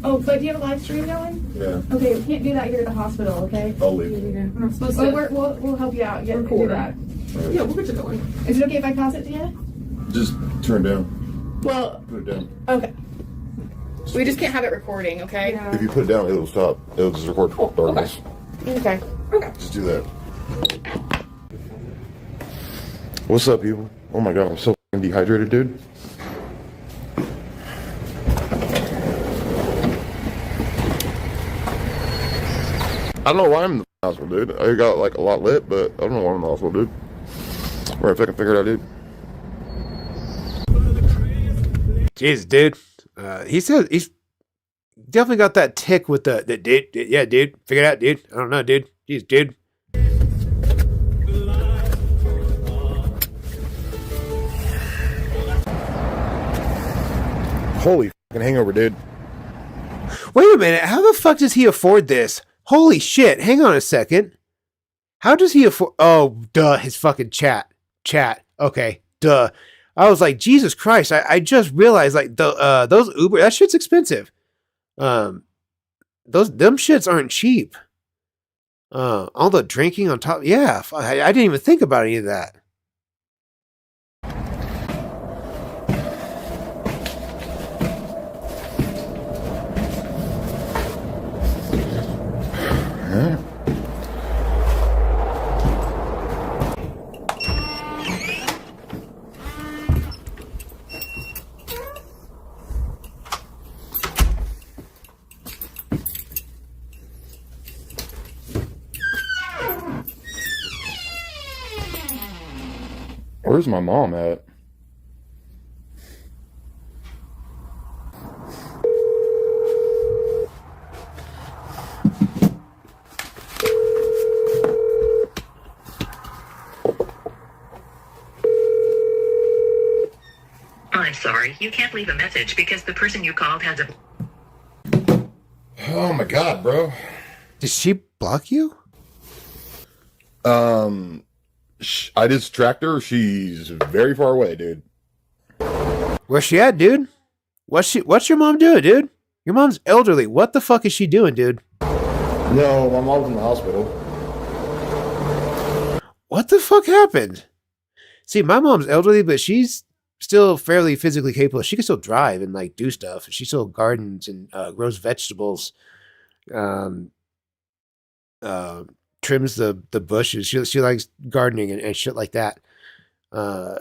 Oh, but do you have a live stream going?
Yeah.
Okay, we can't do that here at the hospital, okay?
I'll leave.
We're not supposed to. We'll help you out. Yeah, we'll do that. Yeah, we'll get you going. Is it okay if I pass it to you?
Just turn it down.
Well,
Put it down.
okay. We just can't have it recording, okay? Yeah.
If you put it down, it'll stop. It'll just record darkness.
Okay. Okay.
Just do that. What's up, people? Oh my god, I'm so f***ing dehydrated, dude. I don't know why I'm in the hospital, dude. I got like a lot lit, but I don't know why I'm in the hospital, dude. Or if I can figure it out, dude.
Jeez, dude. He said he's definitely got that tick with the dude. Yeah, dude. Figure it out, dude. I don't know, dude. Jeez, dude.
Holy fucking hangover, dude.
Wait a minute. How the fuck does he afford this? Holy shit. Hang on a second. How does he afford... Oh, duh. His fucking chat. Okay. Duh. I was like, Jesus Christ. I just realized, like, those Uber... That shit's expensive. Them shits aren't cheap. All the drinking on top... Yeah. I didn't even think about any of that.
Where's my mom at?
I'm sorry, you can't leave a message because the person you called has a...
Oh my god, bro.
Did she block you?
I just tracked her. She's very far away, dude.
Where's she at, dude? What's your mom doing, dude? Your mom's elderly. What the fuck is she doing, dude?
No, my mom's in the hospital.
What the fuck happened? See, my mom's elderly, but she's still fairly physically capable. She can still drive and like do stuff. She still gardens and grows vegetables. Trims the bushes. She likes gardening and shit like that. My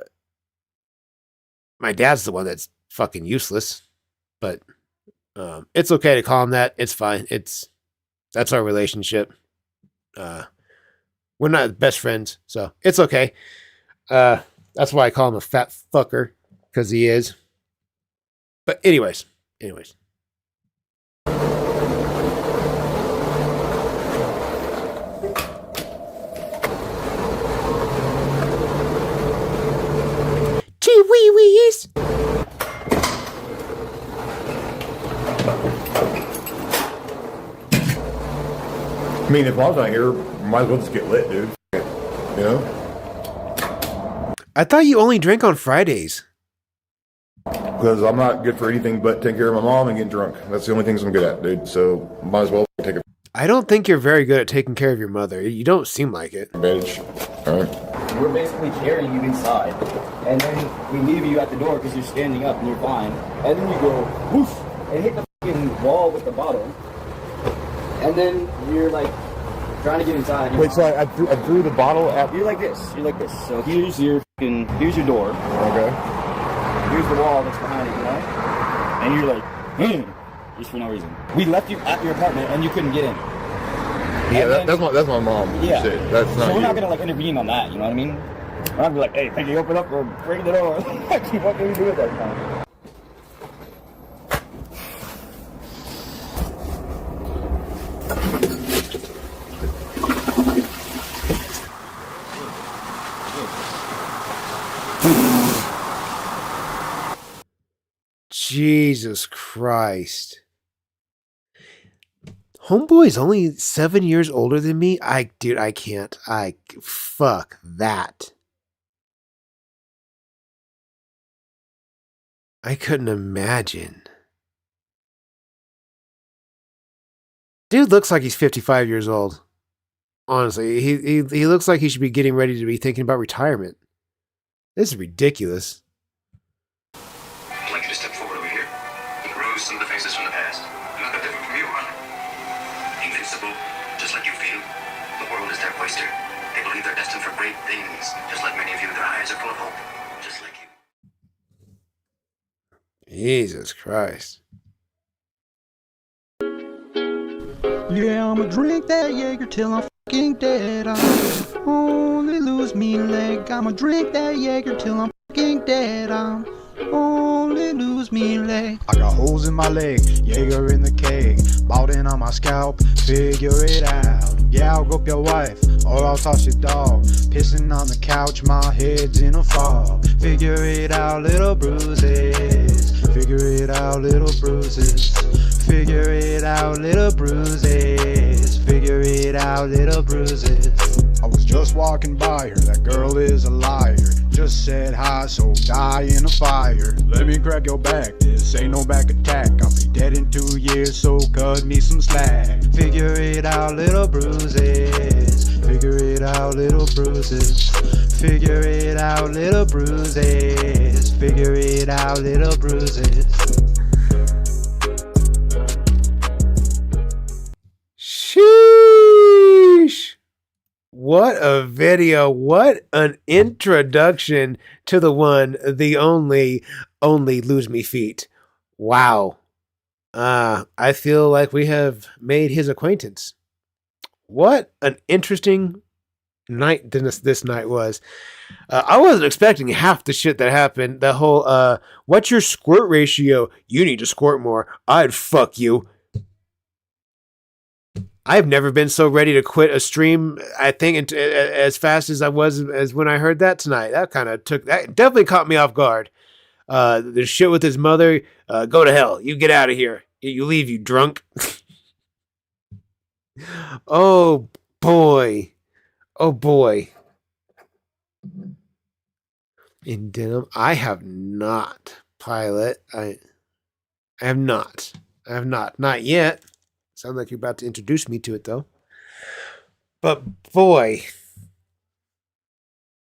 dad's the one that's fucking useless, but it's okay to call him that. It's fine. That's our relationship. We're not best friends, so it's okay. That's why I call him a fat fucker, because he is. But anyways. Gee wee wees.
I mean, if Mom's not here, might as well just get lit, dude. You know?
I thought you only drank on Fridays.
Because I'm not good for anything but taking care of my mom and getting drunk. That's the only things I'm good at, dude. So might as well take
I don't think you're very good at taking care of your mother. You don't seem like it.
advantage. All right.
We're basically carrying you inside, and then we leave you at the door because you're standing up and you're fine. And then you go whoosh and hit the fucking wall with the bottle, and then you're like trying to get inside.
Wait, so I threw the bottle at...
You're like this. So here's your door.
Okay.
Here's the wall that's behind it, you know? And you're like, just for no reason. We left you at your apartment and you couldn't get in.
Yeah, that's my mom.
Yeah.
Shit, that's not
so we're
you.
not gonna like intervene on that, you know what I mean? We're not gonna be like, hey, can you open up or break the door? What can we do at that time?
Jesus Christ. Homeboy's only 7 years older than me. Dude, I can't. Fuck that. I couldn't imagine. Dude looks like he's 55 years old. Honestly, he looks like he should be getting ready to be thinking about retirement. This is ridiculous.
I'd like you to step forward over here. Rose some of the faces from the past. Not that different from you, huh? Invincible, just like you feel. The world is their oyster. They believe they're destined for great things. Just like many of you, their eyes are full of hope. Just like you.
Jesus Christ.
Yeah, I'ma drink that Jaeger till I'm fucking dead. I'm only lose me leg. I'ma drink that Jaeger till I'm fucking dead. I'm only lose me leg. I got holes in my leg, Jaeger in the keg, balding on my scalp, figure it out. Yeah, I'll rope your wife, or I'll toss your dog. Pissing on the couch, my head's in a fog. Figure it out, little bruises. Figure it out, little bruises. Figure it out, little bruises. Figure it out, little bruises. I was just walking by her, that girl is a liar. Just said hi, so die in a fire. Let me crack your back, this ain't no back attack. I'll be dead in 2 years, so cut me some slack. Figure it out, little bruises. Figure it out, little bruises. Figure it out, little bruises. Figure it out, little bruises.
Sheesh. What a video. What an introduction to the one, the only Onlylosemefeet. Wow. I feel like we have made his acquaintance. What an interesting night than this night was. I wasn't expecting half the shit that happened. The whole, what's your squirt ratio? You need to squirt more. I'd fuck you. I've never been so ready to quit a stream, I think, as fast as I was as when I heard that tonight. That definitely caught me off guard. The shit with his mother, go to hell. You get out of here. You leave, you drunk. Oh, boy. Oh, boy. In denim, I have not, Pilot. I have not. I have not. Not yet. Sounds like you're about to introduce me to it, though. But, boy.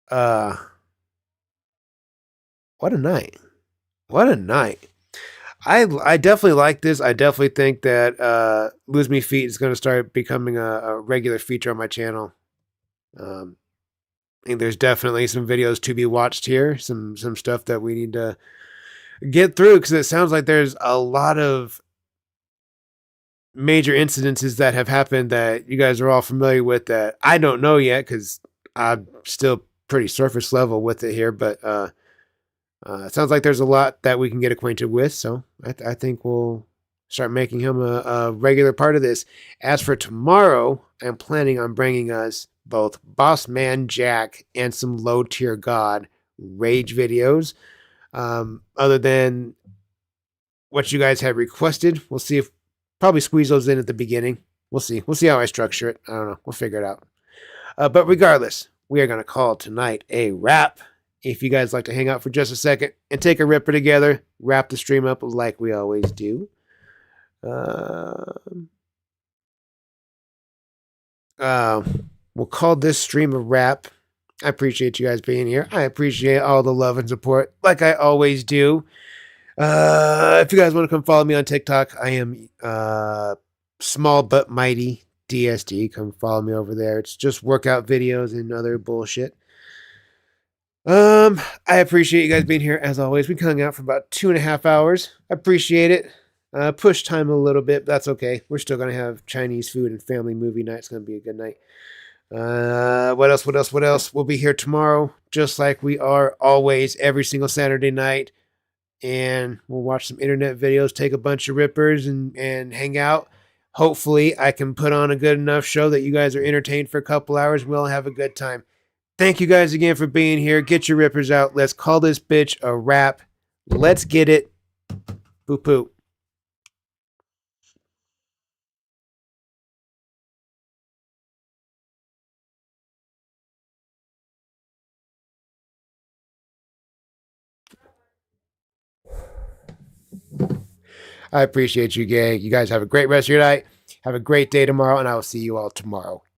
What a night. What a night. I definitely like this. I definitely think that hooves+Ripperz is going to start becoming a regular feature on my channel. I think there's definitely some videos to be watched here. Some stuff that we need to get through, because it sounds like there's a lot of major incidences that have happened that you guys are all familiar with that I don't know yet, because I'm still pretty surface level with it here. But it sounds like there's a lot that we can get acquainted with, so I think we'll start making him a regular part of this. As for tomorrow, I'm planning on bringing us both Boss Man Jack and some Low Tier God rage videos. Other than what you guys have requested, we'll see if probably squeeze those in at the beginning. We'll see. We'll see how I structure it. I don't know. We'll figure it out. But regardless, we are going to call tonight a wrap. If you guys like to hang out for just a second and take a ripper together, wrap the stream up like we always do. We'll call this stream a wrap. I appreciate you guys being here. I appreciate all the love and support, like I always do. If you guys want to come follow me on TikTok, I am small but mighty DSD. Come follow me over there. It's just workout videos and other bullshit. I appreciate you guys being here as always. We hung out for about 2.5 hours. I appreciate it. Push time a little bit, but that's okay. We're still gonna have Chinese food and family movie night. It's gonna be a good night. What else? We'll be here tomorrow, just like we are always every single Saturday night. And we'll watch some internet videos, take a bunch of rippers, and hang out. Hopefully, I can put on a good enough show that you guys are entertained for a couple hours and we'll have a good time. Thank you guys again for being here. Get your rippers out. Let's call this bitch a wrap. Let's get it. Boop boop. I appreciate you, gang. You guys have a great rest of your night. Have a great day tomorrow, and I will see you all tomorrow.